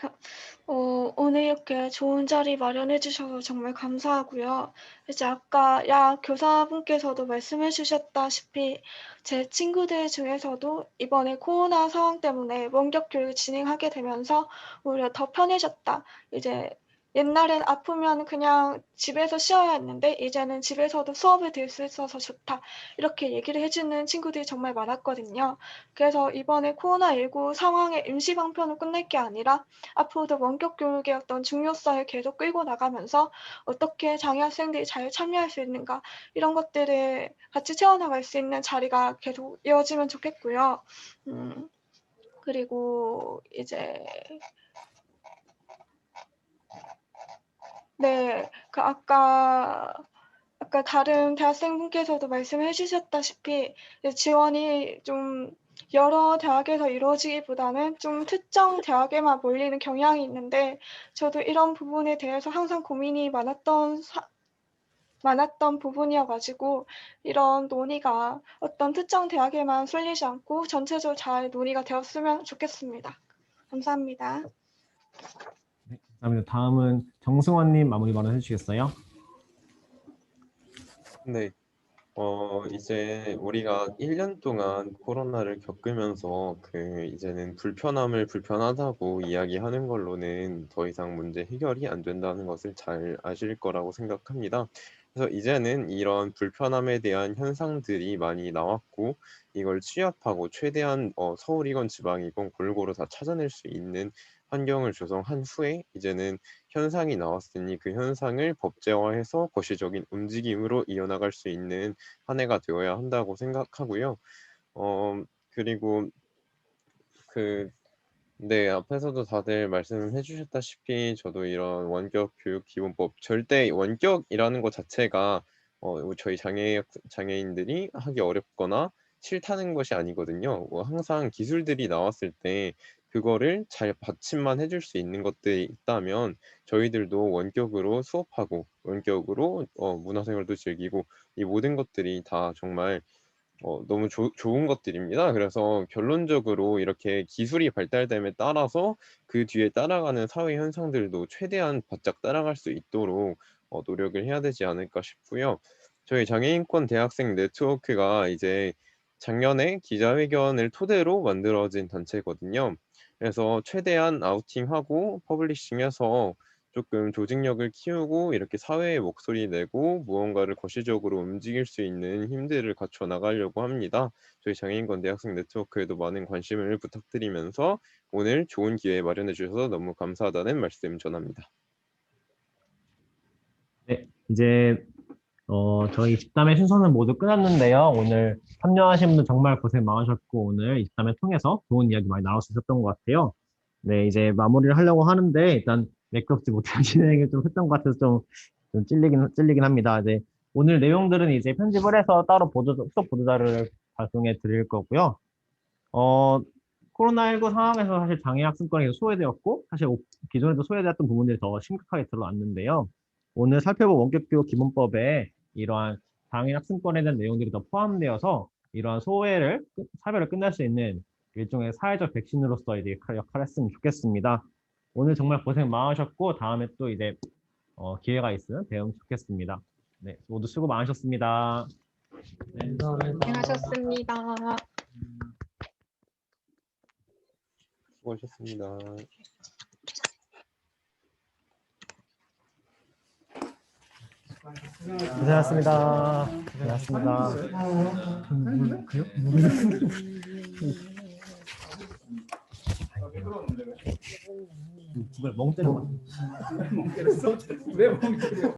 오늘 이렇게 좋은 자리 마련해 주셔서 정말 감사하고요. 이제 아까 교사분께서도 말씀해 주셨다시피 제 친구들 중에서도 이번에 코로나 상황 때문에 원격 교육을 진행하게 되면서 오히려 더 편해졌다. 이제 옛날엔 아프면 그냥 집에서 쉬어야 했는데 이제는 집에서도 수업을 들을 수 있어서 좋다. 이렇게 얘기를 해주는 친구들이 정말 많았거든요. 그래서 이번에 코로나19 상황의 임시 방편으로 끝낼 게 아니라 앞으로도 원격 교육의 어떤 중요성을 계속 끌고 나가면서 어떻게 장애 학생들이 잘 참여할 수 있는가, 이런 것들을 같이 채워나갈 수 있는 자리가 계속 이어지면 좋겠고요. 그리고 이제 네, 아까 다른 대학생분께서도 말씀해 주셨다시피 지원이 좀 여러 대학에서 이루어지기보다는 좀 특정 대학에만 몰리는 경향이 있는데, 저도 이런 부분에 대해서 항상 고민이 많았던 부분이어가지고 이런 논의가 어떤 특정 대학에만 쏠리지 않고 전체적으로 잘 논의가 되었으면 좋겠습니다. 감사합니다. 네, 감사합니다. 다음은 정승환님 마무리 발언 해주시겠어요? 네. 이제 우리가 1년 동안 코로나를 겪으면서 이제는 불편함을 불편하다고 이야기하는 걸로는 더 이상 문제 해결이 안 된다는 것을 잘 아실 거라고 생각합니다. 그래서 이제는 이런 불편함에 대한 현상들이 많이 나왔고, 이걸 취합하고 최대한 서울이건 지방이건 골고루 다 찾아낼 수 있는 환경을 조성한 후에 이제는 현상이 나왔으니 그 현상을 법제화해서 거시적인 움직임으로 이어나갈 수 있는 한 해가 되어야 한다고 생각하고요. 그리고 네, 앞에서도 다들 말씀해 주셨다시피 저도 이런 원격 교육 기본법, 절대 원격이라는 것 자체가 저희 장애인들이 하기 어렵거나 싫다는 것이 아니거든요. 항상 기술들이 나왔을 때 그거를 잘 받침만 해줄 수 있는 것들이 있다면 저희들도 원격으로 수업하고 원격으로 문화생활도 즐기고, 이 모든 것들이 다 정말 너무 좋은 것들입니다. 그래서 결론적으로 이렇게 기술이 발달됨에 따라서 그 뒤에 따라가는 사회 현상들도 최대한 바짝 따라갈 수 있도록 노력을 해야 되지 않을까 싶고요. 저희 장애인권 대학생 네트워크가 이제 작년에 기자회견을 토대로 만들어진 단체거든요. 그래서 최대한 아우팅하고 퍼블리싱해서 조금 조직력을 키우고 이렇게 사회의 목소리 내고 무언가를 거시적으로 움직일 수 있는 힘들을 갖춰 나가려고 합니다. 저희 장애인권 대학생 네트워크에도 많은 관심을 부탁드리면서 오늘 좋은 기회 마련해 주셔서 너무 감사하다는 말씀 전합니다. 네, 이제 저희 집담의 순서는 모두 끝났는데요. 오늘 참여하신 분들 정말 고생 많으셨고, 오늘 이 집담회 통해서 좋은 이야기 많이 나눌 수 있었던 것 같아요. 네, 이제 마무리를 하려고 하는데 일단 매끄럽지 못한 진행을 좀 했던 것 같아서 좀 찔리긴 합니다. 이제 오늘 내용들은 이제 편집을 해서 따로 후속 보도자료를 발송해 드릴 거고요. 코로나19 상황에서 사실 장애 학습권이 계속 소외되었고 사실 기존에도 소외되었던 부분들이 더 심각하게 드러났는데요. 오늘 살펴볼 원격교육 기본법에 이러한 장애 학습권에 대한 내용들이 더 포함되어서 이러한 사별을 끝낼 수 있는 일종의 사회적 백신으로서 이제 역할을 했으면 좋겠습니다. 오늘 정말 고생 많으셨고 다음에 또 이제 기회가 있으면 배우면 좋겠습니다. 네, 모두 수고 많으셨습니다. 네. 고생하셨습니다. 수고하셨습니다. 고생하셨습니다. 고생하셨습니다. 누가 멍 때려. 왜 멍 때려?